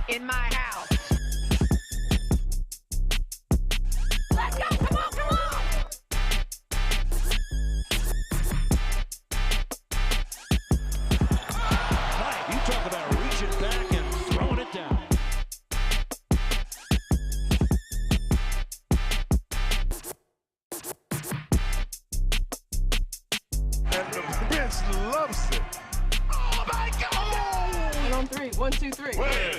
in my house. Let's go, come on, come on! Mike, you talk about reaching back and throwing it down. And the bench loves it. Oh my God! And on three. 1, 2, 3. Win.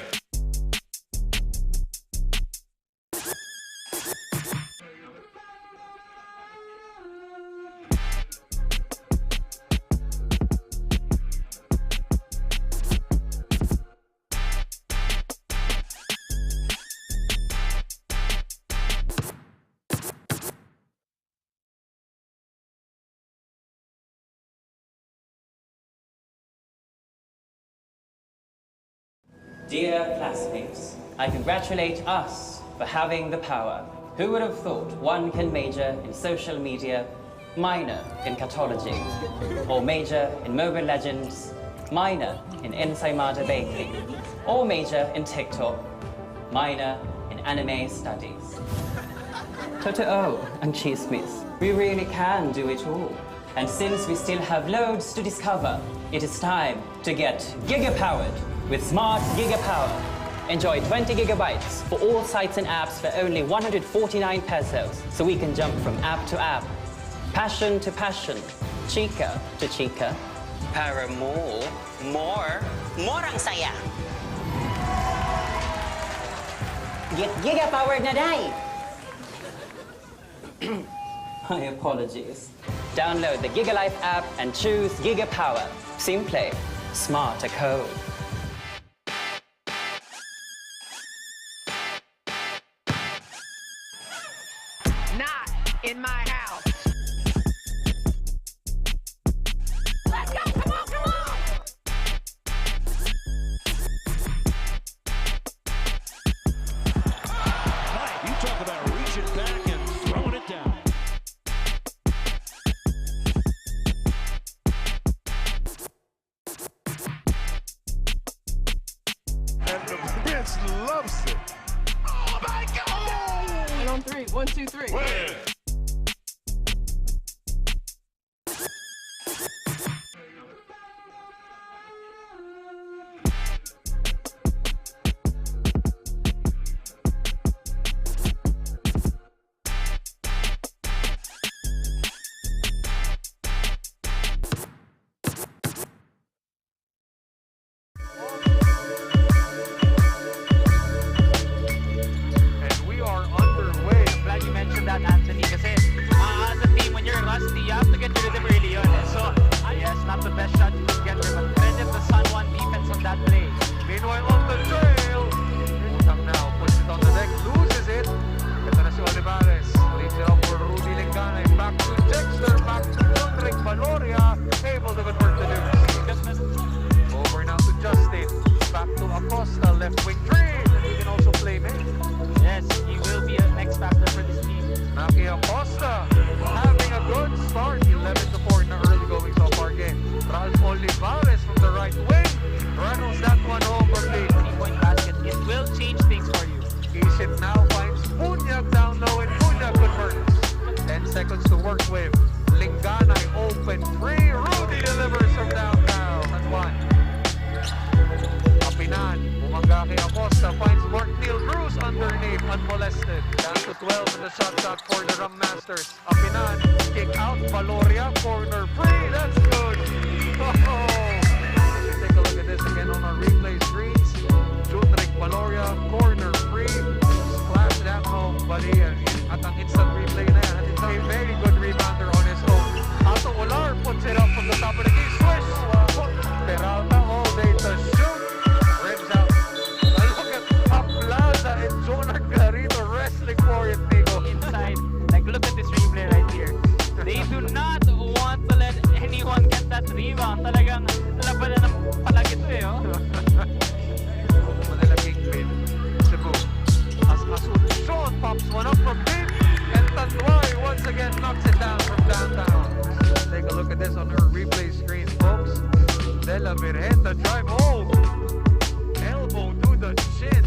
Dear classmates, I congratulate us for having the power. Who would have thought one can major in social media, minor in catology, or major in Mobile Legends, minor in Ensaymada Baking, or major in TikTok, minor in anime studies. Totoo and chismis, we really can do it all. And since we still have loads to discover, it is time to get giga-powered with Smart Gigapower. Enjoy 20 gigabytes for all sites and apps for only 149 pesos, so we can jump from app to app, passion to passion, chica to chica. Para more ang saya. Get giga-powered na day! My apologies. Download the GigaLife app and choose Gigapower. Simple, smart code. Not in my house. Let's go, come on, come on! Mike, you talk about reaching back and throwing it down. And the bench loves it. Oh my God! And on three. 1, 2, 3. Win. And we are underway. Glad you mentioned that, Anthony, kasi as a team, when you're rusty, you have to get rid of them early on. So, yes, not the best shot you can get there, but credit the San Juan defense on that play. Meanwhile, on the trail. Utang now puts it on the deck, loses it. Ito na si Olivares. Leads it up for Rudy Lingana. Back to Dexter, back to Rodrick Valoria. Able to convert the deuce. Over now to Justin. Back to Acosta, left wing three. And he can also play mid. Yes, he will be an X factor for this team. Naki Acosta having a good start. 11-4 in the early going so far game. Ralph Olivares from the right wing. Rattles that one home for the 3-point basket. It will change things for you. Isit now finds Punyag down low and Punyag converts. 10 seconds to work with. Lingana open free. Rudy delivers from downtown. And one. Kapinan. Bumangga kay Acosta. Finds Mark Neil Cruz underneath. Unmolested. Down to 12 in the shot for the Rum Masters. Kapinan. Kick out. Valoria. Corner free. That's good. Oh. Take a look at this again on our replay screens. Judrick Valoria, corner free. Splash that home, buddy. At ang instant replay na yan. It's a very good rebounder on his own. Ato Olar puts it up from the top of the key. Swish! Peralta all day to shoot. Rims out. Look at Aplaza and Jonah Clarito wrestling for it, Nico. Inside, like look at this replay right here. They do not want to let anyone get that rebound. Talagang labanan ng palagi ito eh, oh. Manila Kingpin. Cebu. Asuncion pops one up from deep. And Tanduay once again knocks it down from downtown. Take a look at this on our replay screen, folks. De La Virgen, the drive home. Elbow to the chin.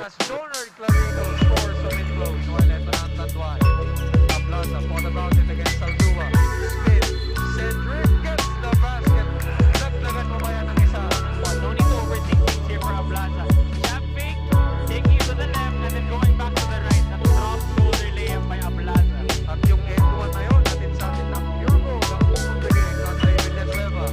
as Jonard Clarito scores from it close. While ito na ang Tanduay. Ablaza fought about it against Aldua. Spin. Cedric gets the basket. Naglagan mo ba yan ng isa? Well, no need to overthink things here for Ablaza. Jab fake, taking you to the left, and then going back to the right. That's drop shoulder layup by Ablaza. At yung end-one na yun, natin sa atin ng pure goal. Ang unang bigay kontra Ibilez Leva.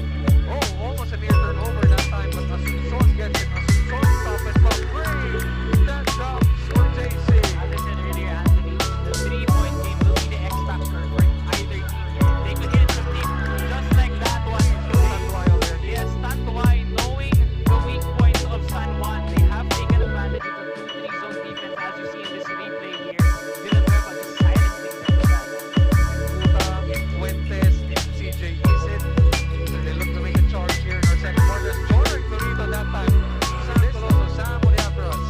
Oh, almost a near turnover that time, but Asuncion gets it. Asuncion stop and pop. Great! That drops for JC. As I said earlier, Anthony, the 3-point game will be the X factor for either team here. They could hit the team just like that one. Tanduay already. Yes, Tanduay, knowing the weak points of San Juan, they have taken advantage of the 2-3 zone defense as you see in this replay here. Villanueva just silencing them with that. Utang, Fuentes, and CJ Isid. They look to make a charge here in our second quarter. Jordan Clarito that time. San Coloso, Sam Oliabras.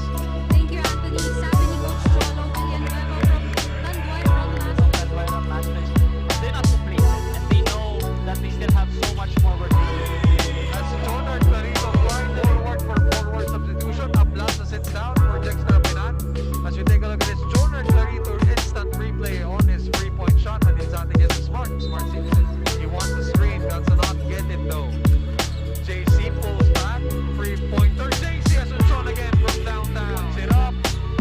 Thank you, Anthony. Sabi ni Coach Cholo Villanueva from Tanduay Rum Masters. Tanduay Rum Masters, they're not complacent and they know that they still have so much more work to do. As Jordan Clarito flying forward for forward substitution. Ablaza sits down for Dexter Pinan. As you take a look at this, Jordan Clarito instant replay on his 3-point shot. And it's out against Smart. Smart sees it. He wants the screen. Does not get it though. JC pulls back. 3-pointer. JC Asuncion again from downtown. Puts it up.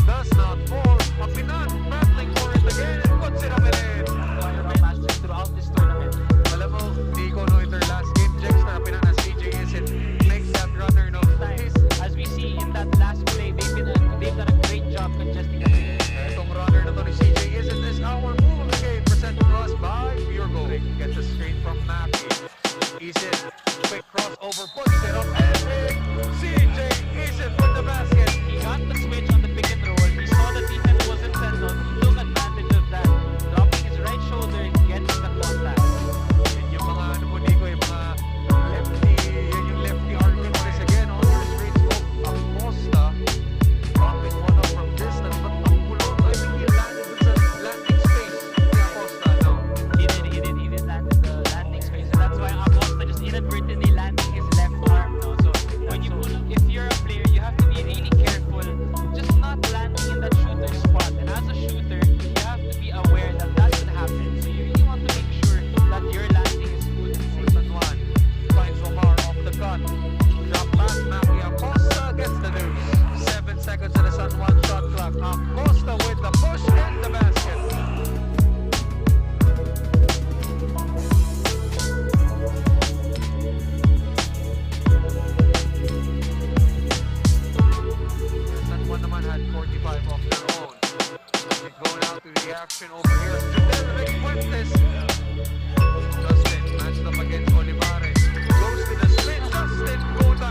Does not fall. Pinan battling for it again. And puts it up and in. Tanduay Rum Masters throughout this tournament. Alam mo, di ko no their last game. Dexter Pinan as CJ Isid makes that runner no Times, as we see in that last play, they've done a great job contesting the game. Itong runner na to ni CJ Isid is our move of the game. Presented to us by Pure Gold. Gets a screen from Mappy. Isid, quick crossover, puts it up and in. CJ Isid with the basket. He got the switch on the pick and roll. He saw the defense wasn't settled. He took advantage of that, dropping his right shoulder and getting the contact. And yung mga ano po dito, yung mga lefty, yan yung lefty architects again on your screen scope. Acosta, dropping one up from distance, but ang bulong, I think he landed with the landing space. Acosta, no. He did land in the landing space. And that's why Acosta just inadvertently landing his left arm. No? So when you if you're a player, you have to be really careful, just not landing in that shooter spot. And as a shooter, you have to be aware that that could happen. So you really want to make sure that your landing is good and safe. San Juan finds Omar off the cut. Drop pass, Mappy Acosta gets the deuce. 7 seconds to the San Juan shot clock. Acosta with the push and the basket. San Juan naman had 45 off their own. Going out to the action over here. Judel Fuentes. Justin matched up against Olivares. Goes to the spin. Justin Gota.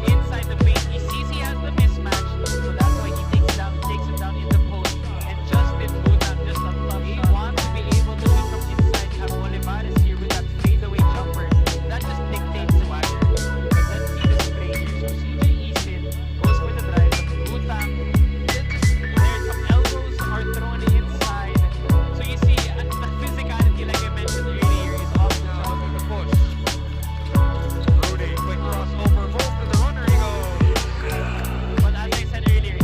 Inside the paint, he sees he has the mismatch, so that's why he takes him down in the post. And Justin Gota just a tough shot. He wants to be able to shoot from inside. Have Olivares here with that fadeaway jumper. That just dictates swagger. But let's see this play here. So CJ Isid goes for the drive, but Gota, then just there's some elbows are thrown inside. So you see the physicality, like I mentioned earlier, is off the Now top. looking to push. Rudy, quick crossover. Move to the runner. He goes. But as I said earlier,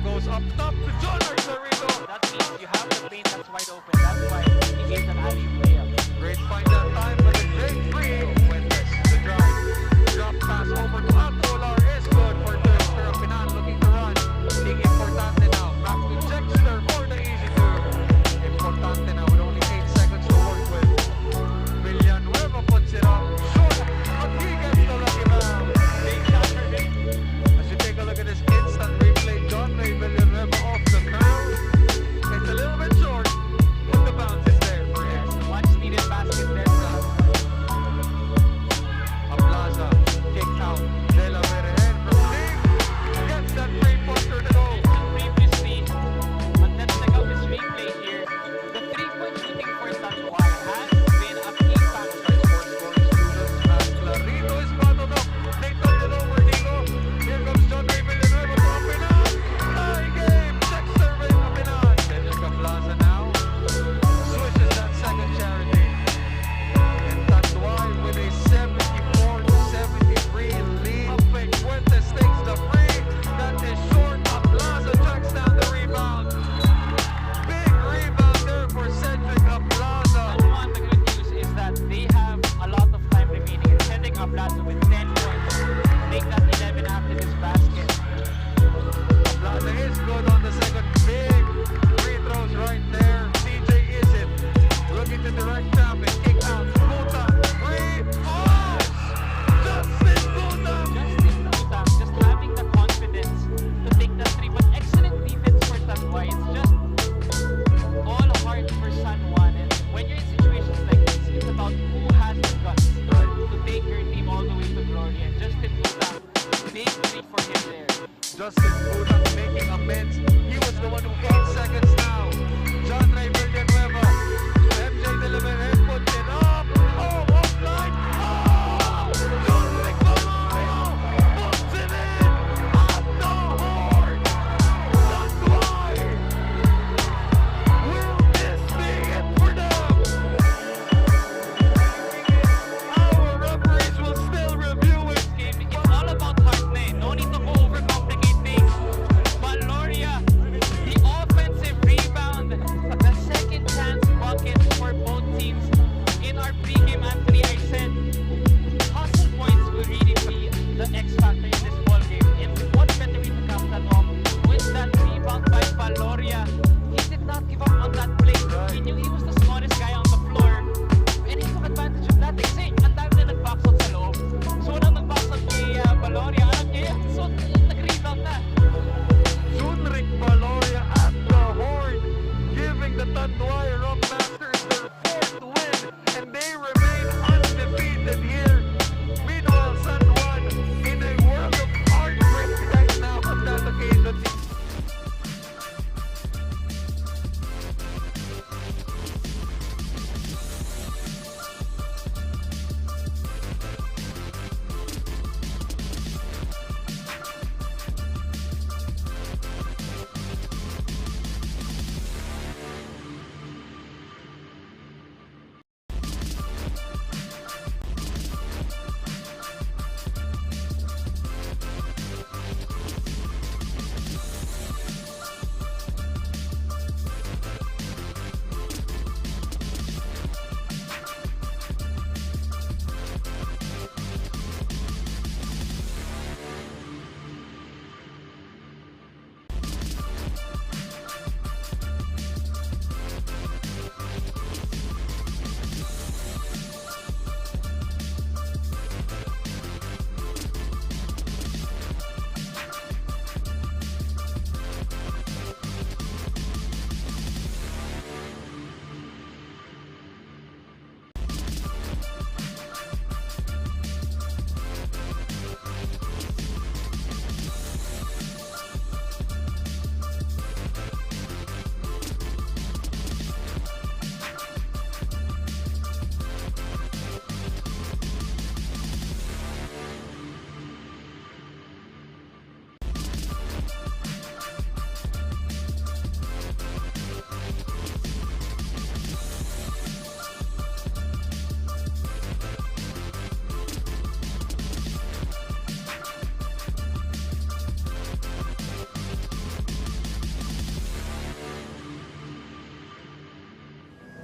goes up top to John Arcerito. That means you have the lane that's wide open. That's why he gave an alley layup. Great find that time, but the great free. Fuentes, the drive. Drop pass over to Antolar is good for Dexter. Pinan looking to run. Big importante now. Back to Dexter for the easy two. Importante now with only 8 seconds to work with. Villanueva puts it up. Short. But he gets the lucky round. Big shot for Vic. As you take a look at this instant replay, John Ray Villanueva off the curl. It's a little bit short, but the bounce is there for him. Much needed basket there for us. Aplaza, kick out, De La Vera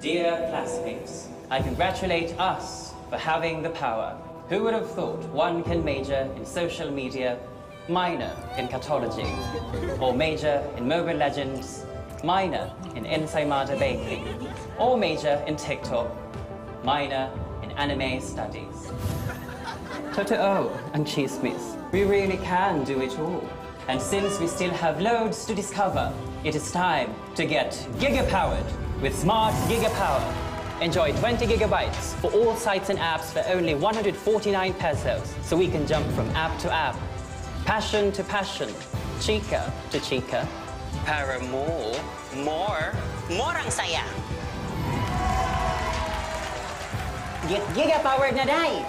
Dear classmates, I congratulate us for having the power. Who would have thought one can major in social media, minor in catology, or major in Mobile Legends, minor in ensaymada baking, or major in TikTok, minor in anime studies. Totoo and chismis, we really can do it all. And since we still have loads to discover, it is time to get giga-powered with Smart Giga-Power. Enjoy 20 gigabytes for all sites and apps for only 149 pesos, so we can jump from app to app, passion to passion, chika to chika. Para more ang saya. Get giga-powered na day!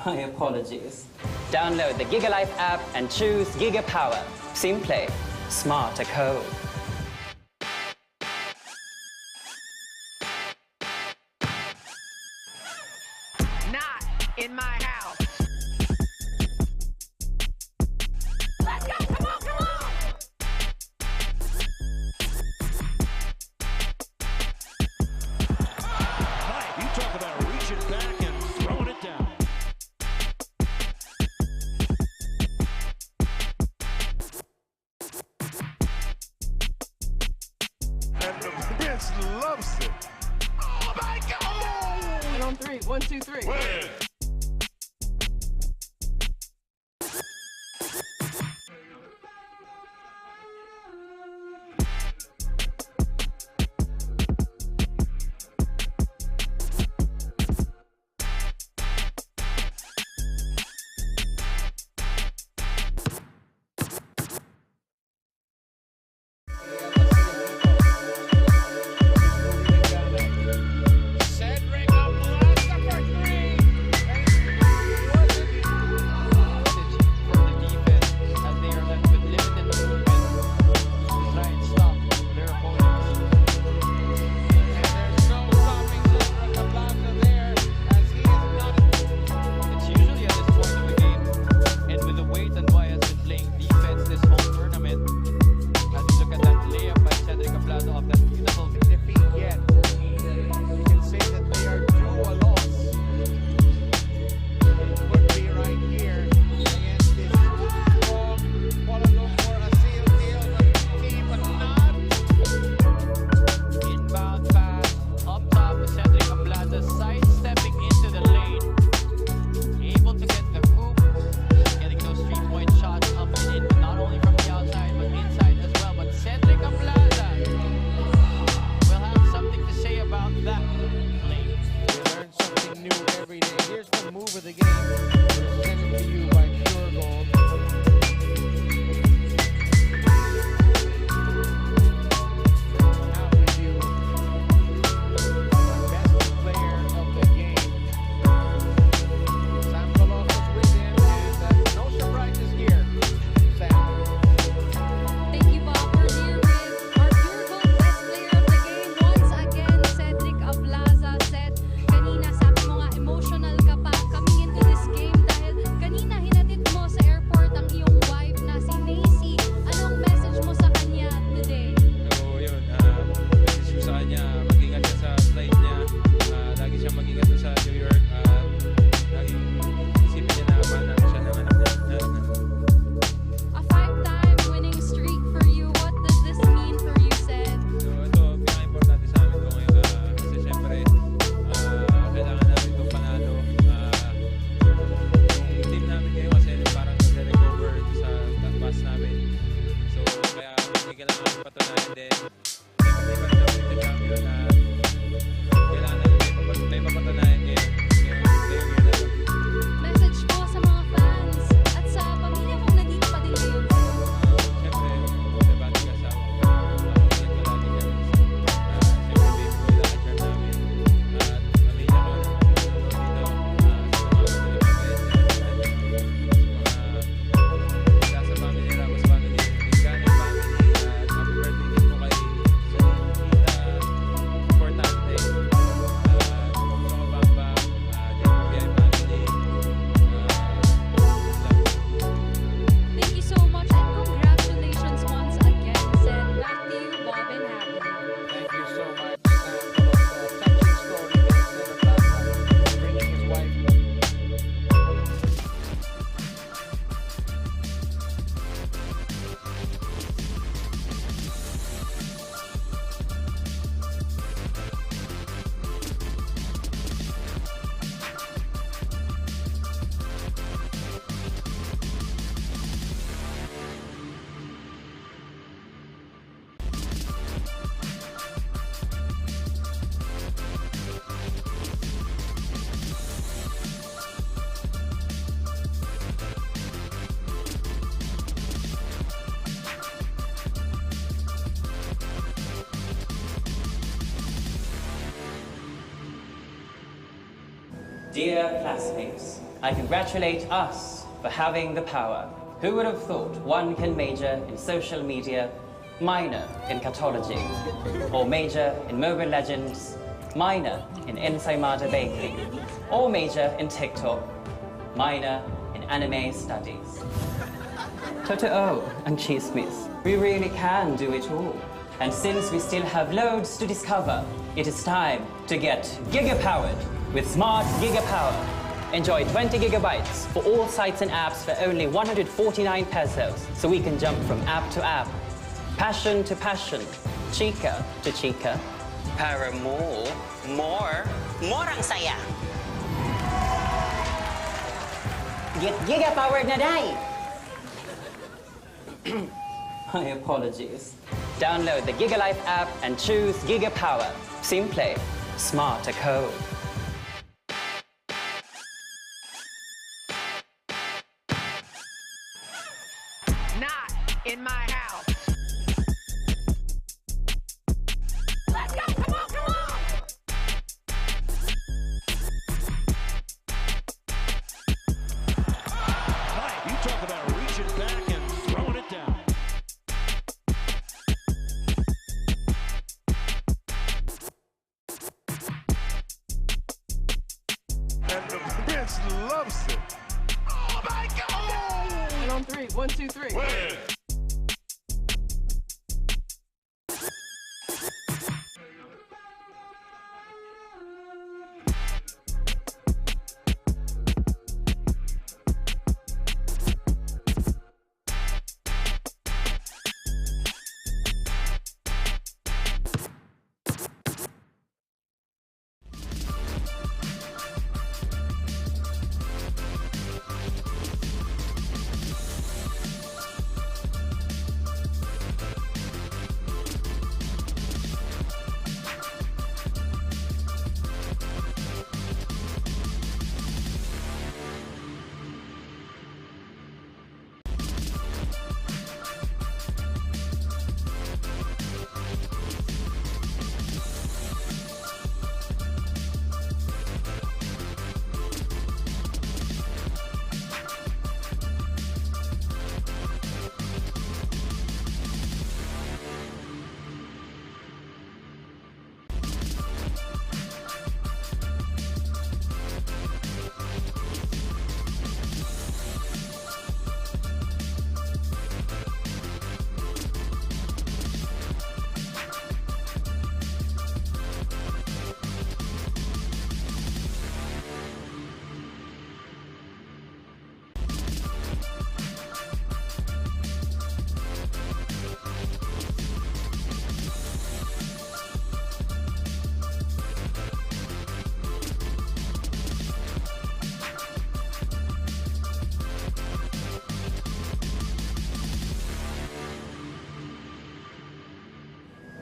My apologies. Download the GigaLife app and choose Giga Power. Simple, smart ako. Not in my house. Let's go! Come on, come on! Hi, you talk about reaching back and throwing it down. And the bench loves it. Oh my God! And on three. 1, 2, 3. Win. Dear classmates, I congratulate us for having the power. Who would have thought one can major in social media, minor in catology, or major in Mobile Legends, minor in ensaymada baking, or major in TikTok, minor in anime studies. Totoo and chismis, we really can do it all. And since we still have loads to discover, it is time to get giga-powered with Smart Gigapower. Enjoy 20 gigabytes for all sites and apps for only 149 pesos, so we can jump from app to app, passion to passion, chika to chika. Para more ang saya. Get giga-powered na day! My apologies. Download the GigaLife app and choose Gigapower. Simple, smart code. Not in my house. Let's go! Come on, come on! Hi, you talk about reaching back and throwing it down. And the bench loves it. Oh my God! And on three. 1, 2, 3.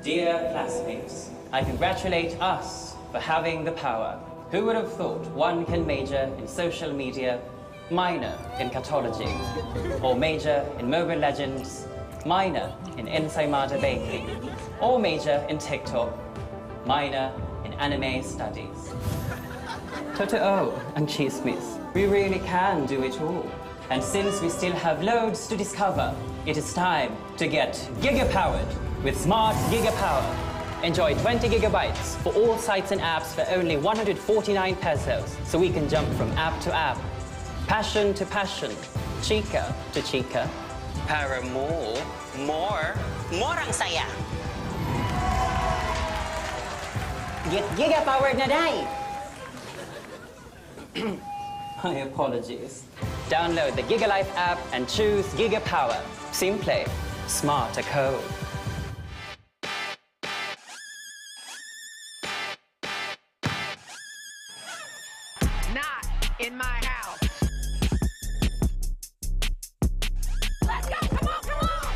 Dear classmates, I congratulate us for having the power. Who would have thought one can major in social media, minor in catology, or major in Mobile Legends, minor in ensaymada baking, or major in TikTok, minor in anime studies. Totoo and chismis, we really can do it all. And since we still have loads to discover, it is time to get giga-powered with Smart Gigapower. Enjoy 20 gigabytes for all sites and apps for only 149 pesos, so we can jump from app to app, passion to passion, chika to chika. Para more ang saya. Get giga-powered na day! My apologies. Download the GigaLife app and choose Gigapower. Simple, smart code. Not in my house. Let's go! Come on, come on!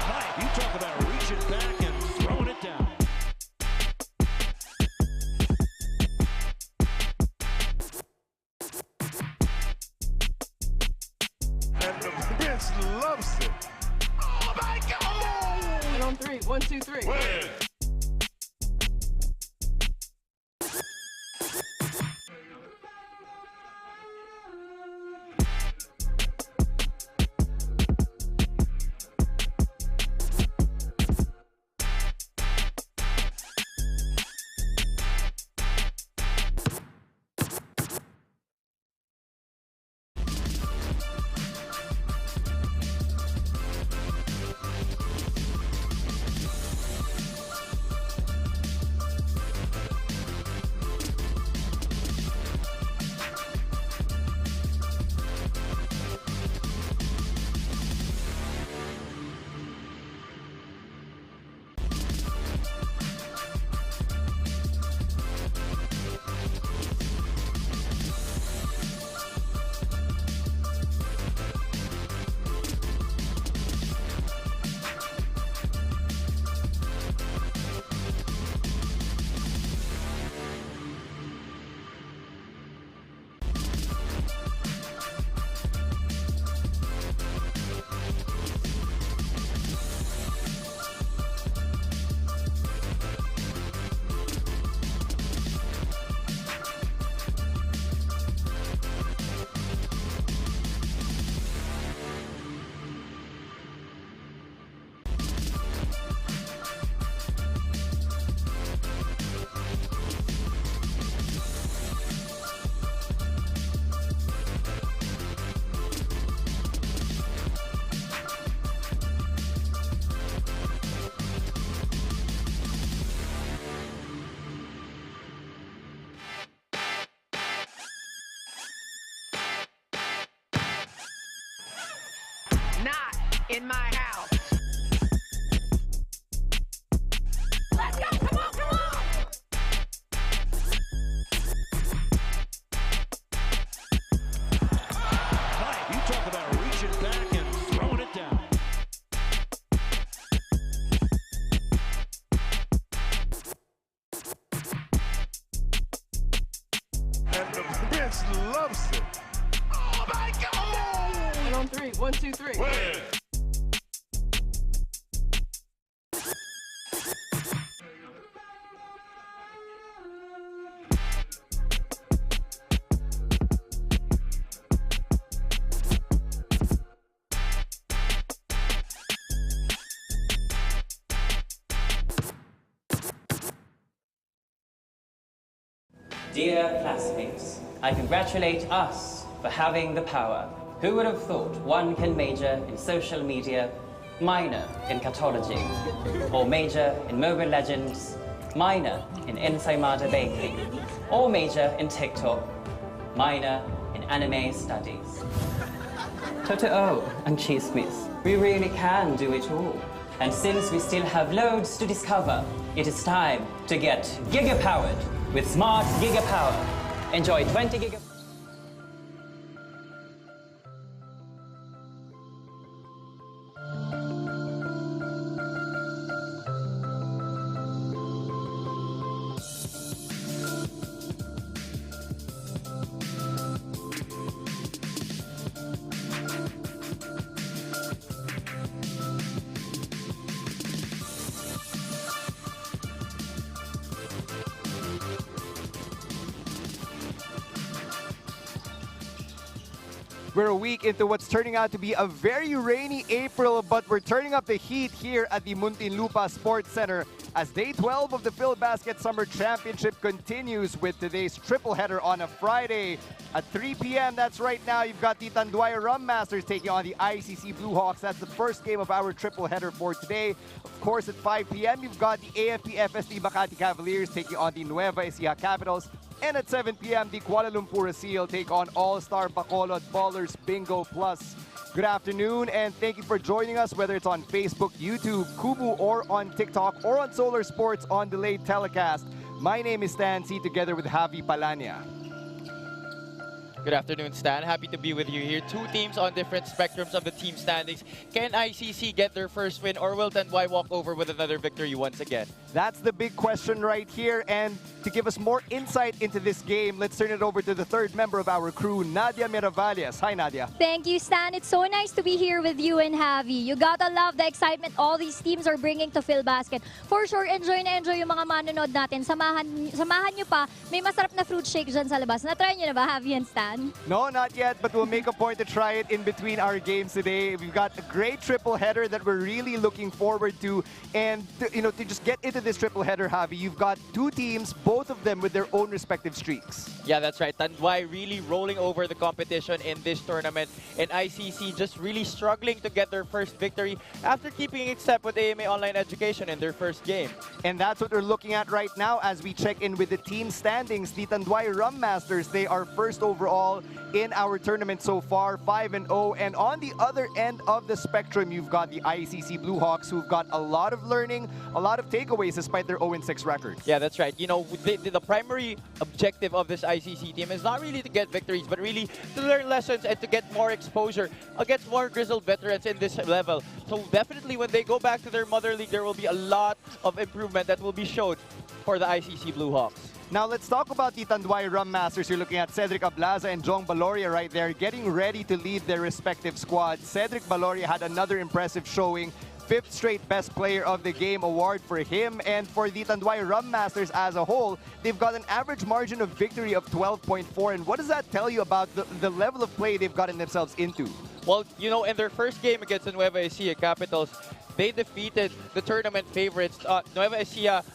Hi, you talk about reaching back and throwing it down. on three. 1, 2, 3. Not in my house. Let's go! Come on, come on! Mike, you talk about reaching back and throwing it down. And the Prince loves it. Oh my God! And on three. 1, 2, 3. Dear classmates, I congratulate us for having the power. Who would have thought one can major in social media, minor in catology, or major in Mobile Legends, minor in ensaymada baking, or major in TikTok, minor in anime studies. Totoo and chismis, we really can do it all. And since we still have loads to discover, it is time to get giga-powered with Smart Giga Power. Enjoy 20 giga. We're a week into what's turning out to be a very rainy April, but we're turning up the heat here at the Muntinlupa Sports Center as Day 12 of the Filbasket Summer Championship continues with today's triple header on a Friday. At 3 p.m., that's right now, you've got the Tanduay Rum Masters taking on the ICC Blue Hawks. That's the first game of our triple header for today. Of course, at 5 p.m., you've got the AFP FST Makati Cavaliers taking on the Nueva Ecija Capitals. And at 7 p.m., the Kuala Lumpur Seal take on All-Star Bacolod Ballers Bingo Plus. Good afternoon, and thank you for joining us, whether it's on Facebook, YouTube, Kumu, or on TikTok, or on Solar Sports on delayed telecast. My name is Stan C, together with Javi Palania. Good afternoon, Stan. Happy to be with you here. Two teams on different spectrums of the team standings. Can ICC get their first win, or will Tanduay walk over with another victory once again? That's the big question right here. And to give us more insight into this game, let's turn it over to the third member of our crew, Nadia Miravalles. Hi, Nadia. Thank you, Stan. It's so nice to be here with you and Javi. You gotta love the excitement all these teams are bringing to Filbasket. For sure, enjoy na enjoy yung mga manonood natin. Samahan nyo pa. May masarap na fruit shake dyan sa labas. Na-try nyo na ba, Javi and Stan? No, not yet, but we'll make a point to try it in between our games today. We've got a great triple header that we're really looking forward to. And, to just get into this triple header, Javi, you've got two teams, both of them with their own respective streaks. Yeah, that's right. Tanduay really rolling over the competition in this tournament. And ICC just really struggling to get their first victory after keeping in step with AMA Online Education in their first game. And that's what we're looking at right now as we check in with the team standings. The Tanduay Rum Masters, they are first overall in our tournament so far, 5-0. And on the other end of the spectrum, you've got the ICC Blue Hawks, who've got a lot of learning, a lot of takeaways despite their 0-6 record. Yeah, that's right. The primary objective of this ICC team is not really to get victories, but really to learn lessons and to get more exposure against more grizzled veterans in this level. So definitely when they go back to their mother league, there will be a lot of improvement that will be showed for the ICC Blue Hawks. Now let's talk about the Tanduay Rum Masters. You're looking at Cedric Ablaza and Jong Baloria right there, getting ready to lead their respective squads. Cedric Baloria had another impressive showing. 5th straight Best Player of the Game award for him. And for the Tanduay Rum Masters as a whole, they've got an average margin of victory of 12.4. And what does that tell you about the level of play they've gotten themselves into? Well, in their first game against the Nueva Ecija Capitals, they defeated the tournament favorites. Nueva Ecija,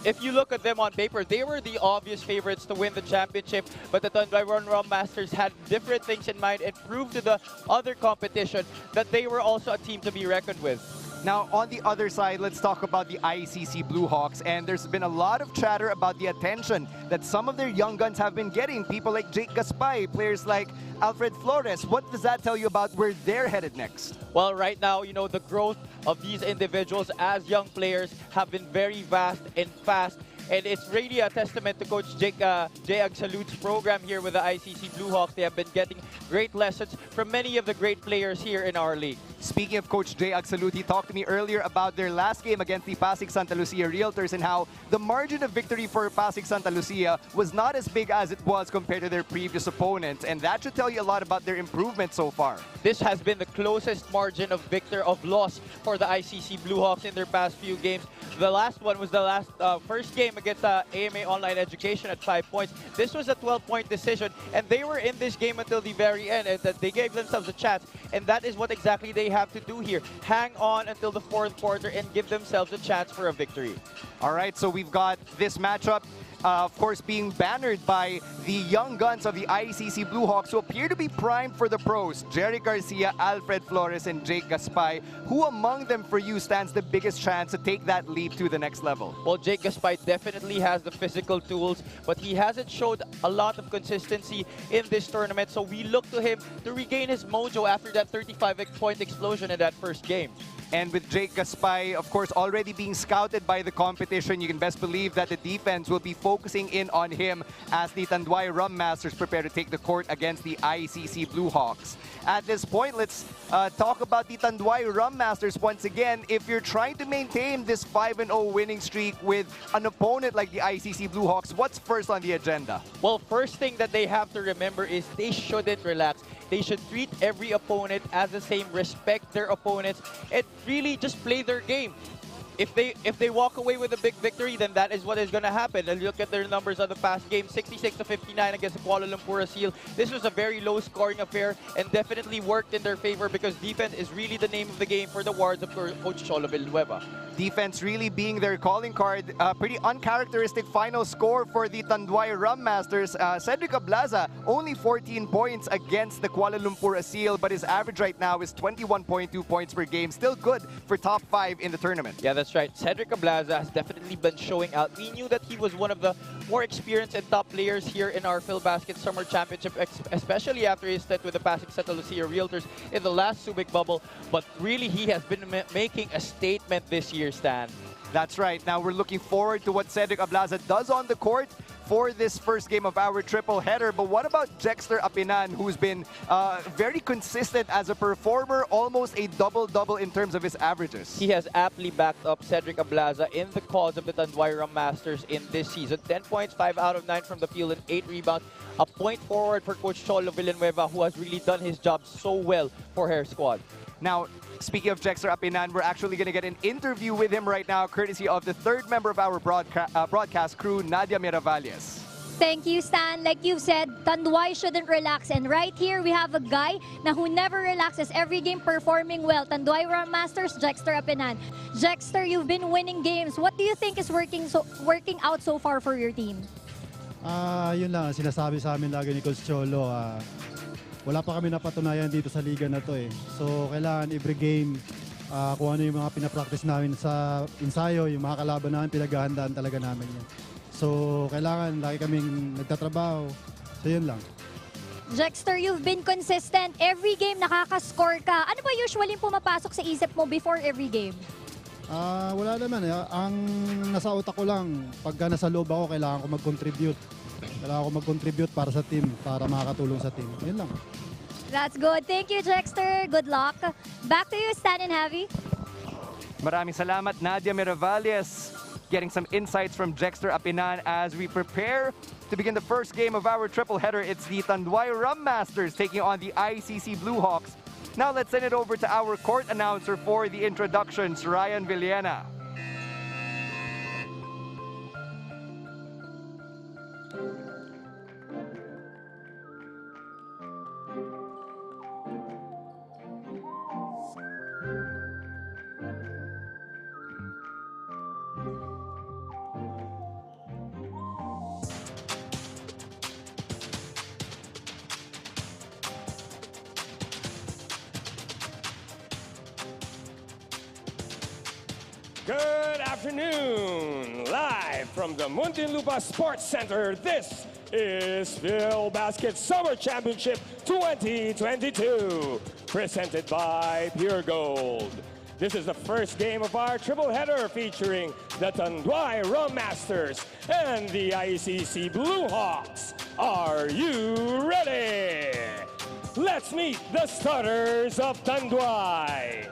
if you look at them on paper, they were the obvious favorites to win the championship, but the Tanduay Rum Masters had different things in mind and proved to the other competition that they were also a team to be reckoned with. Now, on the other side, let's talk about the ICC Blue Hawks. And there's been a lot of chatter about the attention that some of their young guns have been getting. People like Jake Gaspay, players like Alfred Flores. What does that tell you about where they're headed next? Well, right now, the growth of these individuals as young players have been very vast and fast. And it's really a testament to Coach Jay Agsalut's program here with the ICC Blue Hawks. They have been getting great lessons from many of the great players here in our league. Speaking of Coach Jay Agsalut, he talked to me earlier about their last game against the Pasig Santa Lucia Realtors and how the margin of victory for Pasig Santa Lucia was not as big as it was compared to their previous opponents. And that should tell you a lot about their improvement so far. This has been the closest margin of loss for the ICC Blue Hawks in their past few games. The last one was the first game against AMA Online Education at 5 points. This was a 12-point decision, and they were in this game until the very end, and that they gave themselves a chance. And that is what exactly they have to do here. Hang on until the 4th quarter and give themselves a chance for a victory. All right, so we've got this matchup. Of course, being bannered by the young guns of the ICC Blue Hawks, who appear to be primed for the pros. Jerry Garcia, Alfred Flores, and Jake Gaspay. Who among them for you stands the biggest chance to take that leap to the next level? Well, Jake Gaspay definitely has the physical tools, but he hasn't showed a lot of consistency in this tournament. So we look to him to regain his mojo after that 35-point explosion in that first game. And with Jake Gaspay, of course, already being scouted by the competition, you can best believe that the defense will be focusing in on him as the Tanduay Rum Masters prepare to take the court against the ICC Blue Hawks. At this point, let's talk about the Tanduay Rum Masters once again. If you're trying to maintain this 5-0 winning streak with an opponent like the ICC Blue Hawks, what's first on the agenda? Well, first thing that they have to remember is they shouldn't relax. They should treat every opponent as the same, respect their opponents, and really just play their game. If they walk away with a big victory, then that is what is going to happen. And look at their numbers on the past game, 66-59 against the Kuala Lumpur Seal. This was a very low-scoring affair and definitely worked in their favor because defense is really the name of the game for the Wards of Coach Cholo Villanueva. Defense really being their calling card. Pretty uncharacteristic final score for the Tanduay Rum Masters. Cedric Ablaza, only 14 points against the Kuala Lumpur Seal, but his average right now is 21.2 points per game. Still good for top 5 in the tournament. Yeah, that's right. Cedric Ablaza has definitely been showing out. We knew that he was one of the more experienced and top players here in our Filbasket Summer Championship, especially after his stint with the Pasig Santa Lucia Realtors in the last Subic bubble. But really, he has been making a statement this year, Stan. That's right. Now we're looking forward to what Cedric Ablaza does on the court. for this first game of our triple header. But what about Jexter Apinan, who's been very consistent as a performer, almost a double-double in terms of his averages? He has aptly backed up Cedric Ablaza in the cause of the Tanduay Rum Masters in this season. 10 points, 5 out of 9 from the field, and 8 rebounds. A point forward for Coach Cholo Villanueva, who has really done his job so well for Hair Squad. Now, speaking of Jexter Apinan, we're actually going to get an interview with him right now, courtesy of the third member of our broadcast crew, Nadia Miravalles. Thank you, Stan. Like you've said, Tanduay shouldn't relax. And right here, we have a guy who never relaxes, every game performing well. Tanduay Rum Masters, Jexter Apinan. Jexter, you've been winning games. What do you think is working out so far for your team? Yun lang, sinasabi sa amin lagi ni Coach Cholo, wala pa kami napatunayan dito sa liga na to eh. So, kailangan every game, kung ano yung mga pinapractice namin sa ensayo, yung mga kalaban namin, pinaghahandaan talaga namin yan. So, kailangan lagi kaming nagtatrabaho. So, yun lang. Jexter, you've been consistent. Every game nakaka-score ka. Ano ba usually pumapasok sa isip mo before every game? Wala naman. Ang nasa utak ko lang, pagka nasa loob ako, kailangan ko mag-contribute. Kailangan ko mag-contribute para sa team, para makakatulong sa team. Yun lang. That's good. Thank you, Jexter. Good luck. Back to you, Stan and Javi. Maraming salamat, Nadia Miravalles. Getting some insights from Jexter Apinan as we prepare to begin the first game of our triple header. It's the Tanduay Rum Masters taking on the ICC Blue Hawks. Now let's send it over to our court announcer for the introductions, Ryan Villena. Good afternoon. Live from the Muntinlupa Sports Center, this is Filbasket Summer Championship 2022, presented by Pure Gold. This is the first game of our triple header featuring the Tanduay Rum Masters and the ICC Blue Hawks. Are you ready? Let's meet the starters of Tanduay.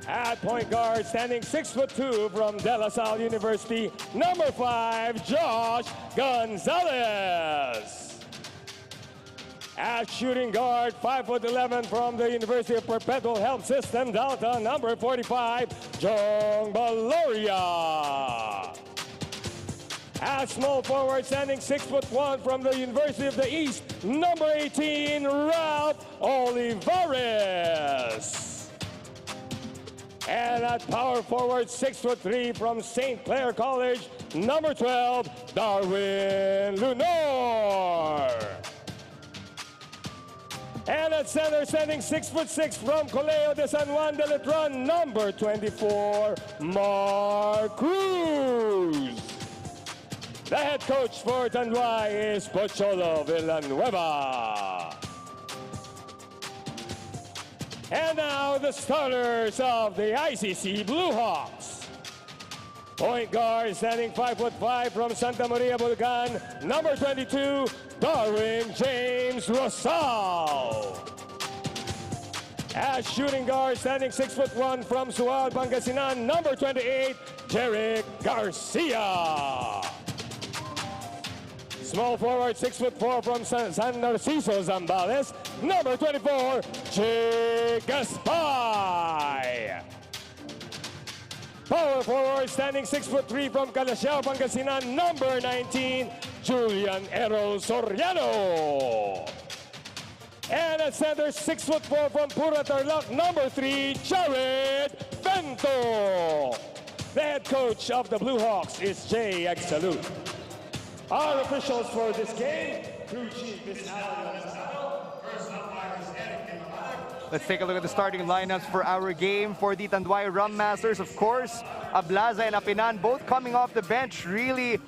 At point guard, standing 6'2" from De La Salle University, number 5, Josh Gonzalez. At shooting guard, 5'11" from the University of Perpetual Health System, Delta, number 45, Jong Baloria. At small forward, standing 6'1" from the University of the East, number 18, Ralph Olivares. And at power forward, 6'3" from St. Clair College, number 12, Darwin Lunor. And at center, standing 6'6" from Colegio de San Juan de Letran, number 24, Mark Cruz. The head coach for Tanduay is Pocholo Villanueva. And now the starters of the ICC Blue Hawks. Point guard, standing 5'5" from Santa Maria, Bulacan, number 22, Darwin James Rosal. As shooting guard, standing 6'1" from Sual, Pangasinan, number 28, Jeric Garcia. Small forward, 6'4" from San Narciso, Zambales, number 24, Jake Gaspay. Power forward, standing 6'3" from Calasiao, Pangasinan, number 19, Julian Errol Soriano. And at center, 6'4" from Pura Tarlac, number 3, Jared Bento. The head coach of the Blue Hawks is Jay Agsalud. Our officials for this game, crew chief is Alan Lazaro, first umpire is Eric Kimalac. Let's take a look at the starting lineups for our game for the Tanduay Rum Masters. Of course, Ablaza and Apinan both coming off the bench, really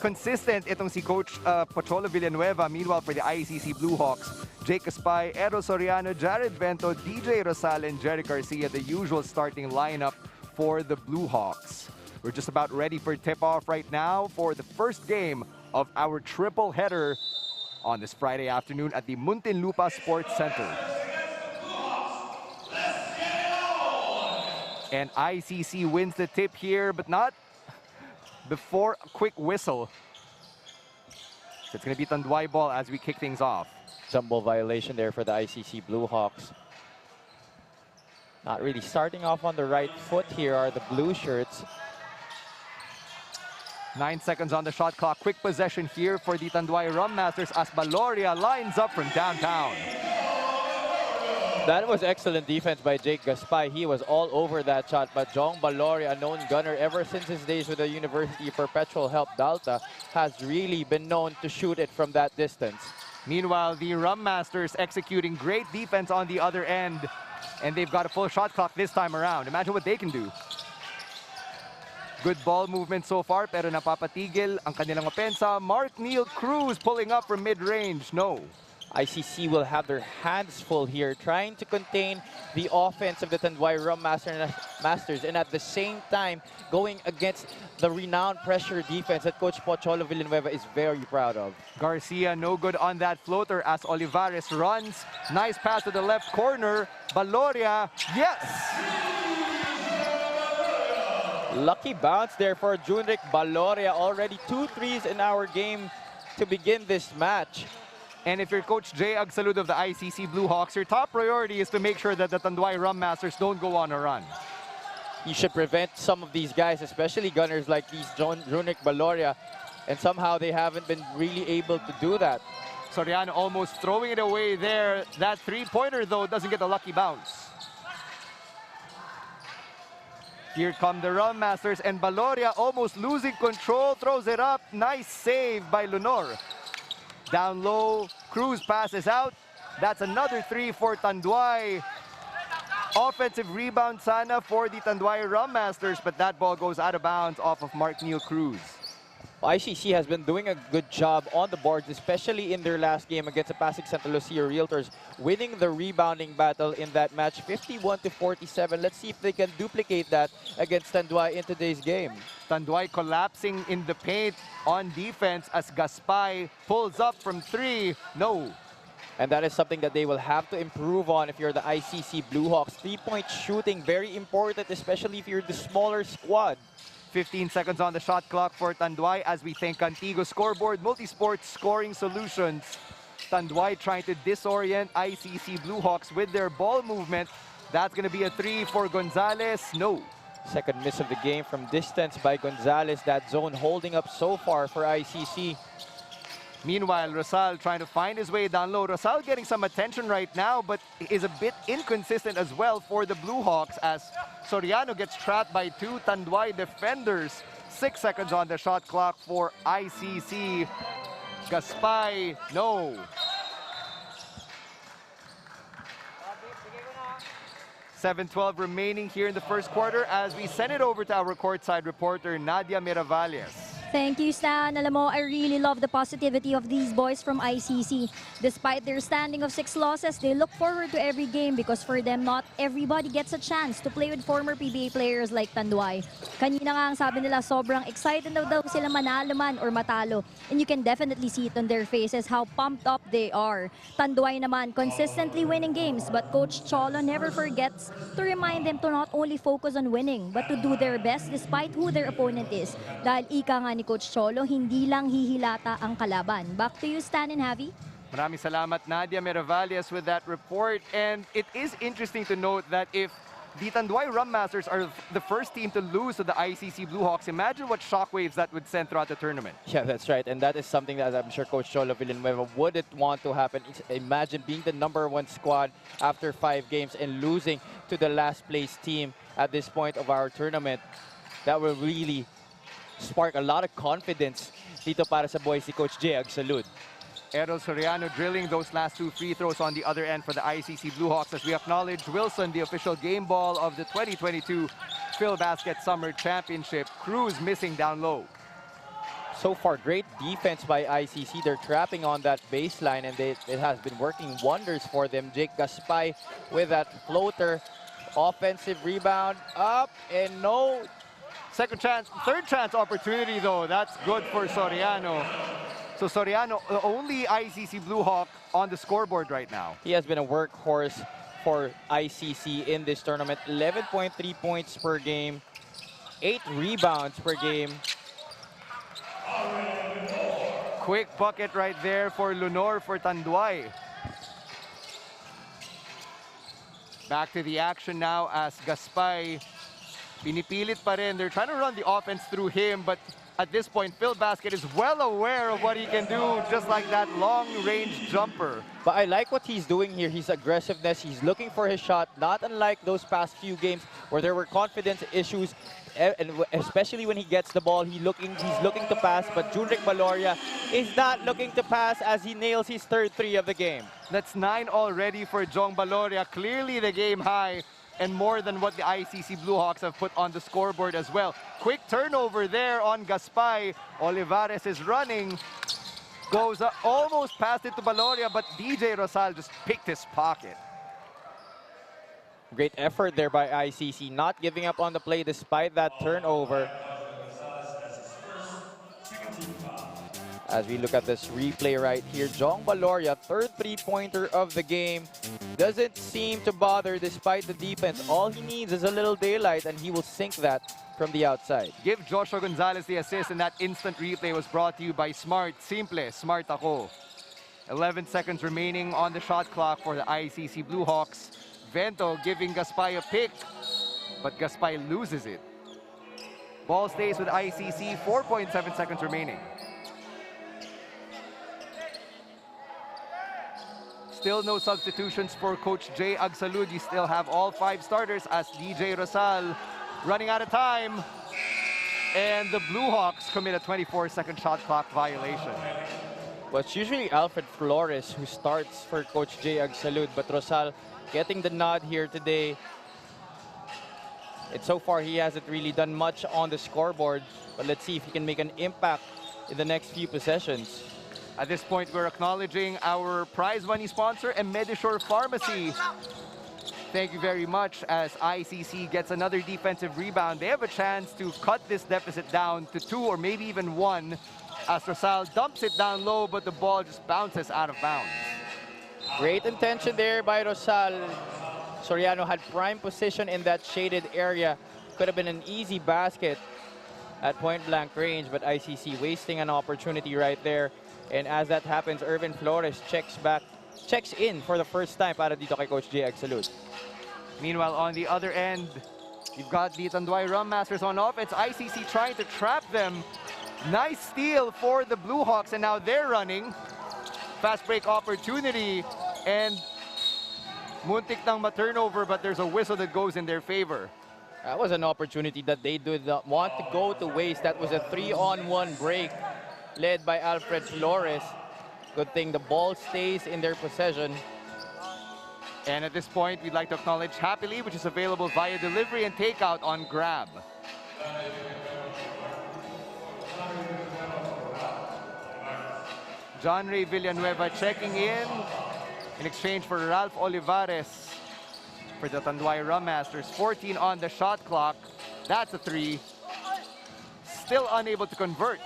consistent itong si Coach Pocholo Villanueva. Meanwhile, for the ICC Blue Hawks, Jake Gaspay, Edo Soriano, Jared Bento, DJ Rosal, and Jeric Garcia, the usual starting lineup for the Blue Hawks. We're just about ready for tip-off right now for the first game of our triple header on this Friday afternoon at the Muntinlupa Sports Center. And ICC wins the tip here, but not before a quick whistle. So it's going to be Tanduay ball as we kick things off. Jumbo violation there for the ICC Blue Hawks. Not really starting off on the right foot here are the blue shirts. 9 seconds on the shot clock. Quick possession here for the Tanduay Rum Masters as Baloria lines up from downtown. That was excellent defense by Jake Gaspay. He was all over that shot, but Jong Baloria, a known gunner ever since his days with the University Perpetual Help Dalta, has really been known to shoot it from that distance. Meanwhile, the Rum Masters executing great defense on the other end, and they've got a full shot clock this time around. Imagine what they can do. Good ball movement so far, pero napapatigil ang kanilang opensa. Mark Neil Cruz pulling up from mid-range. No. ICC will have their hands full here, trying to contain the offense of the Tanduay Rum Masters, and at the same time going against the renowned pressure defense that Coach Pocholo Villanueva is very proud of. Garcia no good on that floater as Olivares runs. Nice pass to the left corner. Baloria, yes! Lucky bounce there for Junric Baloria. Already 2 threes in our game to begin this match. And if you're Coach Jay Agsalud of the ICC Blue Hawks, your top priority is to make sure that the Tanduay Rum Masters don't go on a run. You should prevent some of these guys, especially gunners like these Junric Baloria, and somehow they haven't been really able to do that. Soriano almost throwing it away there. That three-pointer, though, doesn't get a lucky bounce. Here come the Rum Masters, and Baloria almost losing control, throws it up. Nice save by Lunor. Down low, Cruz passes out. That's another 3 for Tanduay. Offensive rebound sana for the Tanduay Rum Masters, but that ball goes out of bounds off of Mark Neil Cruz. ICC has been doing a good job on the boards, especially in their last game against the Pasig Santa Lucia Realtors, winning the rebounding battle in that match 51-47. Let's see if they can duplicate that against Tanduay in today's game. Tanduay collapsing in the paint on defense as Gaspay pulls up from 3. No. And that is something that they will have to improve on if you're the ICC Blue Hawks. 3-point shooting, very important, especially if you're the smaller squad. 15 seconds on the shot clock for Tanduay as we thank Contigo Scoreboard Multisport Scoring Solutions. Tanduay trying to disorient ICC Blue Hawks with their ball movement. That's going to be a 3 for Gonzalez. No. Second miss of the game from distance by Gonzalez. That zone holding up so far for ICC. Meanwhile, Rosal trying to find his way down low. Rosal getting some attention right now, but is a bit inconsistent as well for the Blue Hawks as Soriano gets trapped by 2 Tanduay defenders. 6 seconds on the shot clock for ICC. Gaspay, no. 7:12 remaining here in the first quarter as we send it over to our courtside reporter, Nadia Miravalles. Thank you, Stan. Alam mo, I really love the positivity of these boys from ICC. Despite their standing of 6 losses, they look forward to every game because for them, not everybody gets a chance to play with former PBA players like Tanduay. Kanina nga ang sabi nila, sobrang excited na daw sila manalo man or matalo. And you can definitely see it on their faces how pumped up they are. Tanduay naman, consistently winning games, but Coach Cholo never forgets to remind them to not only focus on winning, but to do their best despite who their opponent is. Dahil ika nga ni Coach Cholo, hindi lang hihilata ang kalaban. Back to you, Stan and Javi. Maraming salamat, Nadia Miravalles, with that report. And it is interesting to note that if the Tanduay Rum Masters are the first team to lose to the ICC Blue Hawks, imagine what shockwaves that would send throughout the tournament. Yeah, that's right. And that is something that I'm sure Coach Cholo Villanueva wouldn't want to happen. Imagine being the #1 squad after 5 games and losing to the last place team at this point of our tournament. That will really spark a lot of confidence dito para sa boys si Coach Jay Agsalud. Errol Soriano drilling those last 2 free throws on the other end for the ICC Blue Hawks as we acknowledge Wilson, the official game ball of the 2022 Filbasket Summer Championship. Cruz missing down low. So far, great defense by ICC. They're trapping on that baseline and it has been working wonders for them. Jake Gaspay with that floater. Offensive rebound up and no. Second chance, third chance opportunity though. That's good for Soriano. So Soriano, the only ICC Blue Hawk on the scoreboard right now. He has been a workhorse for ICC in this tournament. 11.3 points per game, 8 rebounds per game. Quick bucket right there for Lunor for Tanduay. Back to the action now as Gaspay pinipilit pa rin. They're trying to run the offense through him, but at this point, Filbasket is well aware of what he can do, just like that long-range jumper. But I like what he's doing here. His aggressiveness, he's looking for his shot, not unlike those past few games where there were confidence issues, and especially when he gets the ball, he's looking to pass, but Junric Valoria is not looking to pass as he nails his third three of the game. That's 9 already for Jong Valoria, clearly the game high, and more than what the ICC Blue Hawks have put on the scoreboard as well. Quick turnover there on Gaspay. Olivares is running. Goes up, almost passed it to Valoria, but DJ Rosal just picked his pocket. Great effort there by ICC, not giving up on the play despite that turnover. As we look at this replay right here, Jong Valoria, third three-pointer of the game, doesn't seem to bother despite the defense. All he needs is a little daylight and he will sink that from the outside. Give Joshua Gonzalez the assist, and that instant replay was brought to you by Smart. Simple, smart ako. 11 seconds remaining on the shot clock for the ICC Blue Hawks. Vento giving Gaspay a pick, but Gaspay loses it. Ball stays with ICC, 4.7 seconds remaining. Still no substitutions for Coach Jay Agsalud. You still have all 5 starters as DJ Rosal running out of time. And the Blue Hawks commit a 24-second shot clock violation. Well, it's usually Alfred Flores who starts for Coach Jay Agsalud, but Rosal getting the nod here today. And so far, he hasn't really done much on the scoreboard, but let's see if he can make an impact in the next few possessions. At this point, we're acknowledging our prize money sponsor, Medishore Pharmacy. Thank you very much as ICC gets another defensive rebound. They have a chance to cut this deficit down to 2 or maybe even 1 as Rosal dumps it down low, but the ball just bounces out of bounds. Great intention there by Rosal. Soriano had prime position in that shaded area. Could have been an easy basket at point-blank range, but ICC wasting an opportunity right there. And as that happens, Irvin Flores checks in for the first time para dito kay Coach Jay Agsalud. Meanwhile, on the other end, you've got the Tanduay Rum Masters on offense. ICC trying to trap them. Nice steal for the Blue Hawks, and now they're running. Fast break opportunity, and muntik nang ma-turnover, but there's a whistle that goes in their favor. That was an opportunity that they did not want to go to waste. That was a 3-on-1 break led by Alfred Flores. Good thing the ball stays in their possession. And at this point, we'd like to acknowledge Happily, which is available via delivery and takeout on Grab. John Ray Villanueva checking in exchange for Ralph Olivares for the Tanduay Rum Masters. 14 on the shot clock. That's a 3. Still unable to convert.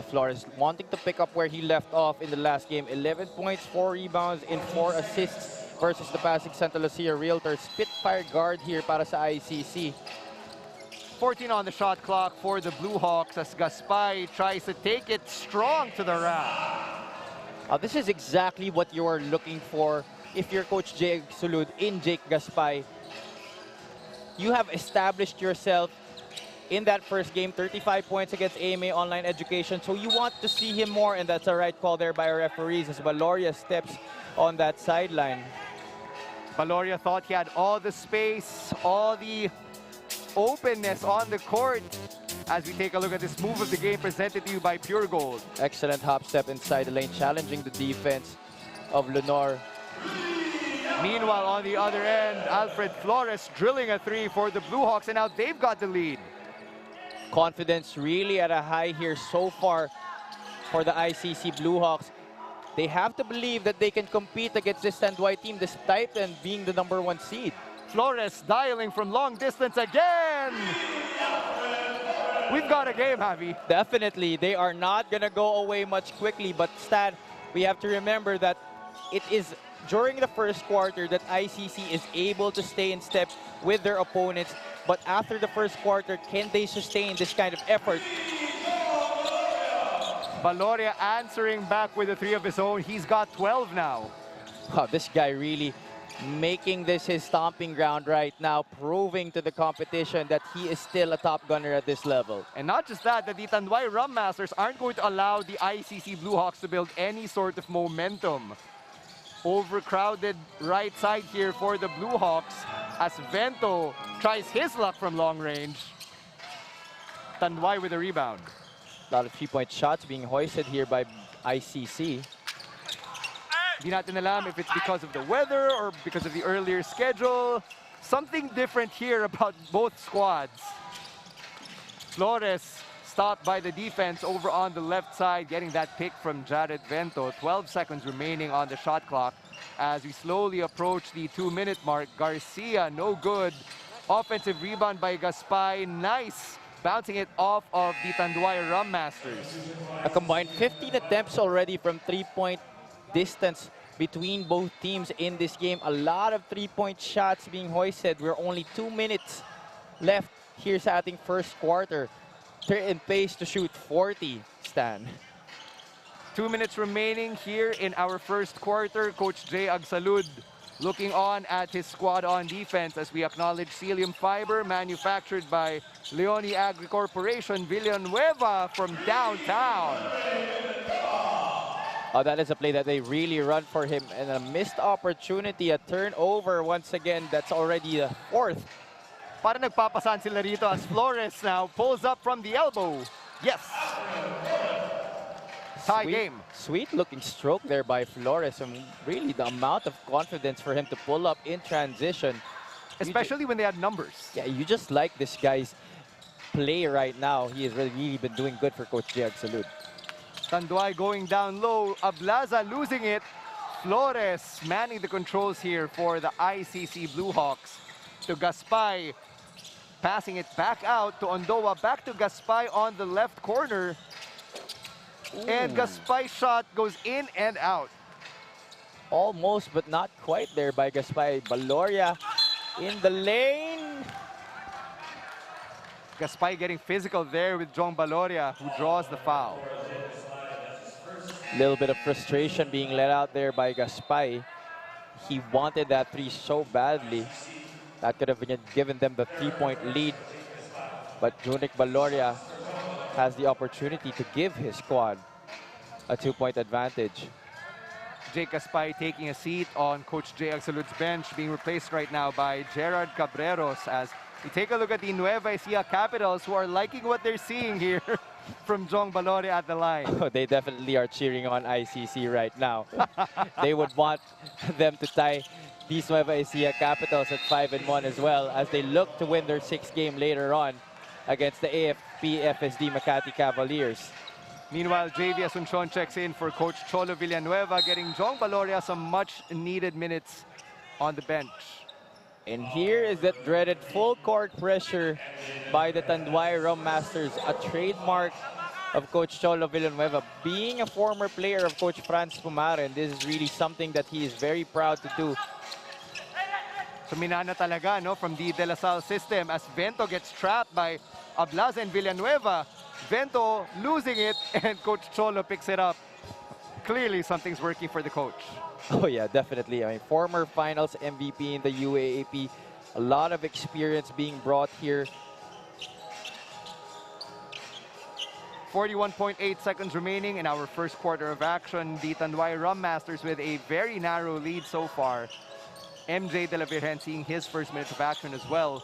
Flores wanting to pick up where he left off in the last game. 11 points, 4 rebounds, and 4 assists versus the passing Santa Lucia Realtor. Spitfire guard here para sa ICC. 14 on the shot clock for the Blue Hawks as Gaspay tries to take it strong to the rack. This is exactly what you are looking for if you're Coach Jay Agsalud in Jake Gaspay. You have established yourself in that first game, 35 points against AMA Online Education. So you want to see him more, and that's a right call there by our referees as Valoria steps on that sideline. Valoria thought he had all the space, all the openness on the court. As we take a look at this move of the game presented to you by Pure Gold. Excellent hop step inside the lane, challenging the defense of Lenore. Meanwhile, on the other end, Alfred Flores drilling a 3 for the Blue Hawks, and now they've got the lead. Confidence really at a high here so far for the ICC Blue Hawks. They have to believe that they can compete against this Tanduay team despite them being the #1 seed. Flores dialing from long distance again. We've got a game, Javi. Definitely, they are not going to go away much quickly. But Stan, we have to remember that it is during the first quarter that ICC is able to stay in step with their opponents. But after the first quarter, can they sustain this kind of effort? Valoria answering back with a 3 of his own. He's got 12 now. Wow, this guy really making this his stomping ground right now, proving to the competition that he is still a top gunner at this level. And not just that, the Tanduay Rum Masters aren't going to allow the ICC Blue Hawks to build any sort of momentum. Overcrowded right side here for the Blue Hawks as Vento tries his luck from long range. Tanduay with a rebound. A lot of 3-point shots being hoisted here by ICC. Di natin alam if it's because of the weather or because of the earlier schedule. Something different here about both squads. Flores stopped by the defense over on the left side, getting that pick from Jared Vento. 12 seconds remaining on the shot clock as we slowly approach the 2-minute mark. Garcia, no good. Offensive rebound by Gaspay, nice. Bouncing it off of the Tanduay Rum Masters. A combined 15 attempts already from 3-point distance between both teams in this game. A lot of 3-point shots being hoisted. We're only 2 minutes left here sa ating first quarter. They're in pace to shoot 40, Stan. 2 minutes remaining here in our first quarter. Coach Jay Agsalud looking on at his squad on defense as we acknowledge Cilium Fiber, manufactured by Leone Agri Corporation, Villanueva from downtown. Oh, that is a play that they really run for him, and a missed opportunity, a turnover once again. That's already the 4th. Para nagpapasan sila rito as Flores now pulls up from the elbow. Yes! Tie game. Sweet looking stroke there by Flores, and really the amount of confidence for him to pull up in transition. Especially when they had numbers. Yeah, you just like this guy's play right now. He has really been doing good for Coach Jay Agsalud. Tanduay going down low, Ablaza losing it. Flores manning the controls here for the ICC Blue Hawks. To Gaspay, passing it back out to Ondoa, back to Gaspay on the left corner. Ooh. And Gaspay's shot goes in and out. Almost, but not quite there by Gaspay. Valoria in the lane. Gaspay getting physical there with Jong Valoria, who draws the foul. Little bit of frustration being let out there by Gaspay. He wanted that 3 so badly. That could have given them the 3-point lead. But Junic Valoria has the opportunity to give his squad a 2-point advantage. Jake Gaspay taking a seat on Coach Jay Agsalud's bench, being replaced right now by Gerard Cabreros as we take a look at the Nueva Ecija Capitals, who are liking what they're seeing here from Jong Valoria at the line. Oh, they definitely are cheering on ICC right now. They would want them to tie these Nueva Ecija Capitals at 5-1 as well, as they look to win their 6th game later on against the AFP FSD Makati Cavaliers. Meanwhile, JV Asuncion checks in for Coach Cholo Villanueva, getting Jong Valoria some much-needed minutes on the bench. And here is that dreaded full court pressure by the Tanduay Rum Masters, a trademark of Coach Cholo Villanueva. Being a former player of Coach Franz Pumaren, this is really something that he is very proud to do. So minana talaga, no, from the De La Salle system as Vento gets trapped by Ablaza and Villanueva. Vento losing it, and Coach Cholo picks it up. Clearly, something's working for the coach. Oh yeah, definitely. I mean, former finals MVP in the UAAP. A lot of experience being brought here. 41.8 seconds remaining in our first quarter of action. The Tanduay Rum Masters with a very narrow lead so far. MJ De La Virgen seeing his first minutes of action as well.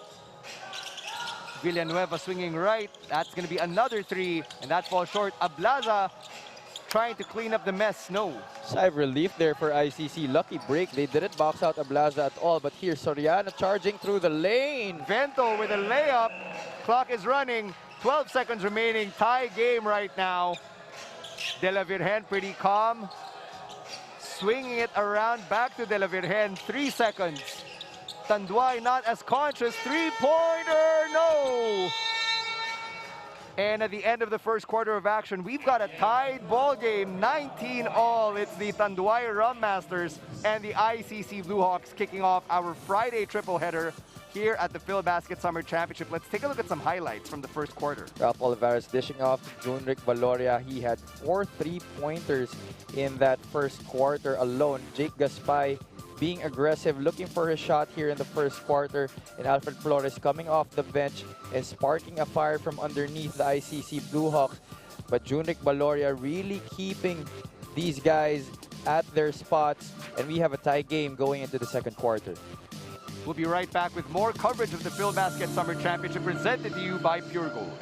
Villanueva swinging right. That's going to be another 3, and that falls short. Ablaza trying to clean up the mess. No. Sigh of relief there for ICC. Lucky break. They didn't box out Ablaza at all. But here, Soriano charging through the lane. Vento with a layup. Clock is running. 12 seconds remaining. Tie game right now. De La Virgen pretty calm. Swinging it around back to De La Virgen. 3 seconds. Tanduay not as conscious. Three-pointer, no! And at the end of the first quarter of action, we've got a tied ball game, 19-all. It's the Tanduay Rum Masters and the ICC Blue Hawks kicking off our Friday triple header here at the Filbasket Summer Championship. Let's take a look at some highlights from the first quarter. Ralph Olivares dishing off to Junric Valoria. He had 4 3-pointers in that first quarter alone. Jake Gaspay being aggressive, looking for his shot here in the first quarter. And Alfred Flores coming off the bench and sparking a fire from underneath the ICC Blue Hawks. But Junric Valoria really keeping these guys at their spots. And we have a tie game going into the second quarter. We'll be right back with more coverage of the Filbasket Summer Championship presented to you by Pure Gold.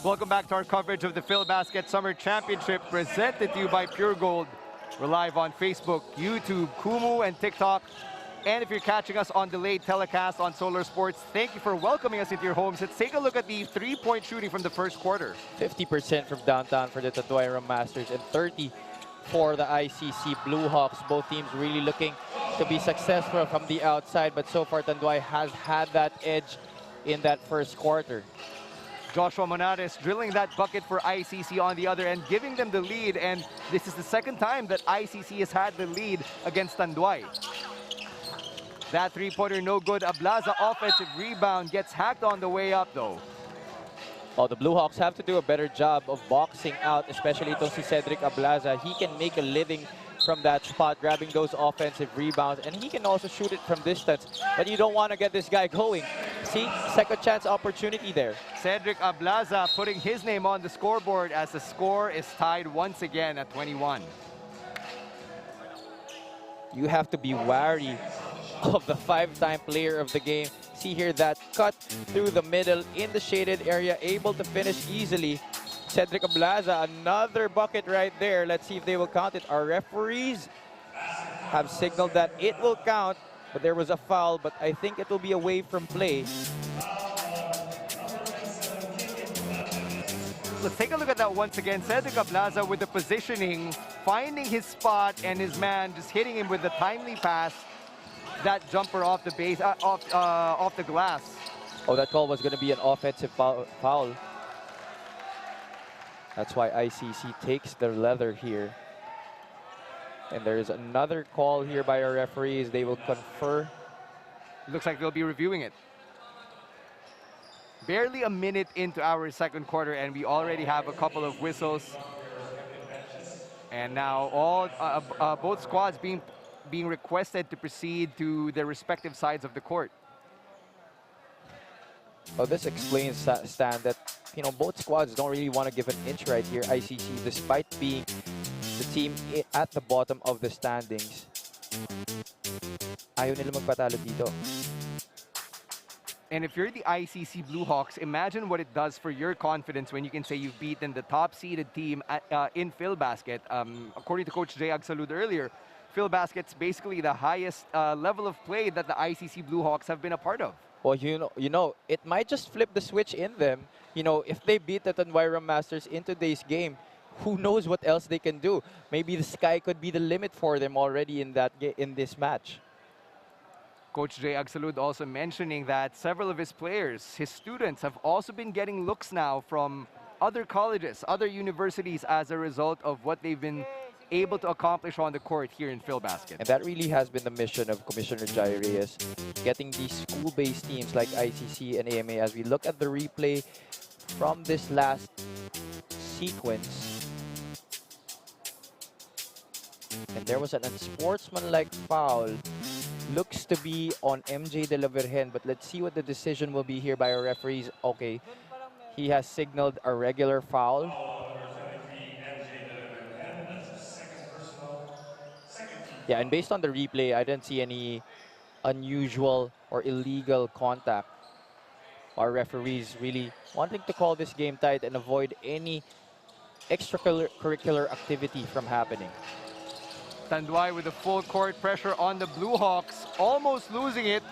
Welcome back to our coverage of the Filbasket Summer Championship presented to you by Pure Gold. We're live on Facebook, YouTube, Kumu, and TikTok. And if you're catching us on delayed telecast on Solar Sports, thank you for welcoming us into your homes. Let's take a look at the three-point shooting from the first quarter. 50% from downtown for the Tanduay Rum Masters and 30 for the ICC Blue Hawks. Both teams really looking to be successful from the outside, but so far Tanduay has had that edge in that first quarter. Joshua Monares drilling that bucket for ICC on the other end, giving them the lead, and this is the second time that ICC has had the lead against Tanduay. That three-pointer no good. Ablaza offensive rebound gets hacked on the way up though. Oh, the Blue Hawks have to do a better job of boxing out, especially itong si Cedric Ablaza. He can make a living from that spot, grabbing those offensive rebounds, and he can also shoot it from distance. But you don't want to get this guy going. See, second chance opportunity there. Cedric Ablaza putting his name on the scoreboard as the score is tied once again at 21. You have to be wary of the 5-time player of the game. See here that cut through the middle in the shaded area, able to finish easily. Cedric Ablaza, another bucket right there. Let's see if they will count it. Our referees have signaled that it will count, but there was a foul, but I think it will be away from play. Let's take a look at that once again. Cedric Ablaza with the positioning, finding his spot, and his man just hitting him with the timely pass. That jumper off the base, off the glass. Oh, that call was going to be an offensive foul. That's why ICC takes their leather here. And there is another call here by our referees. They will confer. Looks like they'll be reviewing it. Barely a minute into our second quarter, and we already have a couple of whistles. And now both squads being requested to proceed to their respective sides of the court. Well, this explains, Stan, that both squads don't really want to give an inch right here. ICC, despite being the team at the bottom of the standings, ayaw nila magpatalo dito. And if you're the ICC Blue Hawks, imagine what it does for your confidence when you can say you've beaten the top-seeded team in Filbasket. According to Coach Jay Agsalud earlier, Filbasket's basically the highest level of play that the ICC Blue Hawks have been a part of. Well, it might just flip the switch in them. If they beat the Tanduay Rum Masters in today's game, who knows what else they can do? Maybe the sky could be the limit for them already in this match. Coach Jay Agsalud also mentioning that several of his players, his students, have also been getting looks now from other colleges, other universities as a result of what they've been able to accomplish on the court here in Filbasket. And that really has been the mission of Commissioner Jai Reyes, getting these school-based teams like ICC and AMA. As we look at the replay from this last sequence, And there was an unsportsmanlike foul. Looks to be on MJ De La Virgen, but let's see what the decision will be here by our referees. Okay, he has signaled a regular foul. Yeah, and based on the replay, I didn't see any unusual or illegal contact. Our referees really wanting to call this game tight and avoid any extracurricular activity from happening. Tanduay with the full court pressure on the Blue Hawks, almost losing it.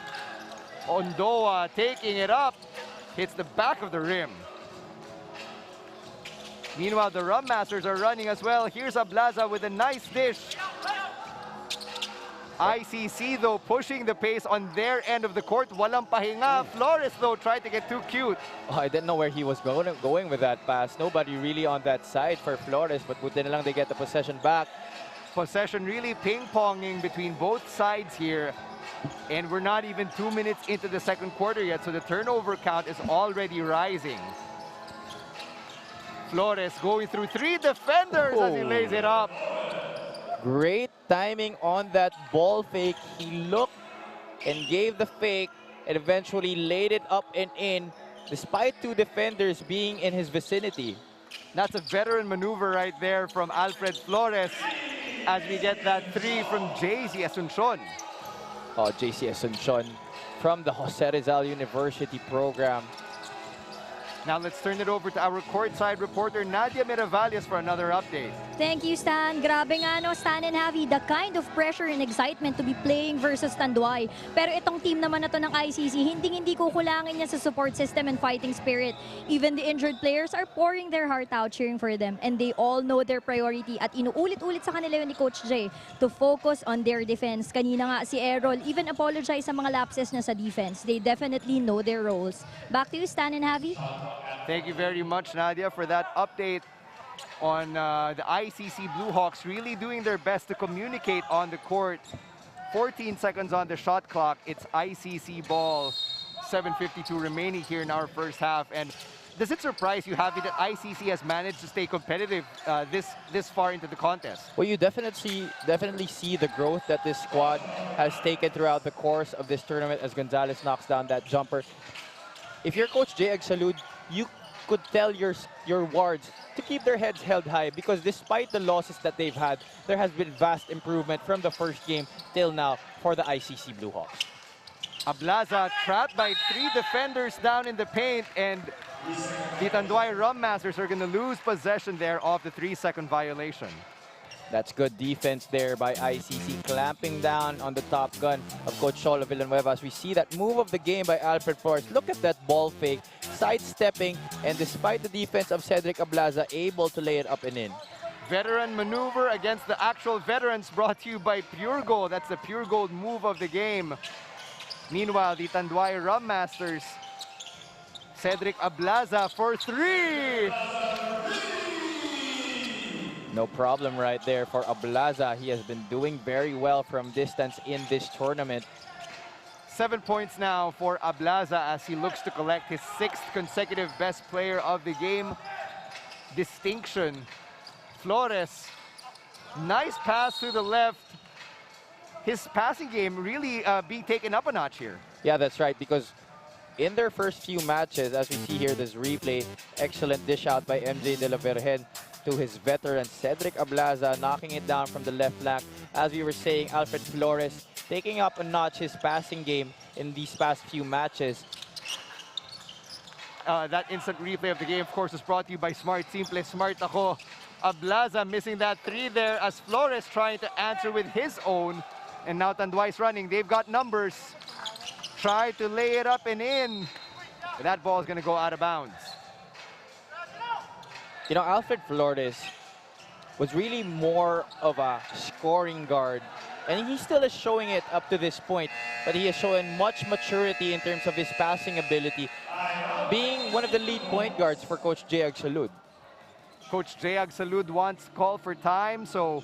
Ondoa taking it up, hits the back of the rim. Meanwhile, the Rum Masters are running as well. Here's Ablaza with a nice dish. ICC, though, pushing the pace on their end of the court. Walang pahinga. Flores, though, tried to get too cute. Oh, I didn't know where he was going with that pass. Nobody really on that side for Flores, but buti na lang they get the possession back. Possession really ping-ponging between both sides here. And we're not even 2 minutes into the second quarter yet, so the turnover count is already rising. Flores going through 3 defenders as he lays it up. Great timing on that ball fake. He looked and gave the fake and eventually laid it up and in, despite 2 defenders being in his vicinity. That's a veteran maneuver right there from Alfred Flores as we get that 3 from JC Asuncion. Oh, JC Asuncion from the Jose Rizal University program. Now let's turn it over to our courtside reporter Nadia Miravalles for another update. Thank you, Stan. Grabe nga, no, Stan and Javi, the kind of pressure and excitement to be playing versus Tanduay. Pero itong team naman na to ng ICC, hindi kukulangin niya sa support system and fighting spirit. Even the injured players are pouring their heart out cheering for them. And they all know their priority at inuulit-ulit sa kanila ni Coach J to focus on their defense. Kanina nga si Errol even apologize sa mga lapses na sa defense. They definitely know their roles. Back to you, Stan and Javi. Thank you very much, Nadia, for that update on the ICC Blue Hawks really doing their best to communicate on the court. 14 seconds on the shot clock. It's ICC ball. 7:52 remaining here in our first half. And does it surprise you, Javi, that ICC has managed to stay competitive this far into the contest? Well, you definitely see the growth that this squad has taken throughout the course of this tournament as Gonzalez knocks down that jumper. If you're Coach J. Salud, you could tell your wards to keep their heads held high because despite the losses that they've had, there has been vast improvement from the first game till now for the ICC Blue Hawks. Ablaza trapped by 3 defenders down in the paint, and the Tanduay Rum Masters are going to lose possession there off the 3-second violation. That's good defense there by ICC, clamping down on the top gun of Coach Cholo Villanueva. As we see that move of the game by Alfred Flores. Look at that ball fake, sidestepping, and despite the defense of Cedric Ablaza, able to lay it up and in. Veteran maneuver against the actual veterans brought to you by Pure Gold. That's the Pure Gold move of the game. Meanwhile, the Tanduay Rum Masters, Cedric Ablaza for 3! No problem right there for Ablaza. He has been doing very well from distance in this tournament. 7 points now for Ablaza as he looks to collect his 6th consecutive best player of the game distinction. Flores, nice pass to the left. His passing game really being taken up a notch here. Yeah, that's right, because in their first few matches, as we see here, this replay, excellent dish out by MJ De La Virgen to his veteran Cedric Ablaza, knocking it down from the left flank. As we were saying, Alfred Flores taking up a notch his passing game in these past few matches. That instant replay of the game, of course, is brought to you by Smart. Simple Smart ako. Ablaza missing that 3 there as Flores trying to answer with his own. And now Tanduay's running. They've got numbers. Try to lay it up and in. But that ball is going to go out of bounds. You know, Alfred Flores was really more of a scoring guard. And he still is showing it up to this point. But he has shown much maturity in terms of his passing ability, being one of the lead point guards for Coach J. Salud. Coach J. Salud wants call for time, so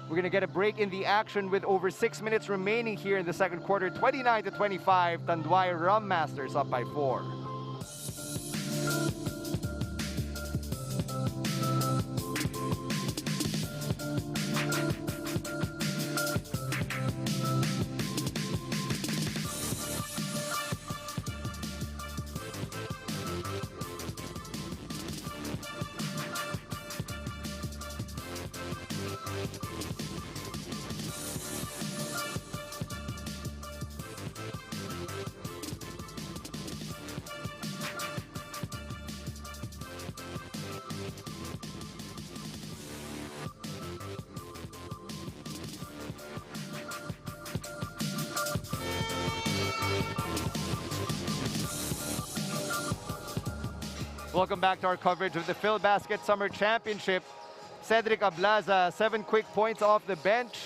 we're going to get a break in the action with over 6 minutes remaining here in the second quarter. 29-25, Tanduay Rum Masters up by 4. Welcome back to our coverage of the Filbasket Summer Championship. Cedric Ablaza, 7 quick points off the bench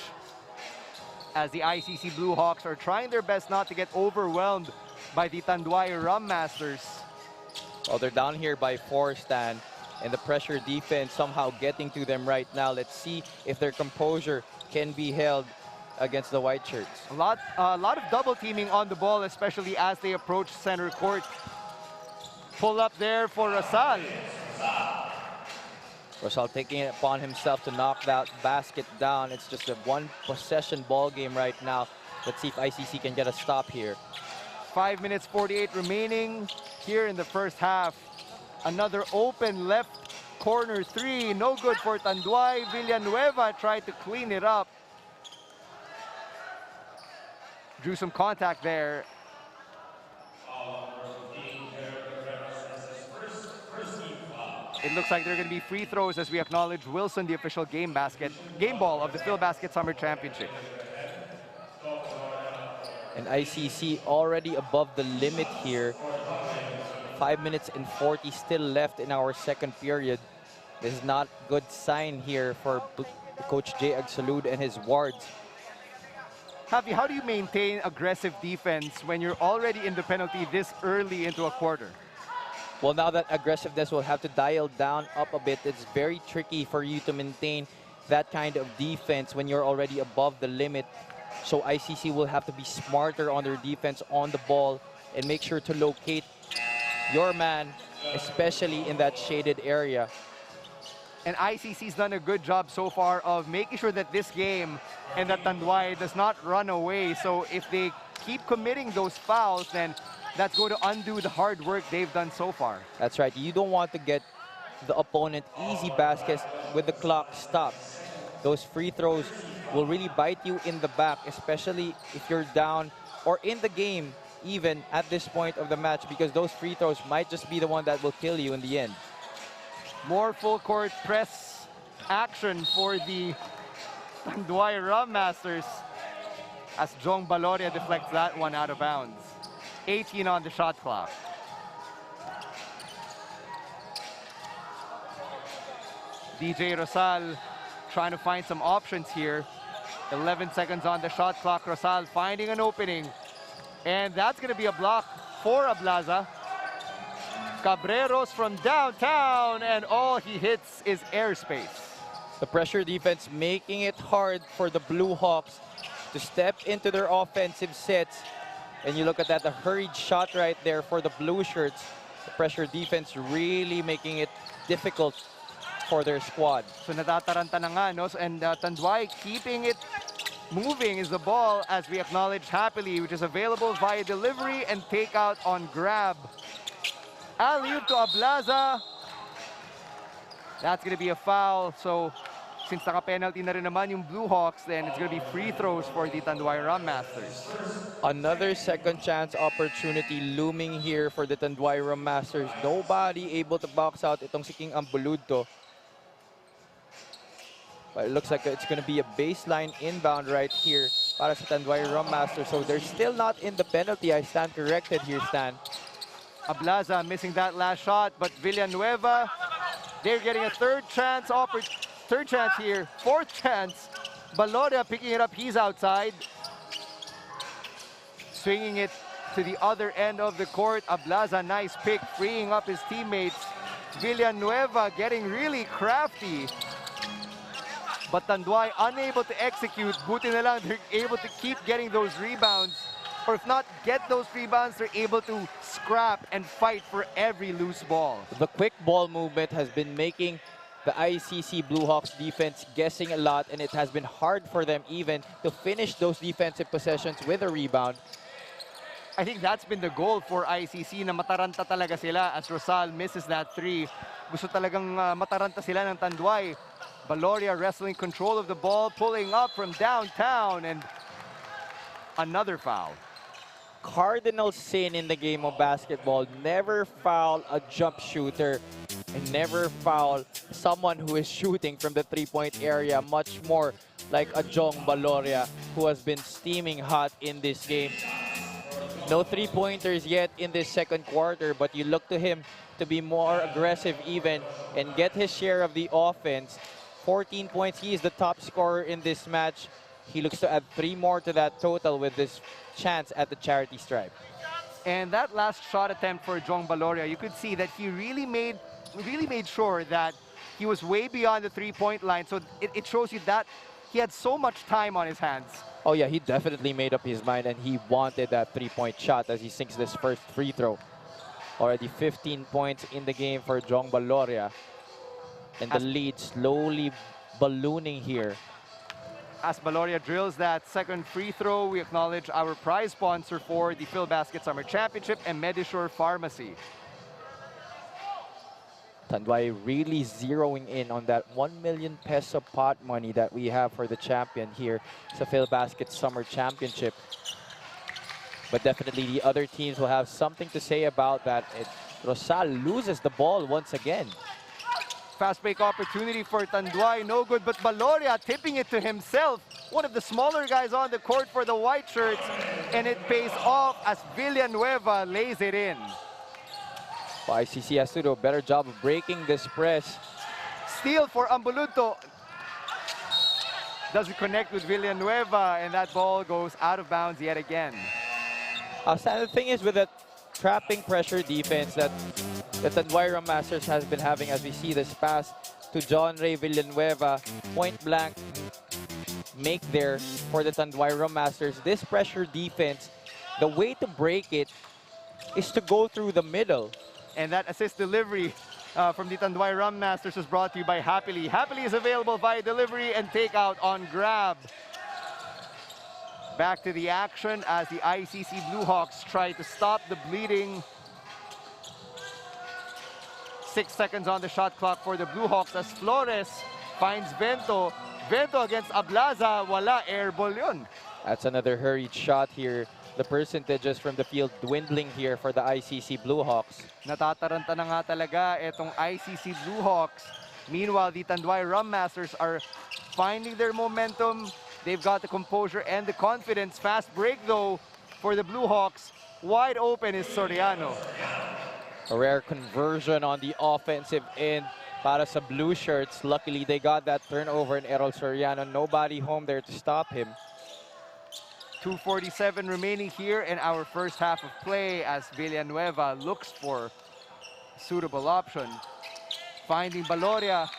as the ICC Blue Hawks are trying their best not to get overwhelmed by the Tanduay Rum Masters. Well, they're down here by 4, Stan, and the pressure defense somehow getting to them right now. Let's see if their composure can be held against the white shirts. A lot of double teaming on the ball, especially as they approach center court. Pull up there for Rosal. Rosal taking it upon himself to knock that basket down. It's just a 1 possession ball game right now. Let's see if ICC can get a stop here. 5 minutes 48 remaining here in the first half. Another open left corner 3. No good for Tanduay. Villanueva tried to clean it up. Drew some contact there. It looks like there are going to be free throws as we acknowledge Wilson, the official game ball of the Filbasket Summer Championship. And ICC already above the limit here. 5 minutes and 40 still left in our second period. This is not a good sign here for Coach Jay Agsalud and his wards. Javi, how do you maintain aggressive defense when you're already in the penalty this early into a quarter? Well, now that aggressiveness will have to dial down up a bit. It's very tricky for you to maintain that kind of defense when you're already above the limit. So ICC will have to be smarter on their defense on the ball and make sure to locate your man, especially in that shaded area. And ICC's done a good job so far of making sure that this game and that Tanduay does not run away. So if they keep committing those fouls, then that's going to undo the hard work they've done so far. That's right. You don't want to get the opponent easy baskets with the clock stopped. Those free throws will really bite you in the back, especially if you're down or in the game even at this point of the match, because those free throws might just be the one that will kill you in the end. More full court press action for the Tanduay Rum Masters as Jong Baloria deflects that one out of bounds. 18 on the shot clock. DJ Rosal trying to find some options here. 11 seconds on the shot clock. Rosal finding an opening. And that's going to be a block for Ablaza. Cabreros from downtown, and all he hits is airspace. The pressure defense making it hard for the Blue Hawks to step into their offensive sets. And you look at that, the hurried shot right there for the blue shirts. The pressure defense really making it difficult for their squad. So natataranta na nga, no? And Tanduay keeping it moving is the ball, as we acknowledged happily, which is available via delivery and takeout on grab. Alley-oop to Ablaza. That's going to be a foul. So since naka-penalty na rin naman yung Blue Hawks, then it's going to be free throws for the Tanduay Rum Masters. Another second chance opportunity looming here for the Tanduay Rum Masters. Nobody able to box out itong si King Ambuludto. But it looks like it's going to be a baseline inbound right here para sa Tanduay Rum Masters. So they're still not in the penalty. I stand corrected here, Stan. Ablaza missing that last shot, but Villanueva, they're getting a third chance here, fourth chance. Baloria picking it up, he's outside. Swinging it to the other end of the court. Ablaza, nice pick, freeing up his teammates. Villanueva getting really crafty. But Tanduay unable to execute. Buti na lang, they're able to keep getting those rebounds. Or if not get those rebounds, they're able to scrap and fight for every loose ball. The quick ball movement has been making the ICC Blue Hawks defense guessing a lot, and it has been hard for them even to finish those defensive possessions with a rebound. I think that's been the goal for ICC, na mataranta talaga sila as Rosal misses that three. Gusto talagang mataranta sila ng Tanduay. Baloria wrestling control of the ball, pulling up from downtown, and another foul. Cardinal sin in the game of basketball. Never foul a jump shooter and never foul someone who is shooting from the three-point area, much more like a Jong Baloria who has been steaming hot in this game. No three-pointers yet in this second quarter, but you look to him to be more aggressive even and get his share of the offense. 14 points. He is the top scorer in this match. He looks to add 3 more to that total with this chance at the charity stripe. And that last shot attempt for Jong Baloria, you could see that he really made sure that he was way beyond the three-point line. So it shows you that he had so much time on his hands. Oh yeah, he definitely made up his mind and he wanted that 3-point shot as he sinks this first free throw. Already 15 points in the game for Jong Baloria. And the lead slowly ballooning here. As Baloria drills that second free throw, we acknowledge our prize sponsor for the Filbasket Summer Championship and Medisure Pharmacy. Tanduay really zeroing in on that 1 million peso pot money that we have for the champion here. It's a Filbasket Summer Championship. But definitely the other teams will have something to say about that. Rosal loses the ball once again. Fast break opportunity for Tanduay, no good, but Baloria tipping it to himself. One of the smaller guys on the court for the white shirts, and it pays off as Villanueva lays it in. Well, ICC has to do a better job of breaking this press. Steal for Ambulunto. Doesn't connect with Villanueva, and that ball goes out of bounds yet again. The thing is with that trapping pressure defense that the Tanduay Rum Masters has been having, as we see this pass to John Ray Villanueva, point blank make there for the Tanduay Rum Masters. This pressure defense, the way to break it is to go through the middle. And that assist delivery from the Tanduay Rum Masters is brought to you by Happily. Happily is available via delivery and takeout on Grab. Back to the action as the ICC Blue Hawks try to stop the bleeding. 6 seconds on the shot clock for the Blue Hawks as Flores finds Vento. Vento against Ablaza, wala, airball yun. That's another hurried shot here. The percentages from the field dwindling here for the ICC Blue Hawks. Natataranta na nga talaga itong ICC Blue Hawks. Meanwhile, the Tanduay Rum Masters are finding their momentum. They've got the composure and the confidence. Fast break though for the Blue Hawks. Wide open is Soriano. A rare conversion on the offensive end para sa blue shirts. Luckily, they got that turnover in Errol Soriano. Nobody home there to stop him. 2:47 remaining here in our first half of play as Villanueva looks for a suitable option. Finding Baloria.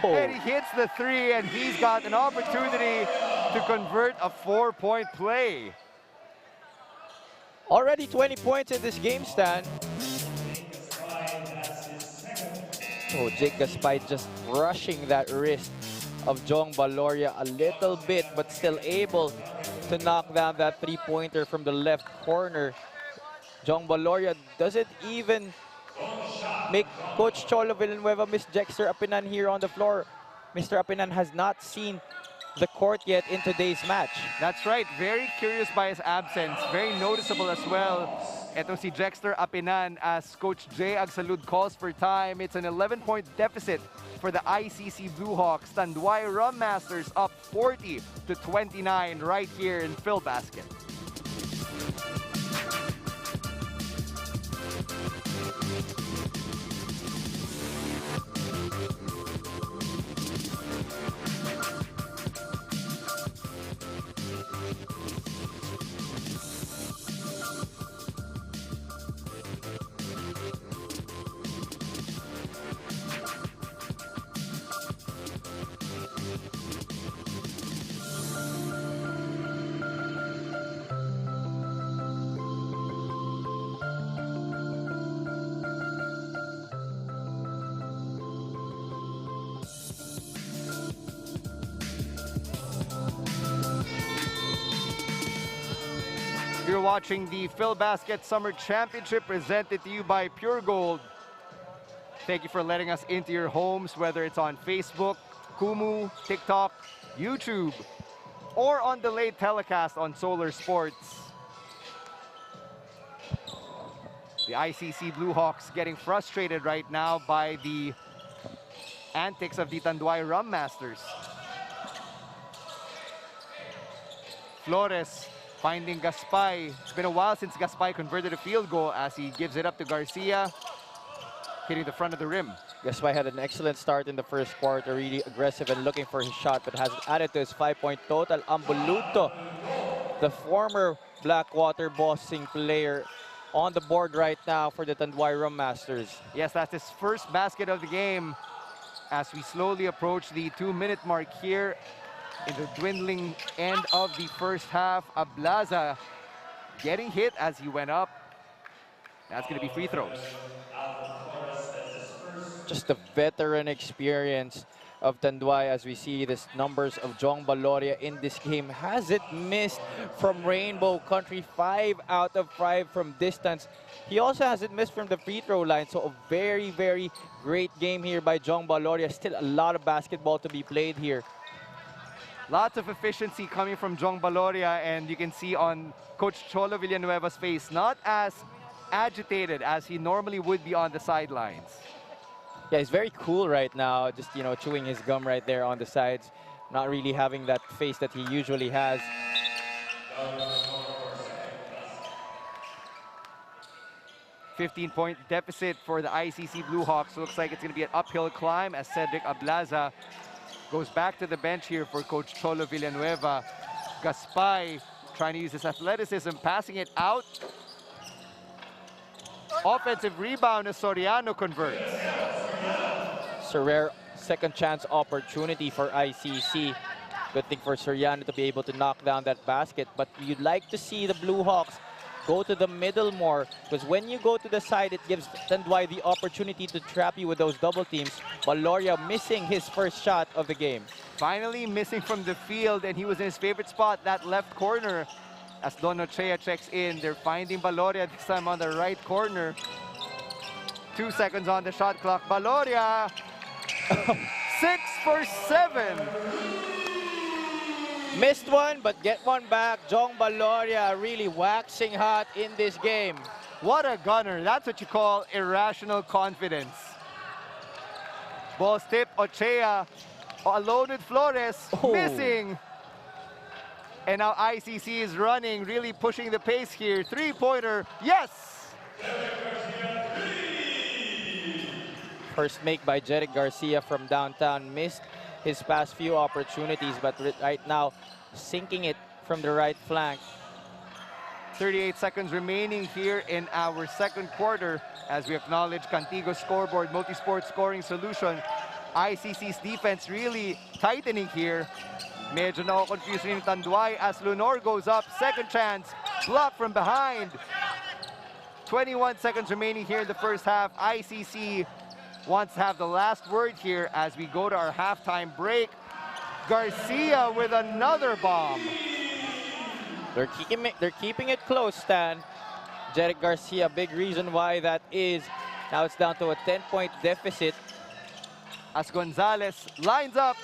Oh. And he hits the three, and he's got an opportunity to convert a 4-point play. Already 20 points in this game, Stan. Oh, Jake Gaspay just rushing that wrist of Jong Baloria a little bit, but still able to knock down that three-pointer from the left corner. Jong Baloria doesn't even make Coach Cholo Villanueva miss Jexter Apinan here on the floor. Mr. Apinan has not seen the court yet in today's match. That's right. Very curious by his absence. Very noticeable as well. Ito si Jexter Apinan as Coach Jay Agsalud calls for time. It's an 11-point deficit for the ICC Blue Hawks. Tanduay Rum Masters up 40-29 right here in Filbasket. You're watching the Filbasket Summer Championship presented to you by Pure Gold. Thank you for letting us into your homes, whether it's on Facebook, Kumu, TikTok, YouTube, or on delayed telecast on Solar Sports. The ICC Blue Hawks getting frustrated right now by the antics of the Tanduay Rum Masters. Flores finding Gaspay. It's been a while since Gaspay converted a field goal as he gives it up to Garcia. hitting the front of the rim. Gaspay had an excellent start in the first quarter, really aggressive and looking for his shot, but has added to his 5-point total. Ambuluto, the former Blackwater bossing player, on the board right now for the Tanduay Rum Masters. Yes, that's his first basket of the game as we slowly approach the 2-minute mark here in the dwindling end of the first half. Ablaza getting hit as he went up. That's going to be free throws. Just the veteran experience of Tanduay as we see this numbers of Jong Baloria in this game. Hasn't missed from Rainbow Country, 5 out of 5 from distance. He also hasn't missed from the free throw line, so a very, very great game here by Jong Baloria. Still a lot of basketball to be played here. Lots of efficiency coming from Jong Baloria, and you can see on Coach Cholo Villanueva's face, not as agitated as he normally would be on the sidelines. Yeah, he's very cool right now, just, you know, chewing his gum right there on the sides, not really having that face that he usually has. $15-point deficit for the ICC Blue Hawks. Looks like it's going to be an uphill climb as Cedric Ablaza goes back to the bench here for Coach Cholo Villanueva. Gaspay trying to use his athleticism, passing it out. Offensive rebound as Soriano converts. It's a rare second chance opportunity for ICC. Good thing for Soriano to be able to knock down that basket, but you'd like to see the Blue Hawks go to the middle more, because when you go to the side, it gives Tanduay the opportunity to trap you with those double teams. Baloria missing his first shot of the game. Finally missing from the field, and he was in his favorite spot, that left corner. As Don Ochea checks in, they're finding Baloria this time on the right corner. 2 seconds on the shot clock. Baloria, 6 for 7. Missed one, but get one back. Jong Baloria really waxing hot in this game. What a gunner. That's what you call irrational confidence. Ball tip, Ochea, alone with Flores, missing. And now ICC is running, really pushing the pace here. Three-pointer, yes! First make by Jeric Garcia from downtown. Missed his past few opportunities, but right now sinking it from the right flank. 38 seconds remaining here in our second quarter as we acknowledge Cantigo Scoreboard Multisport Scoring Solution. ICC's defense really tightening here. Medyo na-confuse rin Tanduay as Lunor goes up. Second chance, blocked from behind. 21 seconds remaining here in the first half. ICC wants to have the last word here as we go to our halftime break. Garcia with another bomb. They're keeping it close, Stan. Jeric Garcia, big reason why that is. Now it's down to a 10-point deficit. As Gonzalez lines up,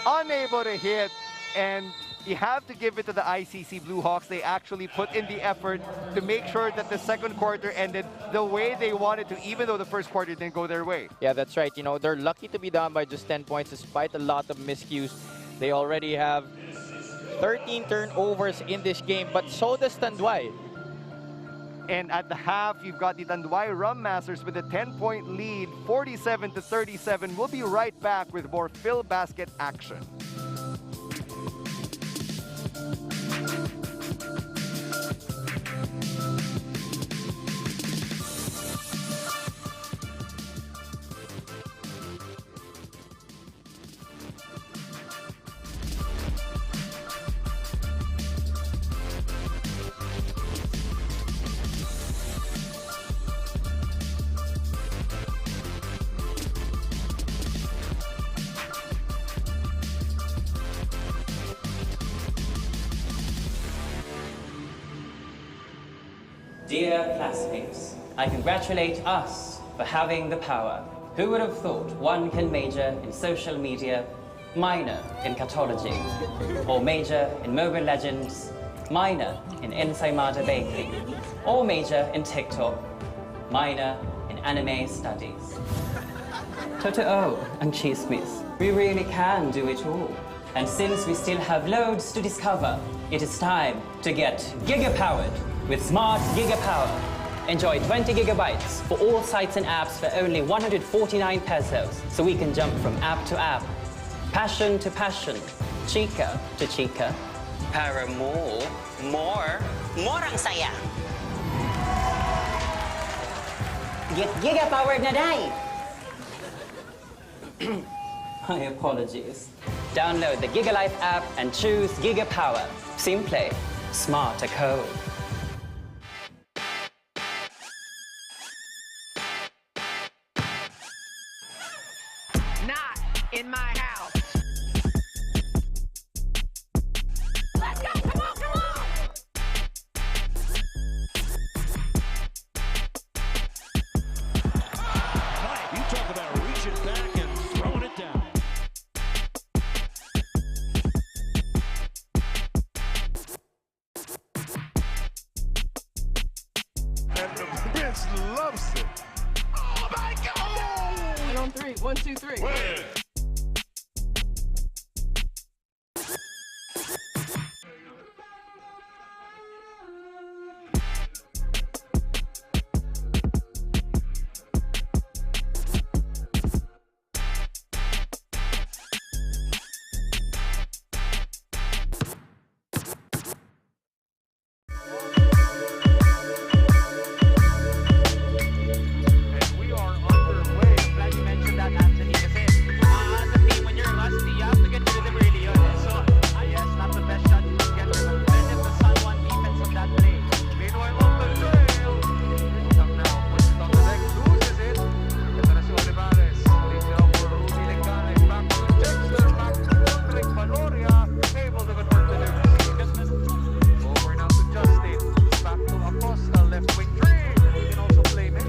unable to hit, and you have to give it to the ICC Blue Hawks. They actually put in the effort to make sure that the second quarter ended the way they wanted to, even though the first quarter didn't go their way. Yeah, that's right. You know, they're lucky to be down by just 10 points despite a lot of miscues. They already have 13 turnovers in this game, but so does Tanduay. And at the half, you've got the Tanduay Rum Masters with a 10-point lead, 47-37. We'll be right back with more Filbasket action. Dear classmates, I congratulate us for having the power. Who would have thought one can major in social media, minor in catology, or major in Mobile Legends, minor in Ensaymada Baking, or major in TikTok, minor in anime studies. Totoo and Chismis, we really can do it all. And since we still have loads to discover, it is time to get giga-powered with Smart Giga Power. Enjoy 20 gigabytes for all sites and apps for only 149 pesos, so we can jump from app to app, passion to passion, chika to chika. Para more ang saya. Get giga-powered na day! My apologies. Download the GigaLife app and choose Giga Power. Simple, smart code. Not in my house. Let's go! Come on, come on! You talk about reaching back and throwing it down. And the bench loves it. Oh my God! 1 on 3. 1, 2, 3. And we are underway. Glad you mentioned that, Anthony, kasi as a team, when you're rusty, you have to get rid of really yun. So, yes, not the best shot you can get rid of. When if the Sun won defense on that play. Meanwhile, on the trail. Come now, puts it on the deck, loses it. Ito na si Olivares. Leads it out for Rudy Lengana. Back to Dexter, back to Rodrick Valoria. Able to convert the delivery. Over now to Justin. Back to Acosta, left wing three. He can also play mid.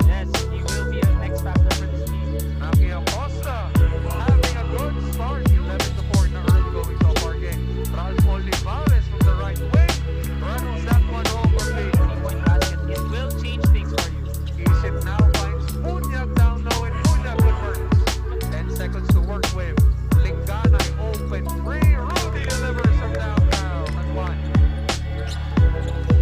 Yes, he will be an X factor for this team. Naki Acosta having a good start. 11-4 in the early going so far game. Ralph Olivares from the right wing. Rattles that one over late. 3-point basket. It will change things for you. Isip now finds Punyag down low and Punyag converts. 10 seconds to work with. Lingana open free. Rudy delivers from downtown at one.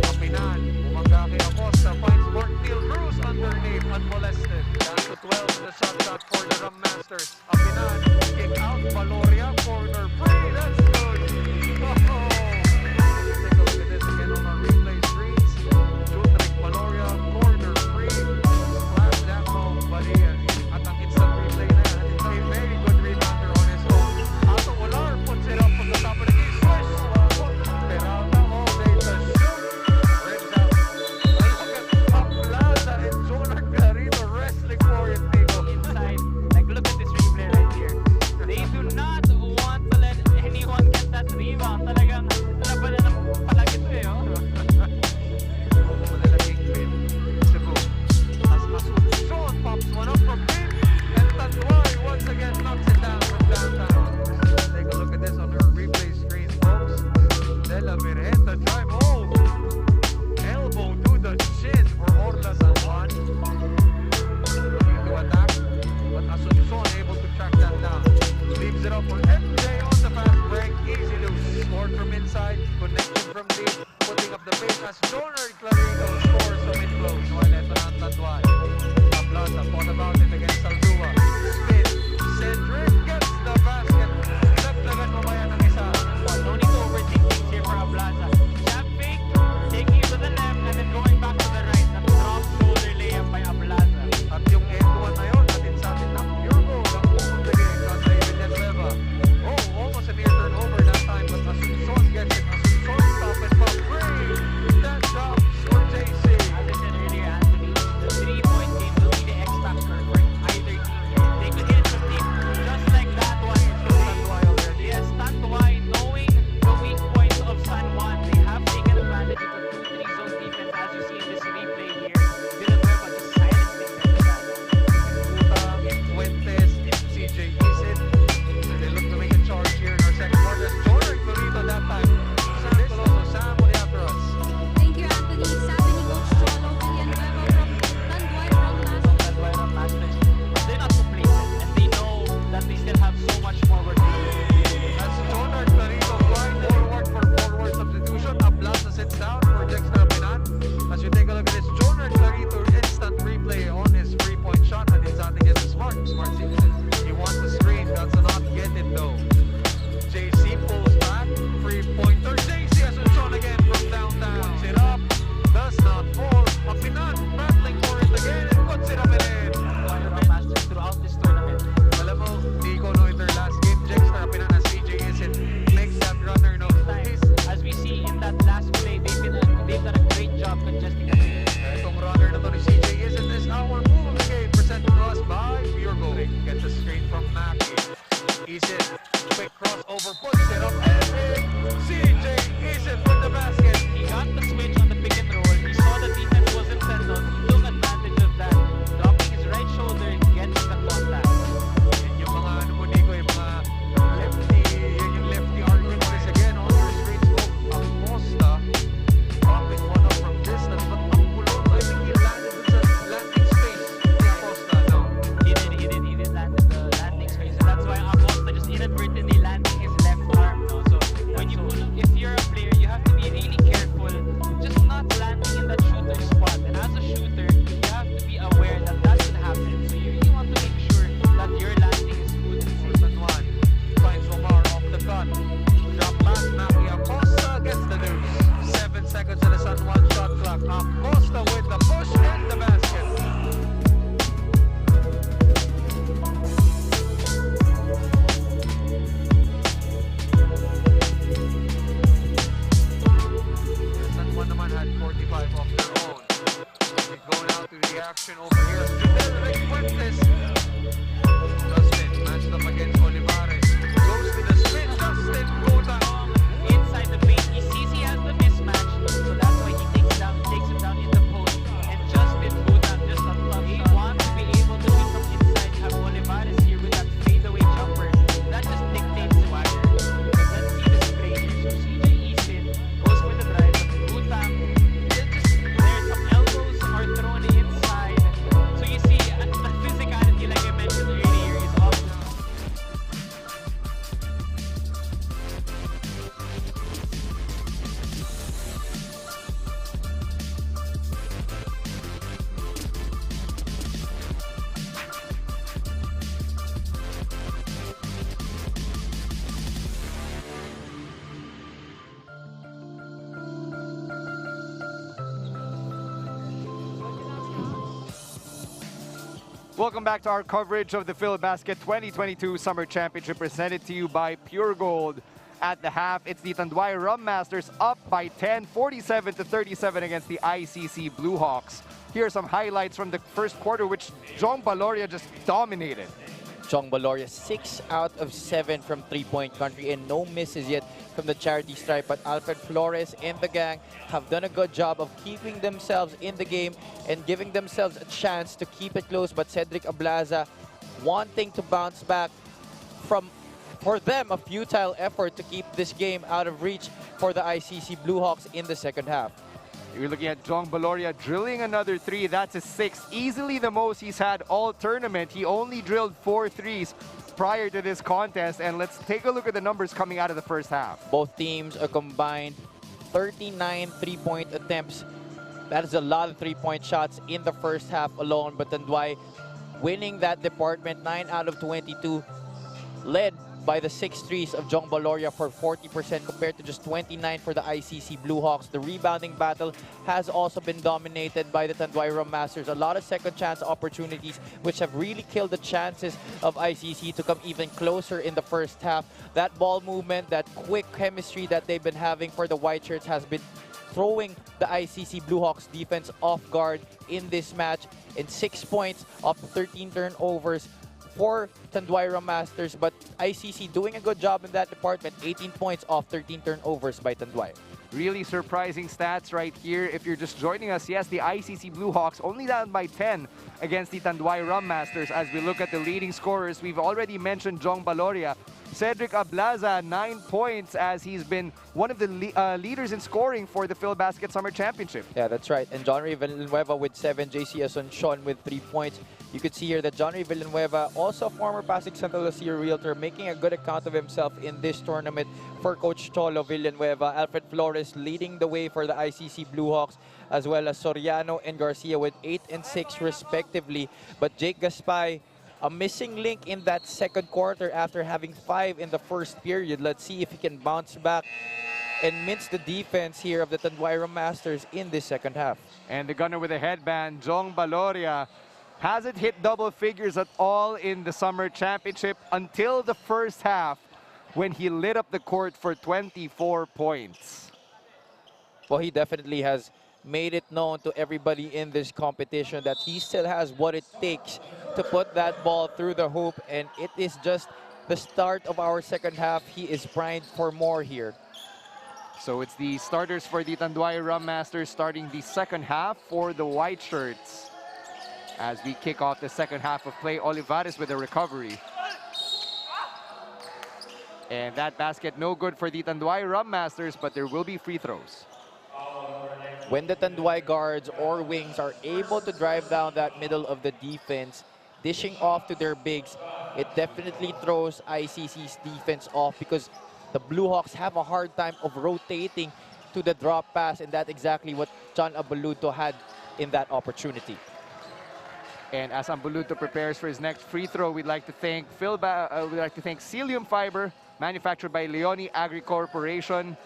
Kapinan, bumangga kay Acosta, finds Neil Cruz underneath, unmolested. Down to 12 in the shot clock for the Rum Masters. Kapinan, kick out, Valoria, corner free, that's good. Oh, take a look at this again on our replay screens. Rodrick Valoria, corner free, splash that home, buddy. At ang instant replay na yan, it's a very good rebounder on his own. Ato Ular puts it up from the top of the key, swish. Peralta all day to shoot. Rims out. Look at Aplada and Jonah Garrido wrestling for it, Nico. Inside, like look at this replay over, puts it up, and CJ Eason with the basket. He got the switch on the pick and roll. He saw the defense wasn't settled. He took advantage of that, dropping his right shoulder and getting the contact. And yung mga ano mo, Nico, yung mga lefty, yung lefty argument is again on your straight smoke. Acosta popping one up from distance, but ang kulot, I think he landed in the landing space. Acosta, no. He did land in the landing space, and that's why Acosta just inadvertently landing his left arm. No? So when you if you're a player, you have to be really careful, just not landing in that shooter spot. And as a shooter, you have to be aware that that can happen. So you really want to make sure that your landing is good. San Juan finds Omar off the cut. Drop back, Maki Acosta gets the news. 7 seconds in the San Juan shot clock. Acosta with the push and the basket. San Juan naman had 45 off their own. We go now to the action over here. Judel Fuentes. Justin matched up against Olivares. Goes to the spin. Justin Cota. Inside the paint, he sees he has the mismatch, so that's why he takes him down in the post. And Justin Cota just a tough shot. He wants to be able to hit from inside. Have Olivares here with that fadeaway jumper. That just dictates swagger. Let's see this play here. So CJ Eason goes for the drive, but Cota, there's some elbows are thrown inside. So you see, the physicality, like I mentioned earlier, is off. Welcome back to our coverage of the Filbasket 2022 Summer Championship presented to you by Pure Gold. At the half, it's the Tanduay Rum Masters up by 10, 47-37 against the ICC Blue Hawks. Here are some highlights from the first quarter, which Jong Baloria just dominated. Jong Baloria 6 out of 7 from three-point country and no misses yet from the charity stripe. But Alfred Flores and the gang have done a good job of keeping themselves in the game and giving themselves a chance to keep it close. But Cedric Ablaza wanting to bounce back from, for them, a futile effort to keep this game out of reach for the ICC Blue Hawks in the second half. You're looking at Jong Baloria drilling another three. That's his sixth. Easily the most he's had all tournament. He only drilled 4 threes prior to this contest. And let's take a look at the numbers coming out of the first half. Both teams are combined 39 three-point attempts. That is a lot of three-point shots in the first half alone. But Tanduay winning that department 9 out of 22, led by the 6 threes of Jong Baloria for 40% compared to just 29 for the ICC Blue Hawks. The rebounding battle has also been dominated by the Tanduay Rum Masters. A lot of second chance opportunities which have really killed the chances of ICC to come even closer in the first half. That ball movement, that quick chemistry that they've been having for the White Shirts has been throwing the ICC Blue Hawks defense off guard in this match. In 6 points off 13 turnovers for Tanduay Rum Masters, but ICC doing a good job in that department. 18 points off 13 turnovers by Tanduay. Really surprising stats right here. If you're just joining us, yes, the ICC Blue Hawks only down by 10 against the Tanduay Rum Masters. As we look at the leading scorers, we've already mentioned Jong Baloria. Cedric Ablaza, 9 points, as he's been one of the leaders in scoring for the Filbasket Summer Championship. Yeah, that's right. And Johnny Villanueva with 7, JC Asuncion with 3 points. You could see here that Johnny Villanueva, also a former Pasig Central Lucia realtor, making a good account of himself in this tournament for Coach Cholo Villanueva. Alfred Flores leading the way for the ICC Blue Hawks, as well as Soriano and Garcia with 8 and 6 respectively. But Jake Gaspay, a missing link in that second quarter after having 5 in the first period. Let's see if he can bounce back and mince the defense here of the Tanduay Rum Masters in this second half. And the gunner with a headband, Jong Baloria, hasn't hit double figures at all in the Summer Championship until the first half when he lit up the court for 24 points. Well, he definitely has made it known to everybody in this competition that he still has what it takes to put that ball through the hoop, and it is just the start of our second half, he is primed for more here. So it's the starters for the Tanduay Rum Masters starting the second half for the white shirts. As we kick off the second half of play, Olivares with a recovery. And that basket no good for the Tanduay Rum Masters, but there will be free throws. When the Tanduay guards or wings are able to drive down that middle of the defense, dishing off to their bigs, it definitely throws ICC's defense off because the Blue Hawks have a hard time of rotating to the drop pass, and that's exactly what John Abuluto had in that opportunity. And as Ambuluto prepares for his next free throw, we'd like to thank Cilium Fiber, manufactured by Leone Agri Corporation.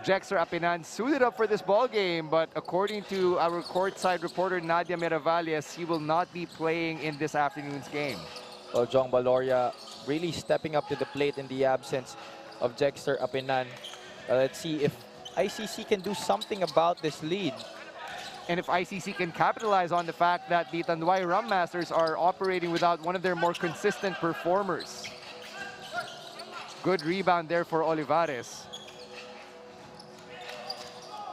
Jexter Apinan suited up for this ball game, but according to our courtside reporter Nadia Miravalles, he will not be playing in this afternoon's game. Well, Jong Baloria really stepping up to the plate in the absence of Jexter Apinan. Let's see if ICC can do something about this lead. And if ICC can capitalize on the fact that the Tanduay Rum Masters are operating without one of their more consistent performers. Good rebound there for Olivares.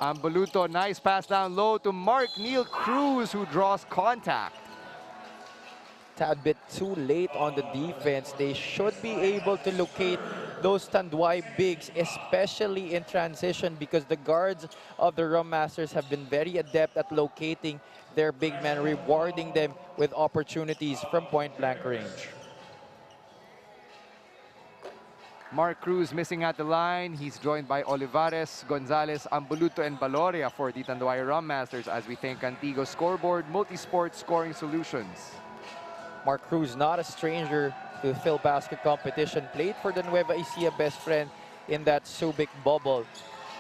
Ambuluto, nice pass down low to Mark Neil Cruz, who draws contact. Tad bit too late on the defense. They should be able to locate those Tanduay bigs, especially in transition, because the guards of the Rum Masters have been very adept at locating their big men, rewarding them with opportunities from point-blank range. Mark Cruz missing at the line. He's joined by Olivares, Gonzalez, Ambuluto, and Baloria for the Tanduay Rum Masters as we thank Antigo Scoreboard Multisport Scoring Solutions. Mark Cruz, not a stranger to the Filbasket competition, played for the Nueva Ecija best friend in that Subic bubble.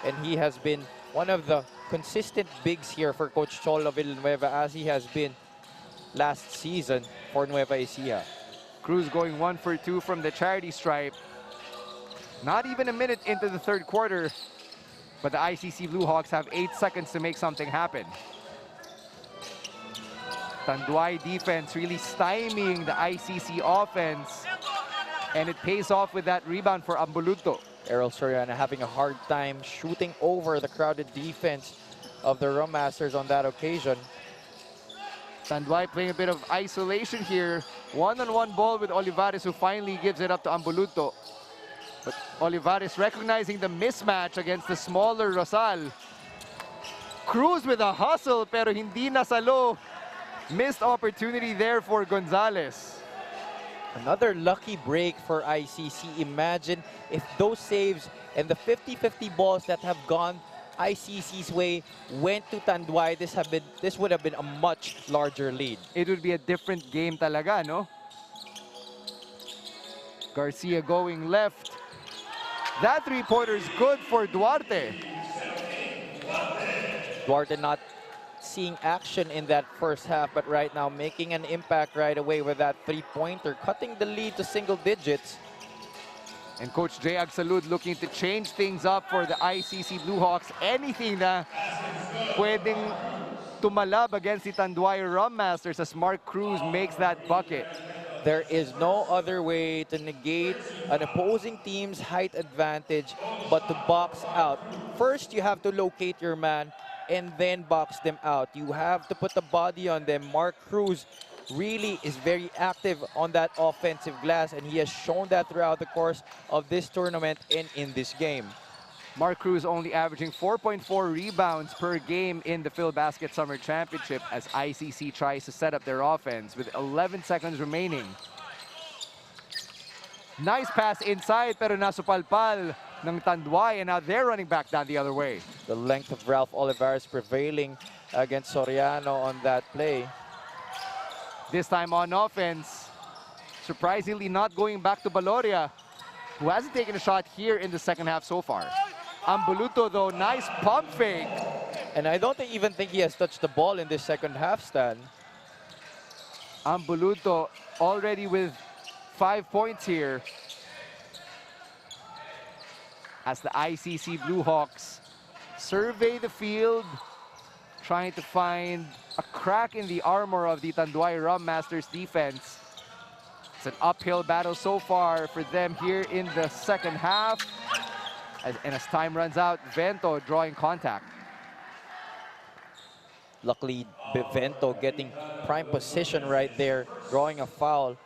And he has been one of the consistent bigs here for Coach Cholo Villanueva, as he has been last season for Nueva Ecija. Cruz going 1 for 2 from the charity stripe. Not even a minute into the third quarter, but the ICC Blue Hawks have 8 seconds to make something happen. Tanduay defense really stymieing the ICC offense, and it pays off with that rebound for Ambuluto. Errol Soriano having a hard time shooting over the crowded defense of the Rum Masters on that occasion. Tanduay playing a bit of isolation here. One-on-one ball with Olivares, who finally gives it up to Ambuluto. But Olivares recognizing the mismatch against the smaller Rosal. Cruz with a hustle, pero hindi nasalo. Missed opportunity there for Gonzalez. Another lucky break for ICC. Imagine if those saves and the 50-50 balls that have gone ICC's way went to Tanduay, this would have been a much larger lead. It would be a different game talaga, no? Garcia going left. That three-pointer is good for Duarte. Duarte not seeing action in that first half, but right now making an impact right away with that three-pointer, cutting the lead to single digits. And Coach Jay Agsalud looking to change things up for the ICC Blue Hawks. Anything na pwedeng tumalab against the Tanduay Rum Masters as Mark Cruz makes that bucket. There is no other way to negate an opposing team's height advantage but to box out. First, you have to locate your man and then box them out. You have to put the body on them. Mark Cruz really is very active on that offensive glass, and he has shown that throughout the course of this tournament and in this game. Mark Cruz only averaging 4.4 rebounds per game in the Filbasket Summer Championship as ICC tries to set up their offense with 11 seconds remaining. Nice pass inside pero nasupalpal ng Tanduay, and now they're running back down the other way. The length of Ralph Olivares prevailing against Soriano on that play. This time on offense, surprisingly not going back to Baloria, who hasn't taken a shot here in the second half so far. Ambuluto though, nice pump fake. And I don't even think he has touched the ball in this second half, Stan. Ambuluto already with 5 points here as the ICC Blue Hawks survey the field, trying to find a crack in the armor of the Tanduay Rum Masters defense. It's an uphill battle so far for them here in the second half. And as time runs out, Vento drawing contact. Luckily, Vento getting prime position right there, drawing a foul.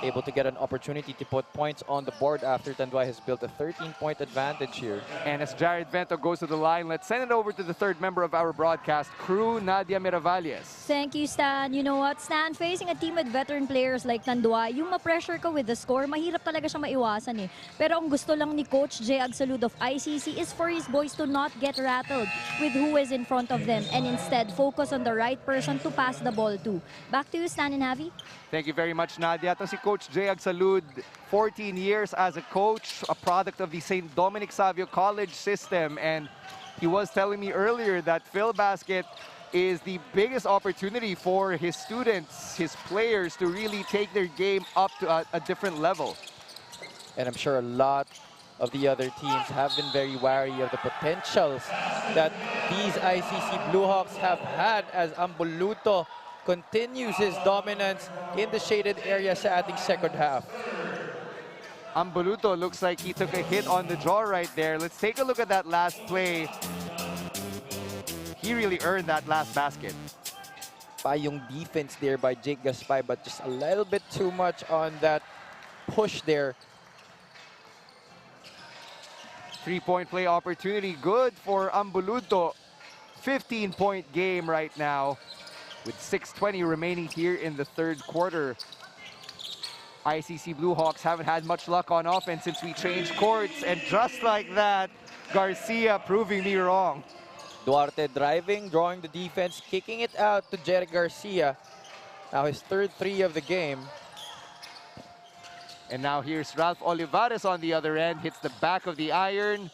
Able to get an opportunity to put points on the board after Tanduay has built a 13-point advantage here. And as Jared Vento goes to the line, let's send it over to the third member of our broadcast crew, Nadia Miravalles. Thank you, Stan. You know what, Stan, facing a team with veteran players like Tanduay, yung ma-pressure ka with the score, mahirap talaga siya maiwasan eh. Pero ang gusto lang ni Coach Jay Agsalud of ICC is for his boys to not get rattled with who is in front of them and instead focus on the right person to pass the ball to. Back to you, Stan and Javi. Thank you very much, Nadia. Ito si Coach Jay Agsalud, 14 years as a coach, a product of the St. Dominic Savio College system. And he was telling me earlier that Filbasket is the biggest opportunity for his students, his players, to really take their game up to a different level. And I'm sure a lot of the other teams have been very wary of the potentials that these ICC Bluehawks have had as Ambuluto continues his dominance in the shaded area sa ating second half. Ambuluto looks like he took a hit on the draw right there. Let's take a look at that last play. He really earned that last basket. Pa yung defense there by Jake Gaspay, but just a little bit too much on that push there. 3-point play opportunity, good for Ambuluto. 15-point game right now, with 6:20 remaining here in the third quarter. ICC Bluehawks haven't had much luck on offense since we changed courts, and just like that, Garcia proving me wrong. Duarte driving, drawing the defense, kicking it out to Jeric Garcia. Now his third three of the game. And now here's Ralph Olivares on the other end, hits the back of the iron.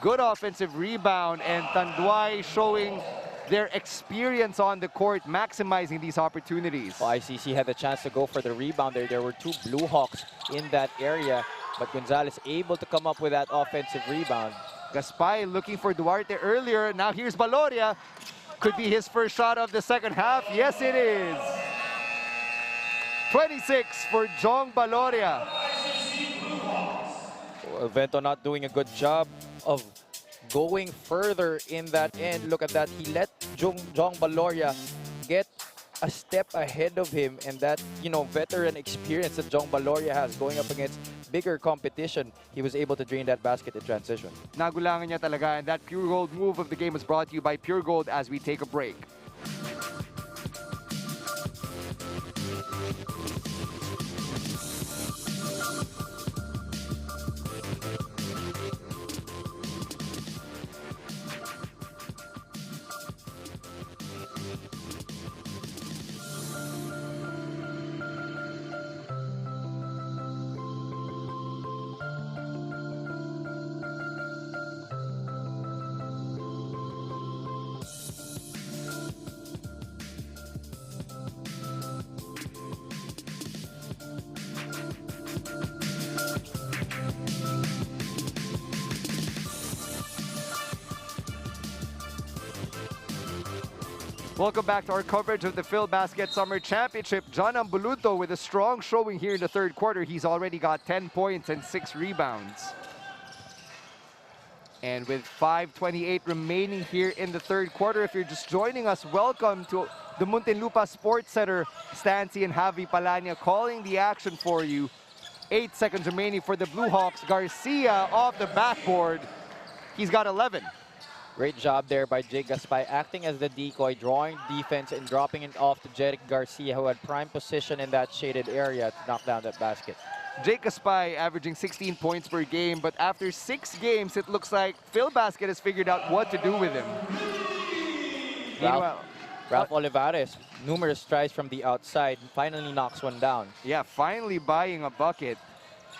Good offensive rebound, and Tanduay showing their experience on the court, maximizing these opportunities. Well, ICC had the chance to go for the rebound there. There were two Bluehawks in that area, but Gonzalez able to come up with that offensive rebound. Gaspay looking for Duarte earlier. Now here's Baloria. Could be his first shot of the second half. Yes, it is. 26 for Jong Baloria. Well, Vento not doing a good job of going further in that end. Look at that. He let Jong Baloria get a step ahead of him, and that, you know, veteran experience that Jong Baloria has going up against bigger competition, he was able to drain that basket in transition. Nagulangan niya talaga, and that Pure Gold move of the game is brought to you by Pure Gold as we take a break. Welcome back to our coverage of the Filbasket Summer Championship. John Ambuluto with a strong showing here in the third quarter. He's already got 10 points and 6 rebounds. And with 5:28 remaining here in the third quarter, if you're just joining us, welcome to the Muntinlupa Sports Center. Stancy and Javi Palania calling the action for you. 8 seconds remaining for the Bluehawks. Garcia off the backboard. He's got 11. Great job there by Jake Gaspay, acting as the decoy, drawing defense and dropping it off to Jeric Garcia, who had prime position in that shaded area to knock down that basket. Jake Gaspay averaging 16 points per game, but after 6 games, it looks like Filbasket has figured out what to do with him. Ralph Olivares, numerous tries from the outside, finally knocks one down. Yeah, finally buying a bucket.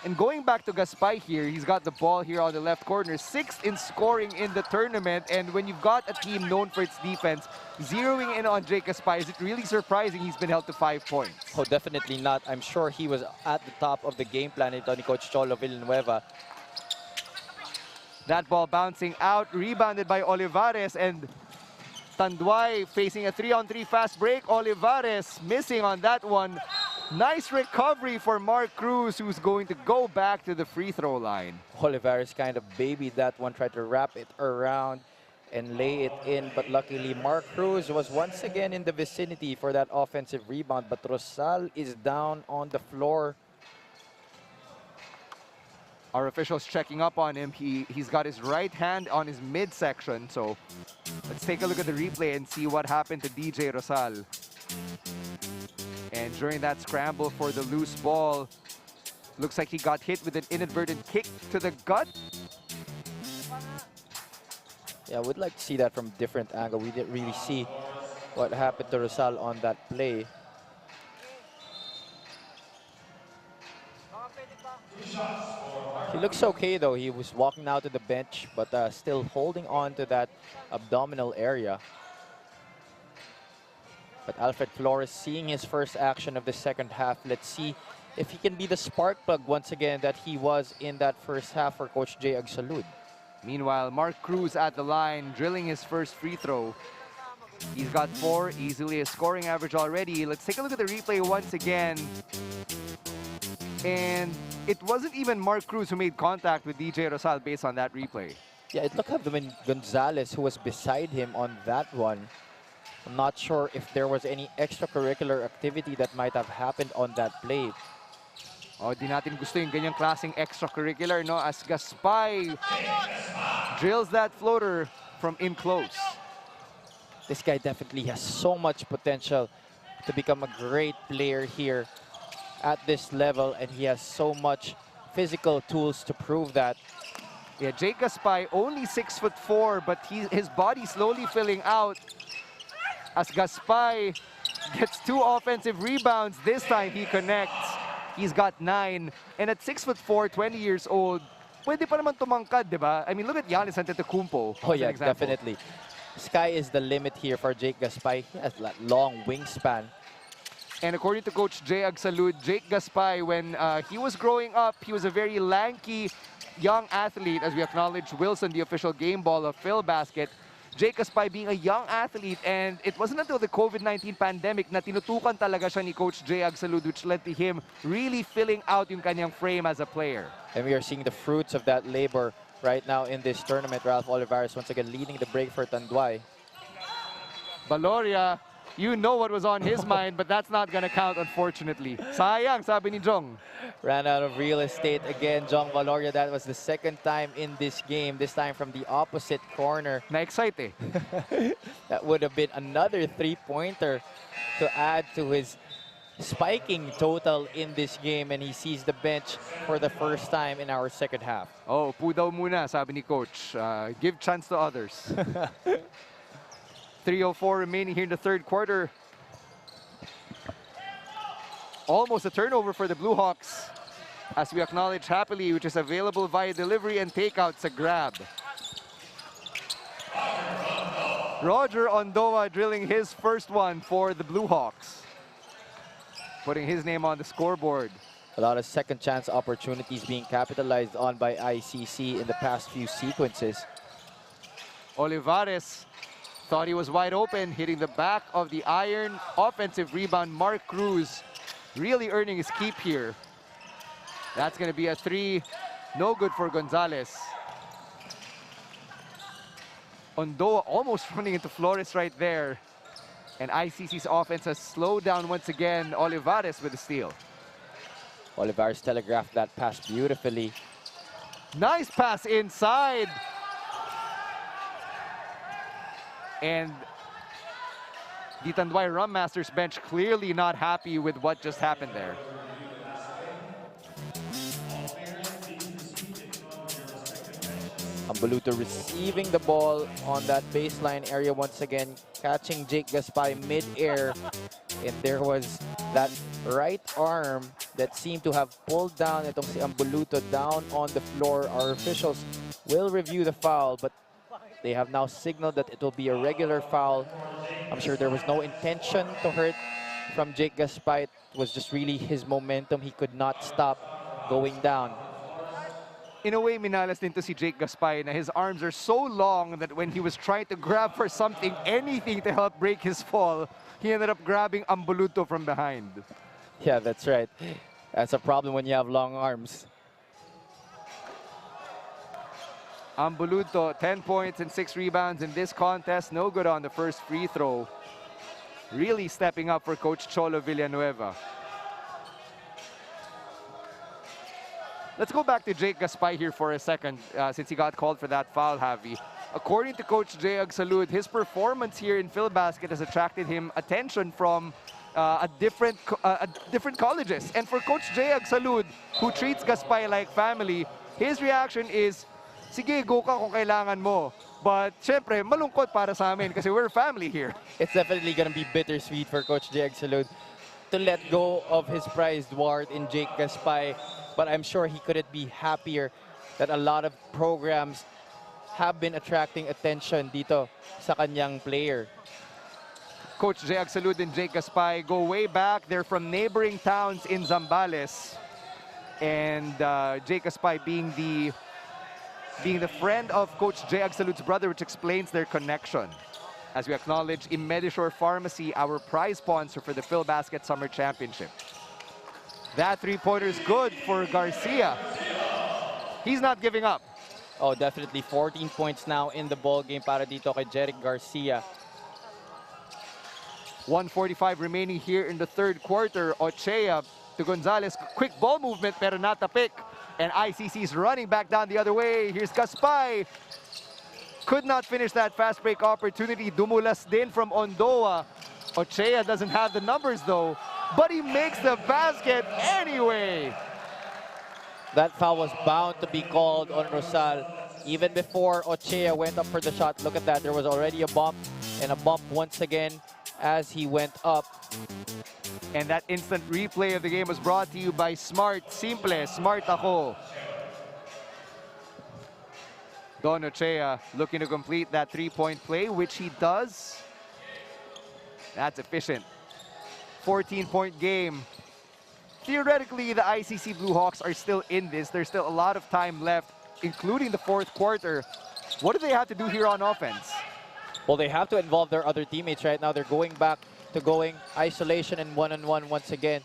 And going back to Gaspay here, he's got the ball here on the left corner, 6th in scoring in the tournament. And when you've got a team known for its defense, zeroing in on Jake Gaspay, is it really surprising he's been held to 5 points? Oh, definitely not. I'm sure he was at the top of the game plan ito ni Coach Cholo Villanueva. That ball bouncing out, rebounded by Olivares, and Tanduay facing a 3-on-3 fast break. Olivares missing on that one. Nice recovery for Mark Cruz, who's going to go back to the free throw line. Olivares kind of babied that one, tried to wrap it around and lay it in, but luckily Mark Cruz was once again in the vicinity for that offensive rebound, but Rosal is down on the floor. Our officials checking up on him. He's got his right hand on his midsection, so let's take a look at the replay and see what happened to DJ Rosal. And during that scramble for the loose ball, looks like he got hit with an inadvertent kick to the gut. Yeah, I would like to see that from a different angle. We didn't really see what happened to Rosal on that play. He looks okay though. He was walking out to the bench, but still holding on to that abdominal area. But Alfred Flores seeing his first action of the second half. Let's see if he can be the spark plug once again that he was in that first half for Coach Jay Agsalud. Meanwhile, Mark Cruz at the line, drilling his first free throw. He's got 4, easily a scoring average already. Let's take a look at the replay once again. And it wasn't even Mark Cruz who made contact with DJ Rosal based on that replay. Yeah, it looked like Gonzalez who was beside him on that one. I'm not sure if there was any extracurricular activity that might have happened on that play. Oh, di natin gusto yung ganyang klaseng extracurricular, no? As Gaspay drills that floater from in close. This guy definitely has so much potential to become a great player here at this level, and he has so much physical tools to prove that. Yeah, Jake Gaspay, only 6'4", but his body slowly filling out. As Gaspay gets 2 offensive rebounds, this time he connects. He's got 9. And at 6'4", 20 years old, pwede pa naman tumangkad, di ba? I mean, look at Giannis Antetokounmpo. Oh yeah, definitely. Sky is the limit here for Jake Gaspay. He has that long wingspan. And according to Coach Jay Agsalud, Jake Gaspay, when he was growing up, he was a very lanky young athlete, as we acknowledge Wilson, the official game ball of Filbasket. Jake Gaspay being a young athlete, and it wasn't until the COVID-19 pandemic na tinutukan talaga siya ni Coach Jay Agsalud, which led to him really filling out yung kanyang frame as a player. And we are seeing the fruits of that labor right now in this tournament. Ralph Olivares once again leading the break for Tanduay. Valoria, you know what was on his mind, but that's not gonna count, unfortunately. Sayang, sabi ni Jong. Ran out of real estate again, Jong Valoria. That was the second time in this game, this time from the opposite corner. Na-excite eh. That would have been another three-pointer to add to his spiking total in this game, and he sees the bench for the first time in our second half. Oh, upo daw muna, sabi ni Coach. Give chance to others. 3:04 remaining here in the third quarter. Almost a turnover for the Blue Hawks, as we acknowledge Happily, which is available via delivery and takeout. It's a grab. Roger Ondoa drilling his first one for the Blue Hawks, putting his name on the scoreboard. A lot of second chance opportunities being capitalized on by ICC in the past few sequences. Olivares thought he was wide open, hitting the back of the iron. Offensive rebound, Mark Cruz really earning his keep here. That's going to be a 3. No good for Gonzalez. Ondoa almost running into Flores right there. And ICC's offense has slowed down once again. Olivares with the steal. Olivares telegraphed that pass beautifully. Nice pass inside. And the Tanduay Rum Masters bench clearly not happy with what just happened there. Ambuluto receiving the ball on that baseline area once again, catching Jake Gaspay mid-air. And there was that right arm that seemed to have pulled down itong si Ambuluto down on the floor. Our officials will review the foul, but they have now signaled that it will be a regular foul. I'm sure there was no intention to hurt from Jake Gaspay. It was just really his momentum. He could not stop going down. In a way, minalas din to si Jake Gaspay na his arms are so long that when he was trying to grab for something, anything to help break his fall, he ended up grabbing Ambuluto from behind. Yeah, that's right. That's a problem when you have long arms. Ambuluto, 10 points and 6 rebounds in this contest. No good on the first free throw. Really stepping up for Coach Cholo Villanueva. Let's go back to Jake Gaspay here for a second, since he got called for that foul, Javi. According to Coach Jay Agsalud, his performance here in Filbasket has attracted him attention from different colleges. And for Coach Jay Agsalud, who treats Gaspay like family, his reaction is, sige, go ka kung kailangan mo. But, syempre, malungkot para sa amin kasi we're family here. It's definitely going to be bittersweet for Coach Jay Agsalud to let go of his prized ward in Jake Gaspay. But I'm sure he couldn't be happier that a lot of programs have been attracting attention dito sa kanyang player. Coach Jay Agsalud and Jake Gaspay go way back. They're from neighboring towns in Zambales. And Jake Gaspay being the friend of Coach Jay Agsalud's brother, which explains their connection. As we acknowledge Imedisure Pharmacy, our prize sponsor for the Filbasket Summer Championship. That three-pointer is good for Garcia. He's not giving up. Oh, definitely 14 points now in the ball game para dito kay Jeric Garcia. 1:45 remaining here in the third quarter. Ochea to Gonzalez. Quick ball movement, pero not the pick. And ICC's running back down the other way. Here's Gaspay. Could not finish that fast break opportunity. Dumulas din from Ondoa. Ochea doesn't have the numbers though, but he makes the basket anyway. That foul was bound to be called on Rosal. Even before Ochea went up for the shot, look at that. There was already a bump, and a bump once again as he went up. And that instant replay of the game was brought to you by Smart. Simple, smart ako. Don Ochea looking to complete that three-point play, which he does. That's efficient. 14-point game. Theoretically, the ICC Blue Hawks are still in this. There's still a lot of time left, including the fourth quarter. What do they have to do here on offense? Well, they have to involve their other teammates right now. They're going back to going isolation and one-on-one once again.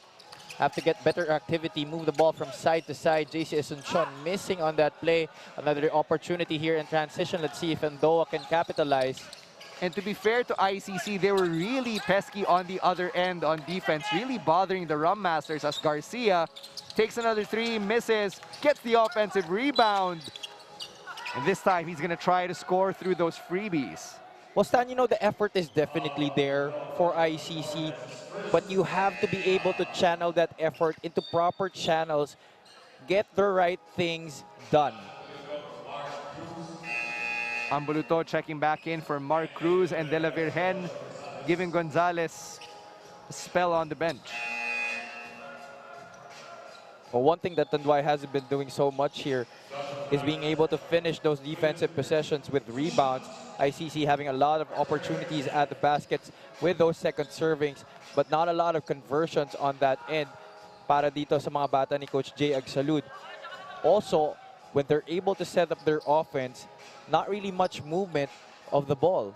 Have to get better activity, move the ball from side to side. JC Asuncion missing on that play. Another opportunity here in transition. Let's see if Andoa can capitalize. And to be fair to ICC, they were really pesky on the other end on defense, really bothering the Rum Masters as Garcia takes another three, misses, gets the offensive rebound. And this time, he's going to try to score through those freebies. Well, Stan, you know, the effort is definitely there for ICC, but you have to be able to channel that effort into proper channels, get the right things done. Ambuluto checking back in for Mark Cruz and De La Virgen, giving Gonzalez a spell on the bench. Well, one thing that Tanduay hasn't been doing so much here is being able to finish those defensive possessions with rebounds. ICC having a lot of opportunities at the baskets with those second servings, but not a lot of conversions on that end para dito sa mga bata ni Coach Jay Agsalud. Also, when they're able to set up their offense, not really much movement of the ball.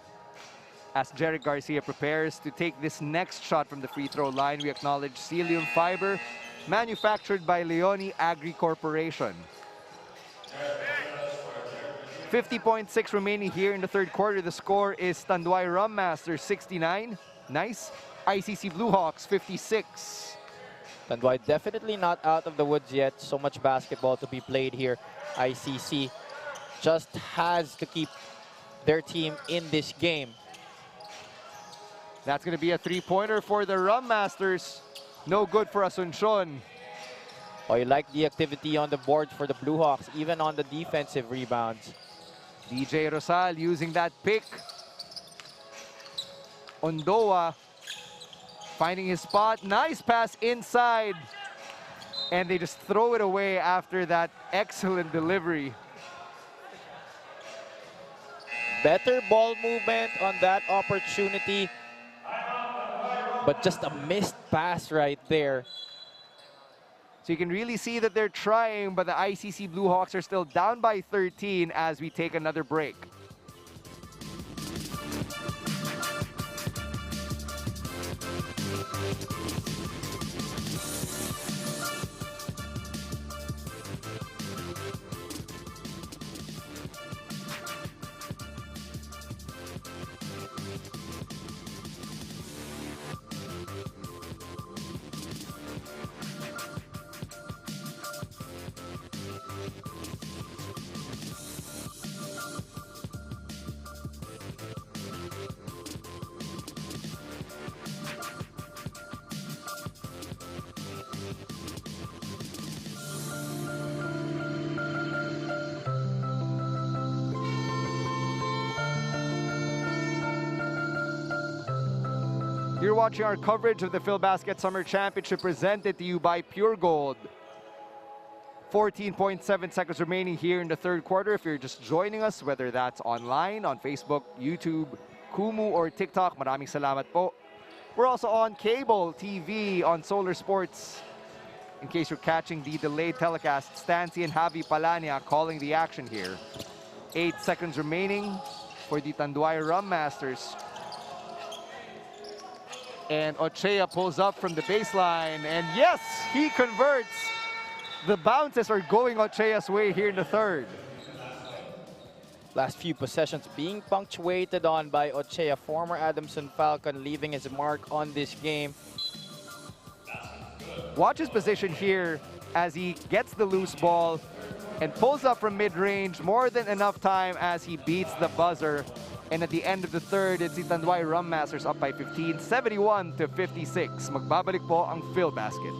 As Jeric Garcia prepares to take this next shot from the free throw line, we acknowledge Cilium Fiber, manufactured by Leone Agri Corporation. 50.6 remaining here in the third quarter. The score is Tanduay Rum Masters 69. Nice. ICC Blue Hawks 56. Tanduay definitely not out of the woods yet. So much basketball to be played here. ICC just has to keep their team in this game. That's going to be a three-pointer for the Rum Masters. No good for Asuncion. Oh, you like the activity on the board for the Blue Hawks, even on the defensive rebounds. DJ Rosal using that pick. Ondoa finding his spot. Nice pass inside. And they just throw it away after that excellent delivery. Better ball movement on that opportunity. But just a missed pass right there. So you can really see that they're trying, but the ICC Blue Hawks are still down by 13 as we take another break. You're watching our coverage of the Filbasket Summer Championship presented to you by Pure Gold. 14.7 seconds remaining here in the third quarter. If you're just joining us, whether that's online, on Facebook, YouTube, Kumu, or TikTok, maraming salamat po. We're also on cable TV on Solar Sports. In case you're catching the delayed telecast, Stancy and Javi Palania calling the action here. 8 seconds remaining for the Tanduay Rum Masters. And Ochea pulls up from the baseline, and yes, he converts. The bounces are going Ochea's way here in the third. Last few possessions being punctuated on by Ochea, former Adamson Falcon, leaving his mark on this game. Watch his position here as he gets the loose ball and pulls up from mid-range. More than enough time as he beats the buzzer. And at the end of the third, it's the Tanduay Rum Masters up by 15, 71-56. Magbabalik po ang Filbasket.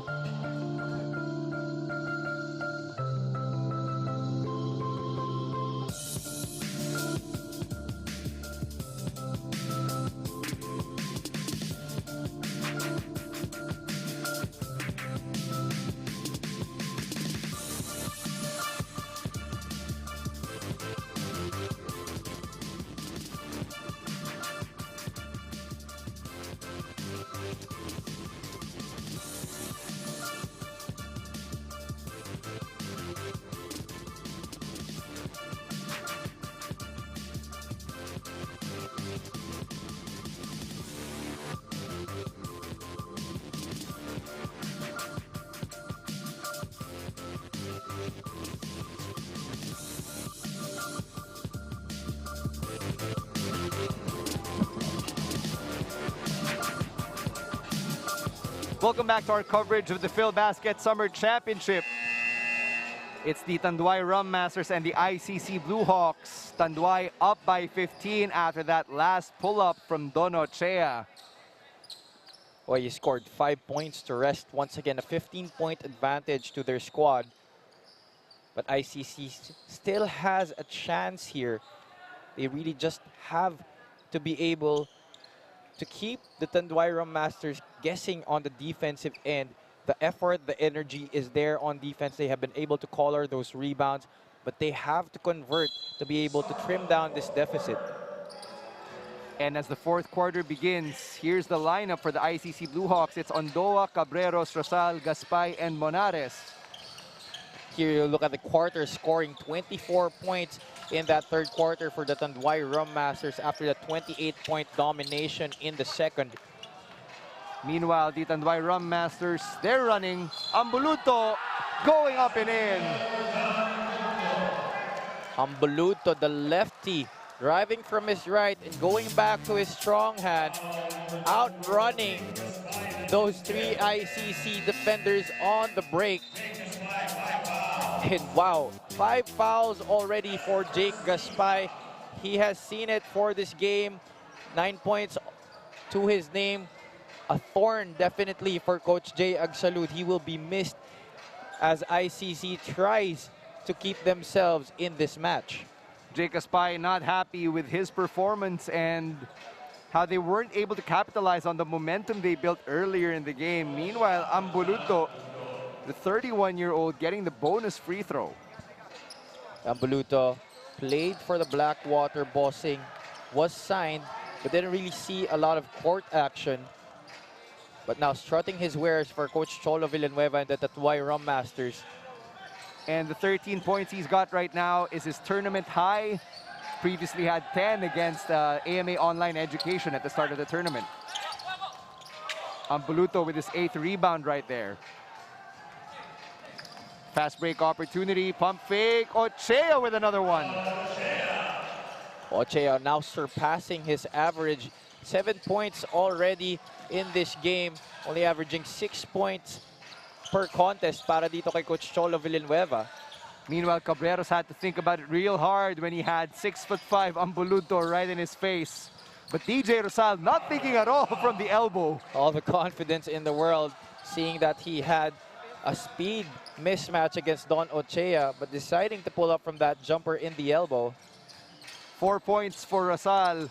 Welcome back to our coverage of the Filbasket Summer Championship. It's the Tanduay Rum Masters and the ICC Blue Hawks. Tanduay up by 15 after that last pull-up from Don Ochea. Well, he scored 5 points to rest once again a 15-point advantage to their squad. But ICC still has a chance here. They really just have to be able to keep the Tanduay Rum Masters guessing on the defensive end. The effort, the energy is there on defense. They have been able to collar those rebounds, but they have to convert to be able to trim down this deficit. And as the fourth quarter begins, here's the lineup for the ICC Blue Hawks. It's Ondoa, Cabreros, Rosal, Gaspay, and Monares. Here you look at the quarter, scoring 24 points in that third quarter for the Tanduay Rum Masters after the 28-point domination in the second. Meanwhile, the Tanduay Rum Masters, they're running. Ambuluto going up and in. Ambuluto, the lefty, driving from his right and going back to his strong hand, outrunning those three ICC defenders on the break. And wow, 5 fouls already for Jake Gaspay. He has seen it for this game. 9 points to his name. A thorn definitely for Coach Jay Agsalud. He will be missed as ICC tries to keep themselves in this match. Jake Gaspay not happy with his performance and how they weren't able to capitalize on the momentum they built earlier in the game. Meanwhile, Ambuluto, the 31-year-old, getting the bonus free throw. Ambuluto played for the Blackwater Bossing, was signed, but didn't really see a lot of court action. But now strutting his wares for Coach Cholo Villanueva and the Tanduay Rum Masters. And the 13 points he's got right now is his tournament high. Previously had 10 against AMA Online Education at the start of the tournament. Ambuluto with his 8th rebound right there. Fast break opportunity, pump fake. Ochea with another one. Ochea now surpassing his average. 7 points already in this game. Only averaging 6 points per contest para dito kay Coach Cholo Villanueva. Meanwhile, Cabreros had to think about it real hard when he had 6'5" Ambuluto right in his face. But DJ Rosal not thinking at all from the elbow. All the confidence in the world, seeing that he had a speed mismatch against Don Ochea, but deciding to pull up from that jumper in the elbow. 4 points for Rosal.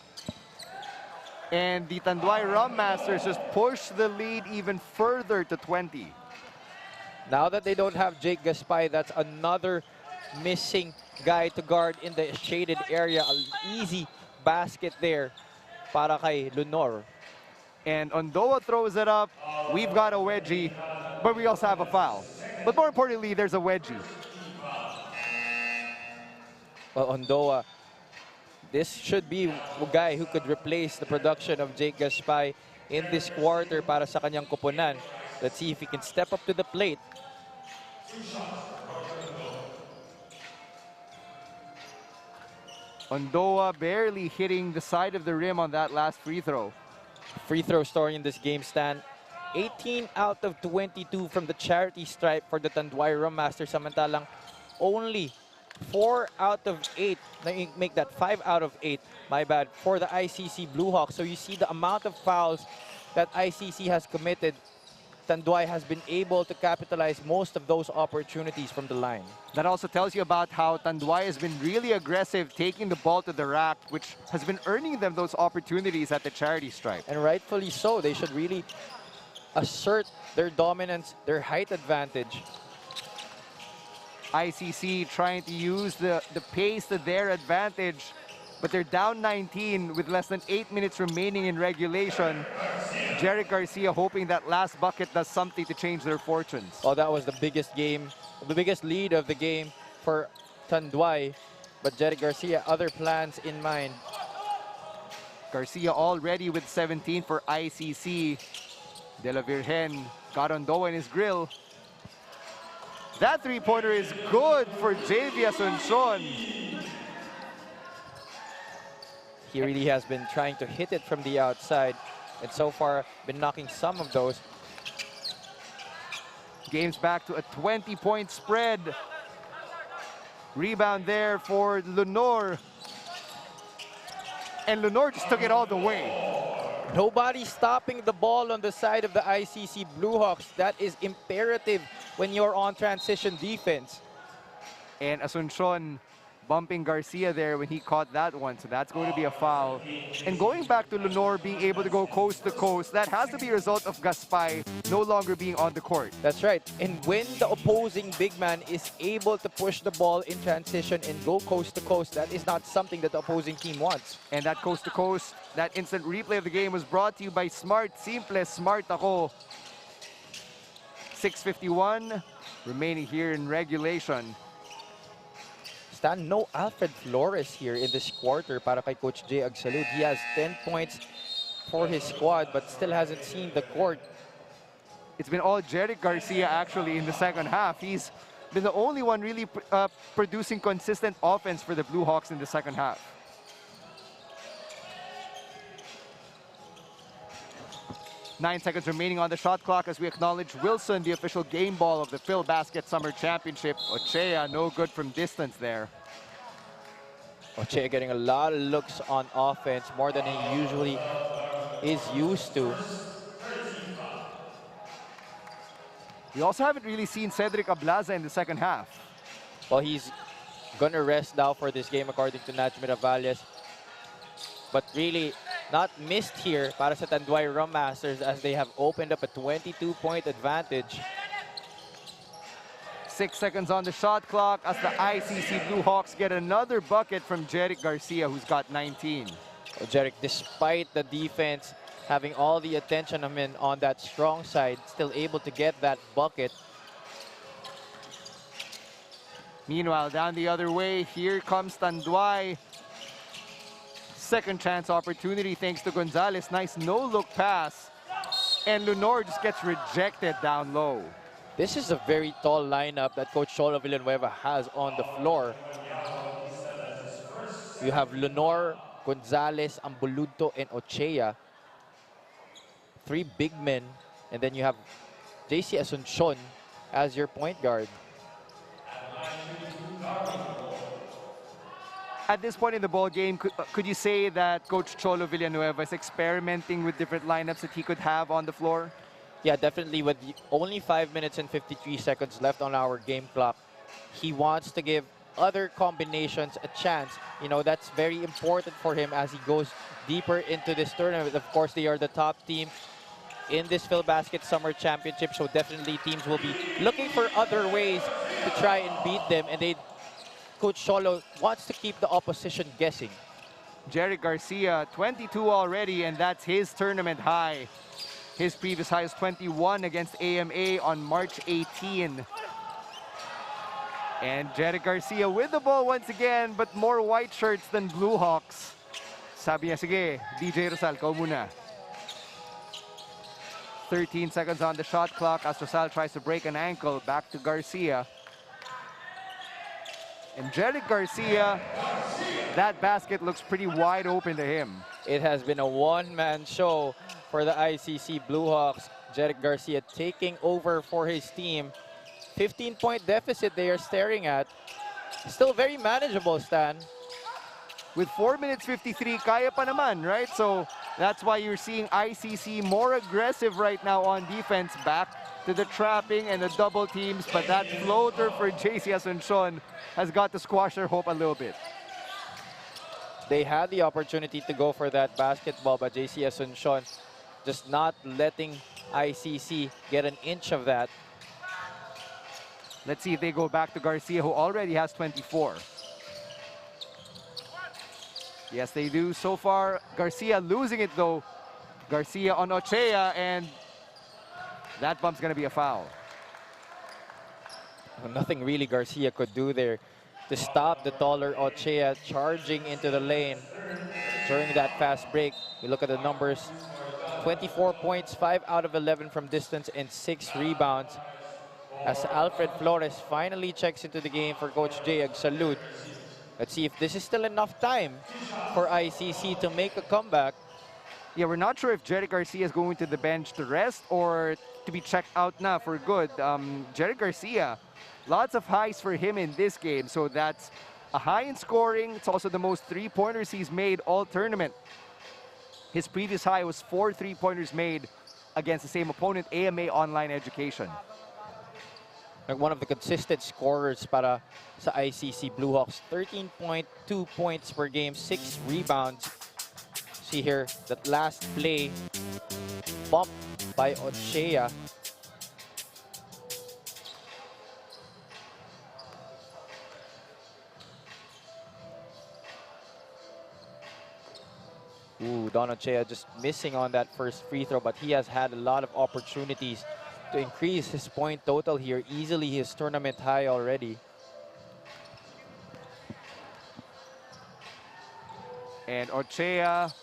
And the Tanduay Rum Masters just push the lead even further to 20. Now that they don't have Jake Gaspay, that's another missing guy to guard in the shaded area. An easy basket there para kay Lunor. And Ondoa throws it up. We've got a wedgie, but we also have a foul. But more importantly, there's a wedgie. Well, Ondoa, this should be a guy who could replace the production of Jake Gaspay in this quarter para sa kanyang kupunan. Let's see if he can step up to the plate. Ondoa barely hitting the side of the rim on that last free throw. Free throw story in this game, Stan. 18 out of 22 from the charity stripe for the Tanduay Rum Masters. Samantalang only 4 out of 8. Make that 5 out of 8, my bad, for the ICC Blue Hawks. So you see the amount of fouls that ICC has committed. Tanduay has been able to capitalize most of those opportunities from the line. That also tells you about how Tanduay has been really aggressive taking the ball to the rack, which has been earning them those opportunities at the charity stripe. And rightfully so. They should really assert their dominance, their height advantage. ICC trying to use the pace to their advantage, but they're down 19 with less than 8 minutes remaining in regulation. Jeric Garcia hoping that last bucket does something to change their fortunes. Well, that was the biggest lead of the game for Tanduay, but Jeric Garcia, other plans in mind. Garcia already with 17 for ICC. De La Virgen got Ondoa in his grill. That three-pointer is good for JV Asuncion. He really has been trying to hit it from the outside, and so far been knocking some of those. Game's back to a 20-point spread. Rebound there for Lunor. And Lunor just took it all the way. Nobody stopping the ball on the side of the ICC Blue Hawks. That is imperative when you're on transition defense. And Asuncion bumping Garcia there when he caught that one, so that's going to be a foul. And going back to Lunor being able to go coast to coast, that has to be a result of Gaspay no longer being on the court. That's right. And when the opposing big man is able to push the ball in transition and go coast to coast, that is not something that the opposing team wants. And that coast to coast, that instant replay of the game was brought to you by Smart. Simple, smart ako. 6:51 remaining here in regulation. Stan, no Alfred Flores here in this quarter para kay Coach Jay Agsalud. He has 10 points for his squad but still hasn't seen the court. It's been all Jeric Garcia actually in the second half. He's been the only one really producing consistent offense for the Blue Hawks in the second half. Nine seconds remaining on the shot clock as we acknowledge Wilson, the official game ball of the Filbasket Summer Championship. Ochea, no good from distance there. Ochea getting a lot of looks on offense, more than he usually is used to. We also haven't really seen Cedric Ablaza in the second half. Well, he's gonna rest now for this game according to Najmi Ravales. But really not missed here para sa Tanduay Rum Masters as they have opened up a 22-point advantage. 6 seconds on the shot clock as the ICC Blue Hawks get another bucket from Jeric Garcia, who's got 19. Well, Jeric, despite the defense having all the attention on that strong side, still able to get that bucket. Meanwhile, down the other way, here comes Tanduay. Second chance opportunity thanks to Gonzalez. Nice no-look pass. And Lunor just gets rejected down low. This is a very tall lineup that Coach Cholo Villanueva has on the floor. You have Lunor, Gonzalez, Ambuludto, and Ochea. 3 big men. And then you have JC Asuncion as your point guard. At this point in the ball game, could you say that Coach Cholo Villanueva is experimenting with different lineups that he could have on the floor? Yeah, definitely. With only 5 minutes and 53 seconds left on our game clock, he wants to give other combinations a chance. You know, that's very important for him as he goes deeper into this tournament. Of course, they are the top team in this Filbasket Summer Championship, so definitely teams will be looking for other ways to try and beat them, and Coach Cholo wants to keep the opposition guessing. Jeric Garcia, 22 already, and that's his tournament high. His previous high is 21 against AMA on March 18. And Jeric Garcia with the ball once again, but more white shirts than Blue Hawks. Sabi niya, sige, DJ Rosal, kau muna. 13 seconds on the shot clock as Rosal tries to break an ankle. Back to Garcia. And Jeric Garcia, that basket looks pretty wide open to him. It has been a one-man show for the ICC Blue Hawks. Jeric Garcia taking over for his team. 15-point deficit they are staring at. Still very manageable, Stan. With 4 minutes 53, kaya pa naman, right? So that's why you're seeing ICC more aggressive right now on defense, back to the trapping and the double teams, but that floater for JC Asuncion has got to squash their hope a little bit. They had the opportunity to go for that basketball, but JC Asuncion just not letting ICC get an inch of that. Let's see if they go back to Garcia, who already has 24. Yes, they do so far. Garcia losing it though. Garcia on Ochea, and that bump's gonna be a foul. Nothing really Garcia could do there to stop the taller Ochea charging into the lane during that fast break. We look at the numbers. 24 points, 5 out of 11 from distance, and 6 rebounds. As Alfred Flores finally checks into the game for Coach Jay Agsalud. Let's see if this is still enough time for ICC to make a comeback. Yeah, we're not sure if Jeric Garcia is going to the bench to rest or to be checked out now for good. Jeric Garcia, lots of highs for him in this game. So that's a high in scoring. It's also the most three-pointers he's made all tournament. His previous high was 4 three-pointers made against the same opponent, AMA Online Education. Like one of the consistent scorers para sa ICC Blue Hawks. 13.2 points per game, 6 rebounds. See here, that last play, bumped by Ochea. Ooh, Don Ochea just missing on that first free throw, but he has had a lot of opportunities to increase his point total here. Easily his tournament high already. And Ochea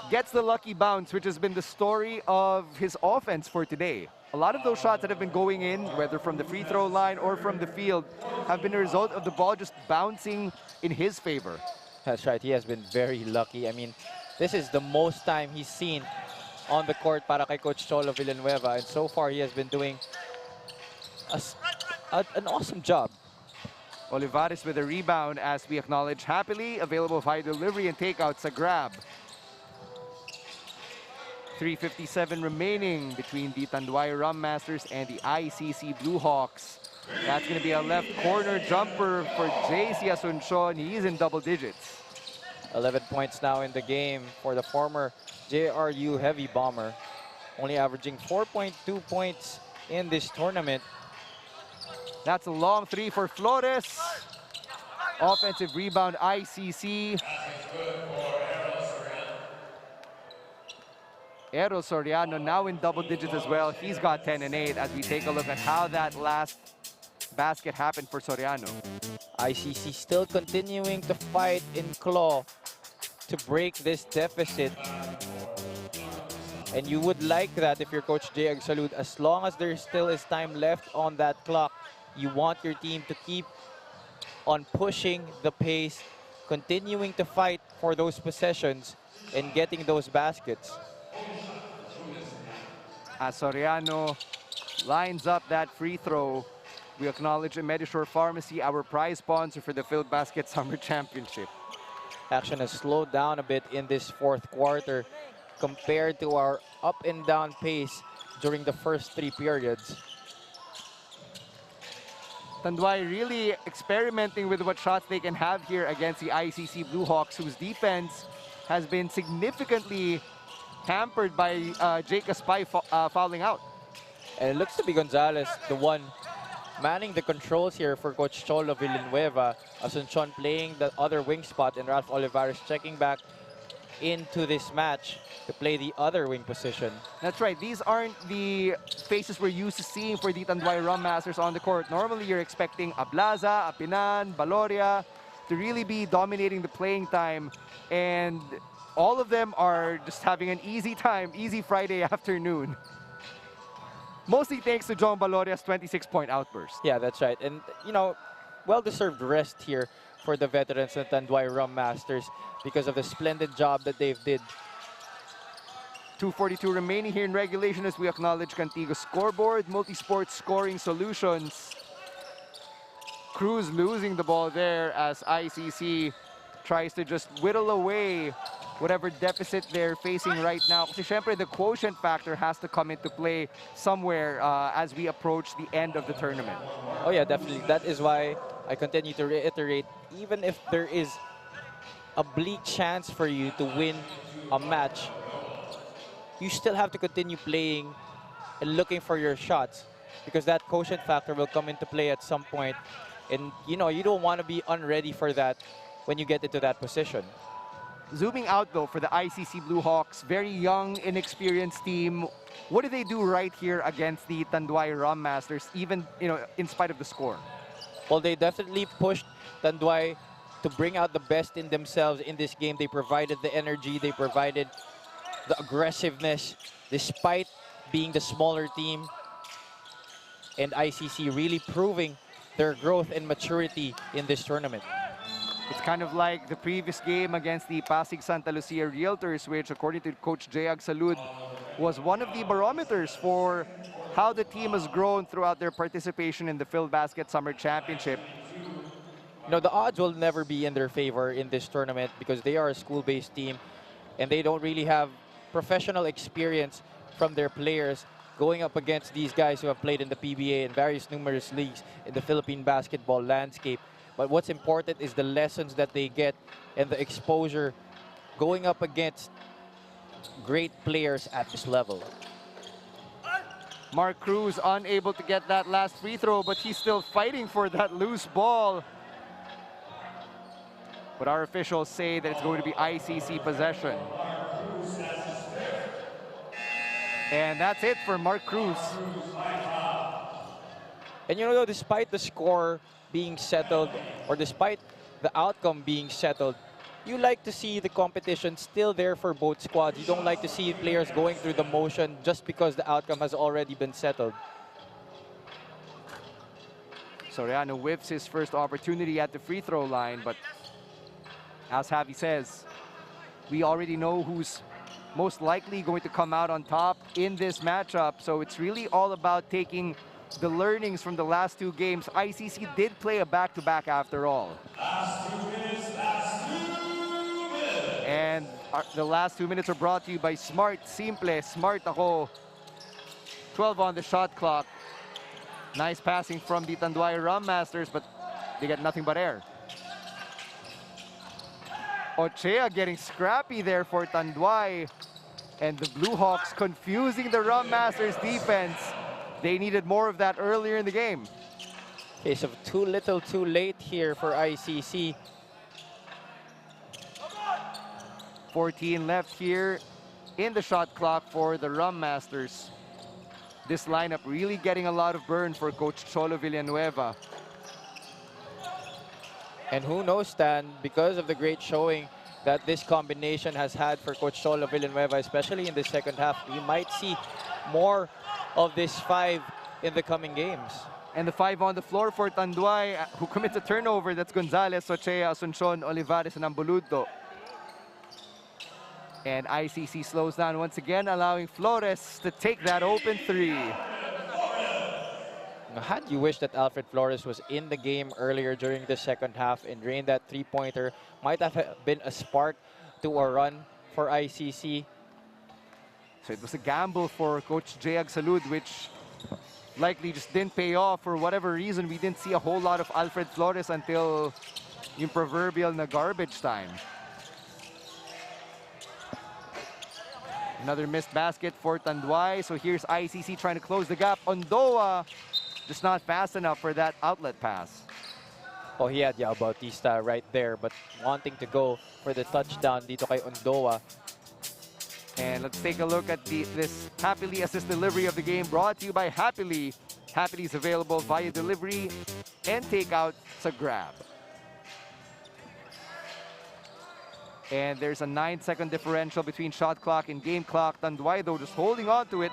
gets the lucky bounce, which has been the story of his offense for today. A lot of those shots that have been going in, whether from the free throw line or from the field, have been a result of the ball just bouncing in his favor. That's right, he has been very lucky. I mean, this is the most time he's seen on the court para kay Coach Cholo Villanueva, and so far he has been doing an awesome job. Olivares with a rebound, as we acknowledge, happily available via delivery and takeout sa grab. 3:57 remaining between the Tanduay Rum Masters and the ICC Blue Hawks. That's going to be a left corner jumper for JC Asuncion. He's in double digits. 11 points now in the game for the former JRU Heavy Bomber. Only averaging 4.2 points in this tournament. That's a long three for Flores. Offensive rebound, ICC. Errol Soriano now in double digits as well. He's got 10 and 8 as we take a look at how that last basket happened for Soriano. ICC still continuing to fight in claw to break this deficit. And you would like that if you're Coach Jay Agsalud. As long as there still is time left on that clock, you want your team to keep on pushing the pace, continuing to fight for those possessions and getting those baskets. As Soriano lines up that free throw, we acknowledge Medishore Pharmacy, our prize sponsor for the Filbasket Summer Championship. Action has slowed down a bit in this fourth quarter compared to our up and down pace during the first 3 periods. Tanduay really experimenting with what shots they can have here against the ICC Blue Hawks, whose defense has been significantly hampered by Jake Aspay fouling out. And it looks to be Gonzalez, the one manning the controls here for Coach Cholo Villanueva. Asuncion playing the other wing spot and Ralph Olivares checking back into this match to play the other wing position. That's right. These aren't the faces we're used to seeing for the Tanduay Rum Masters on the court. Normally, you're expecting Ablaza, Apinan, Valoria to really be dominating the playing time. And all of them are just having an easy time, easy Friday afternoon. Mostly thanks to John Valoria's 26-point outburst. Yeah, that's right. And, you know, well-deserved rest here for the veterans and Tanduay Rum Masters because of the splendid job that they've did. 2:42 remaining here in regulation as we acknowledge Cantigo's scoreboard, multi-sport scoring solutions. Cruz losing the ball there as ICC tries to just whittle away whatever deficit they're facing right now. Kasi syempre, the quotient factor has to come into play somewhere as we approach the end of the tournament. Oh yeah, definitely. That is why I continue to reiterate, even if there is a bleak chance for you to win a match, you still have to continue playing and looking for your shots because that quotient factor will come into play at some point. And, you know, you don't want to be unready for that when you get into that position. Zooming out, though, for the ICC Blue Hawks, very young, inexperienced team. What do they do right here against the Tanduay Rum Masters, even, you know, in spite of the score? Well, they definitely pushed Tanduay to bring out the best in themselves in this game. They provided the energy, they provided the aggressiveness, despite being the smaller team. And ICC really proving their growth and maturity in this tournament. It's kind of like the previous game against the Pasig Santa Lucia Realtors, which, according to Coach Jayag Salud, was one of the barometers for how the team has grown throughout their participation in the Filbasket Summer Championship. You know, the odds will never be in their favor in this tournament because they are a school-based team and they don't really have professional experience from their players going up against these guys who have played in the PBA and various numerous leagues in the Philippine basketball landscape. But what's important is the lessons that they get and the exposure going up against great players at this level. Mark Cruz unable to get that last free throw, but he's still fighting for that loose ball. But our officials say that it's going to be ICC possession. And that's it for Mark Cruz. And you know, despite the score being settled, or despite the outcome being settled, you like to see the competition still there for both squads. You don't like to see players going through the motion just because the outcome has already been settled. Soriano whiffs his first opportunity at the free throw line, but as Javi says, we already know who's most likely going to come out on top in this matchup. So it's really all about taking the learnings from the last two games. ICC did play a back-to-back after all. And the last 2 minutes are brought to you by Smart. Simple. Smart ako. 12 on the shot clock. Nice passing from the Tanduay Rum Masters, but they get nothing but air. Ochea getting scrappy there for Tanduay. And the Blue Hawks confusing the Rum Masters defense. They needed more of that earlier in the game. Case of too little too late here for ICC. 14 left here in the shot clock for the Rum Masters. This lineup really getting a lot of burn for Coach Cholo Villanueva. And who knows, Stan, because of the great showing that this combination has had for Coach Cholo Villanueva, especially in the second half, we might see more of this five in the coming games. And the five on the floor for Tanduay, who commits a turnover. That's Gonzalez, Ochea, Asuncion, Olivares, and Ambuluto. And ICC slows down once again, allowing Flores to take that open three. Now, had you wished that Alfred Flores was in the game earlier during the second half and drained that three-pointer, might have been a spark to a run for ICC. So it was a gamble for Coach Jayag Salud, which likely just didn't pay off for whatever reason. We didn't see a whole lot of Alfred Flores until yung proverbial na garbage time. Another missed basket for Tanduay. So here's ICC trying to close the gap. Ondoa just not fast enough for that outlet pass. Oh, he had Yao Bautista right there, but wanting to go for the touchdown dito kay Ondoa. And let's take a look at this Happily assist delivery of the game, brought to you by Happily. Happily is available via delivery and takeout sa Grab. And there's a 9-second differential between shot clock and game clock. Tanduay, though, just holding on to it.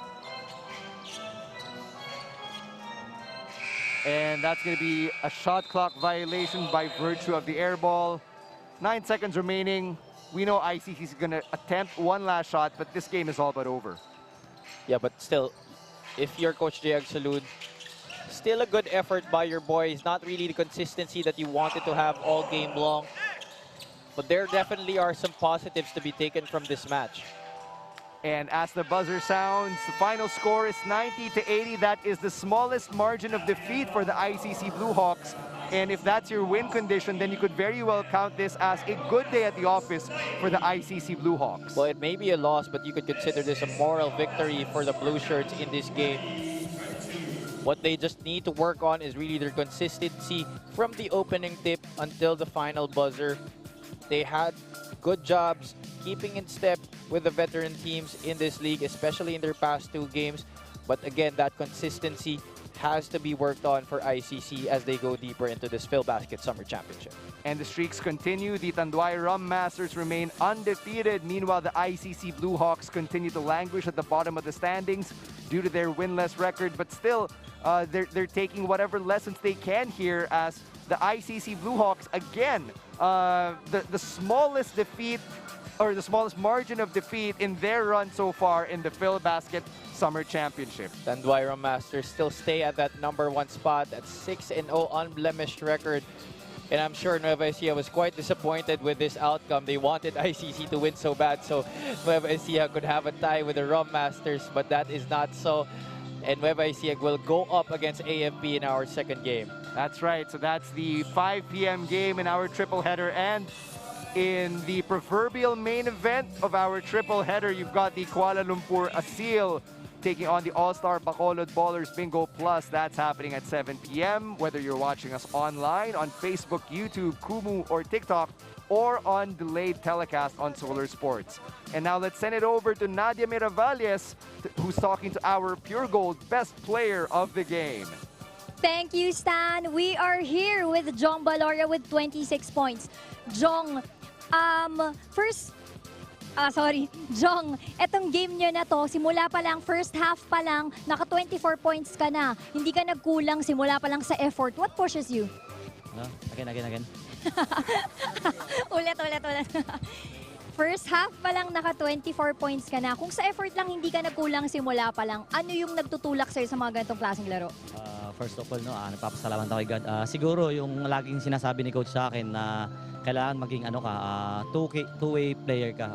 And that's going to be a shot clock violation by virtue of the air ball. 9 seconds remaining. We know ICC is going to attempt one last shot, but this game is all but over. Yeah, but still, if you're Coach Jayag Salud, still a good effort by your boys. Not really the consistency that you wanted to have all game long. But there definitely are some positives to be taken from this match. And as the buzzer sounds, the final score is 90-80. That is the smallest margin of defeat for the ICC Blue Hawks. And if that's your win condition, then you could very well count this as a good day at the office for the ICC Blue Hawks. Well, it may be a loss, but you could consider this a moral victory for the Blue Shirts in this game. What they just need to work on is really their consistency from the opening tip until the final buzzer. They had good jobs keeping in step with the veteran teams in this league, especially in their past 2 games. But again, that consistency has to be worked on for ICC as they go deeper into this Filbasket Summer Championship. And the streaks continue. The Tanduay Rum Masters remain undefeated. Meanwhile, the ICC Blue Hawks continue to languish at the bottom of the standings due to their winless record. But still, they're taking whatever lessons they can here as the ICC Blue Hawks, again, the smallest defeat or the smallest margin of defeat in their run so far in the Filbasket Summer Championship. Tanduay Rum Masters still stay at that #1 spot at 6-0 unblemished record. And I'm sure Nueva Ecija was quite disappointed with this outcome. They wanted ICC to win so bad so Nueva Ecija could have a tie with the Rum Masters, but that is not so. And Nueva Ecija will go up against AFP in our second game. That's right. So that's the 5 p.m. game in our triple header. And in the proverbial main event of our triple header, you've got the Kuala Lumpur Asil taking on the All-Star Bacolod Ballers Bingo Plus. That's happening at 7 p.m. Whether you're watching us online on Facebook, YouTube, Kumu, or TikTok, or on delayed telecast on Solar Sports. And now let's send it over to Nadia Miravalles, who's talking to our Pure Gold best player of the game. Thank you, Stan. We are here with Jong Baloria with 26 points. Jong, Jong, etong game nyo na to, simula pa lang, first half pa lang, naka 24 points ka na. Hindi ka nagkulang simula pa lang sa effort. What pushes you? Again. ulit. First half pa lang, naka 24 points ka na. Kung sa effort lang hindi ka nagkulang simula pa lang, ano yung nagtutulak sa'yo sa mga ganitong klaseng laro? First of all, nagpapasalamat ako kay God. Siguro yung laging sinasabi ni Coach sa akin na kailangan maging two-way player ka.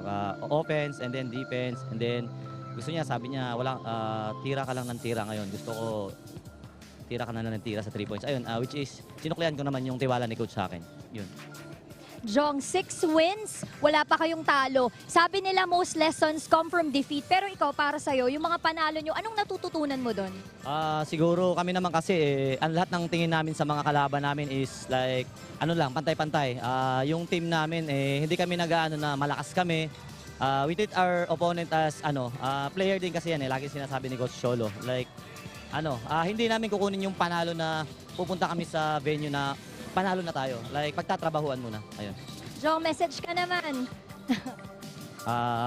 Offense and then defense. And then gusto niya, sabi niya, tira ka lang ng tira ngayon. Gusto ko tira ka na lang ng tira sa 3 points. Ayun, which is, sinuklian ko naman yung tiwala ni Coach sa akin. Yun. Jong, 6 wins, wala pa kayong talo. Sabi nila most lessons come from defeat. Pero ikaw, para sa'yo, yung mga panalo nyo, anong natututunan mo doon? Siguro kami naman kasi, ang lahat ng tingin namin sa mga kalaban namin is like, pantay-pantay. Yung team namin, hindi kami na malakas kami. We treat our opponent as, player din kasi yan, lagi sinasabi ni Coach Cholo. Like, hindi namin kukunin yung panalo na pupunta kami sa venue na panalo na tayo. Like, pagtatrabahuan muna. Ayun. Jong, message ka naman.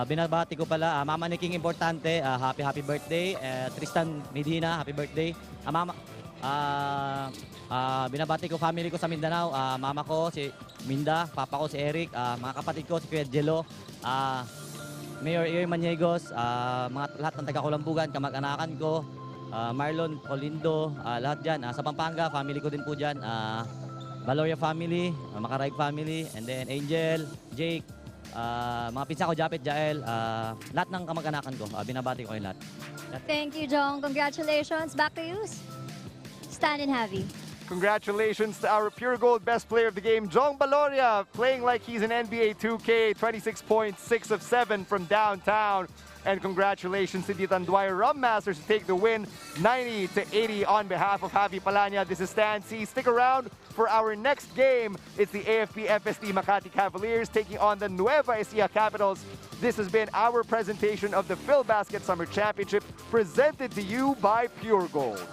Binabati ko pala, Mama ni King Importante, happy birthday. Tristan Medina, happy birthday. Binabati ko family ko sa Mindanao, mama ko si Minda, papa ko si Eric, mga kapatid ko si Kuya Jello, Mayor Eoy Maniegos, lahat ng taga-Kulambugan, kamag-anakan ko, Marlon, Olindo, lahat dyan. Sa Pampanga, family ko din po dyan. Baloria family, Makarayg family, and then Angel, Jake, mga pinsa ko, Japet, Jael, lahat ng kamag-anakan ko, binabati ko kayo lahat. Thank you, Jong. Congratulations. Back to you. Stan and Javi. Congratulations to our Pure Gold best player of the game, Jong Baloria, playing like he's an NBA 2K, 26 points, 6 of 7 from downtown. And congratulations to the Tanduay Rum Masters to take the win, 90-80 on behalf of Javi Palanya. This is Stan C. Stick around for our next game. It's the AFP FSD Makati Cavaliers taking on the Nueva Ecija Capitals. This has been our presentation of the Filbasket Summer Championship, presented to you by Pure Gold.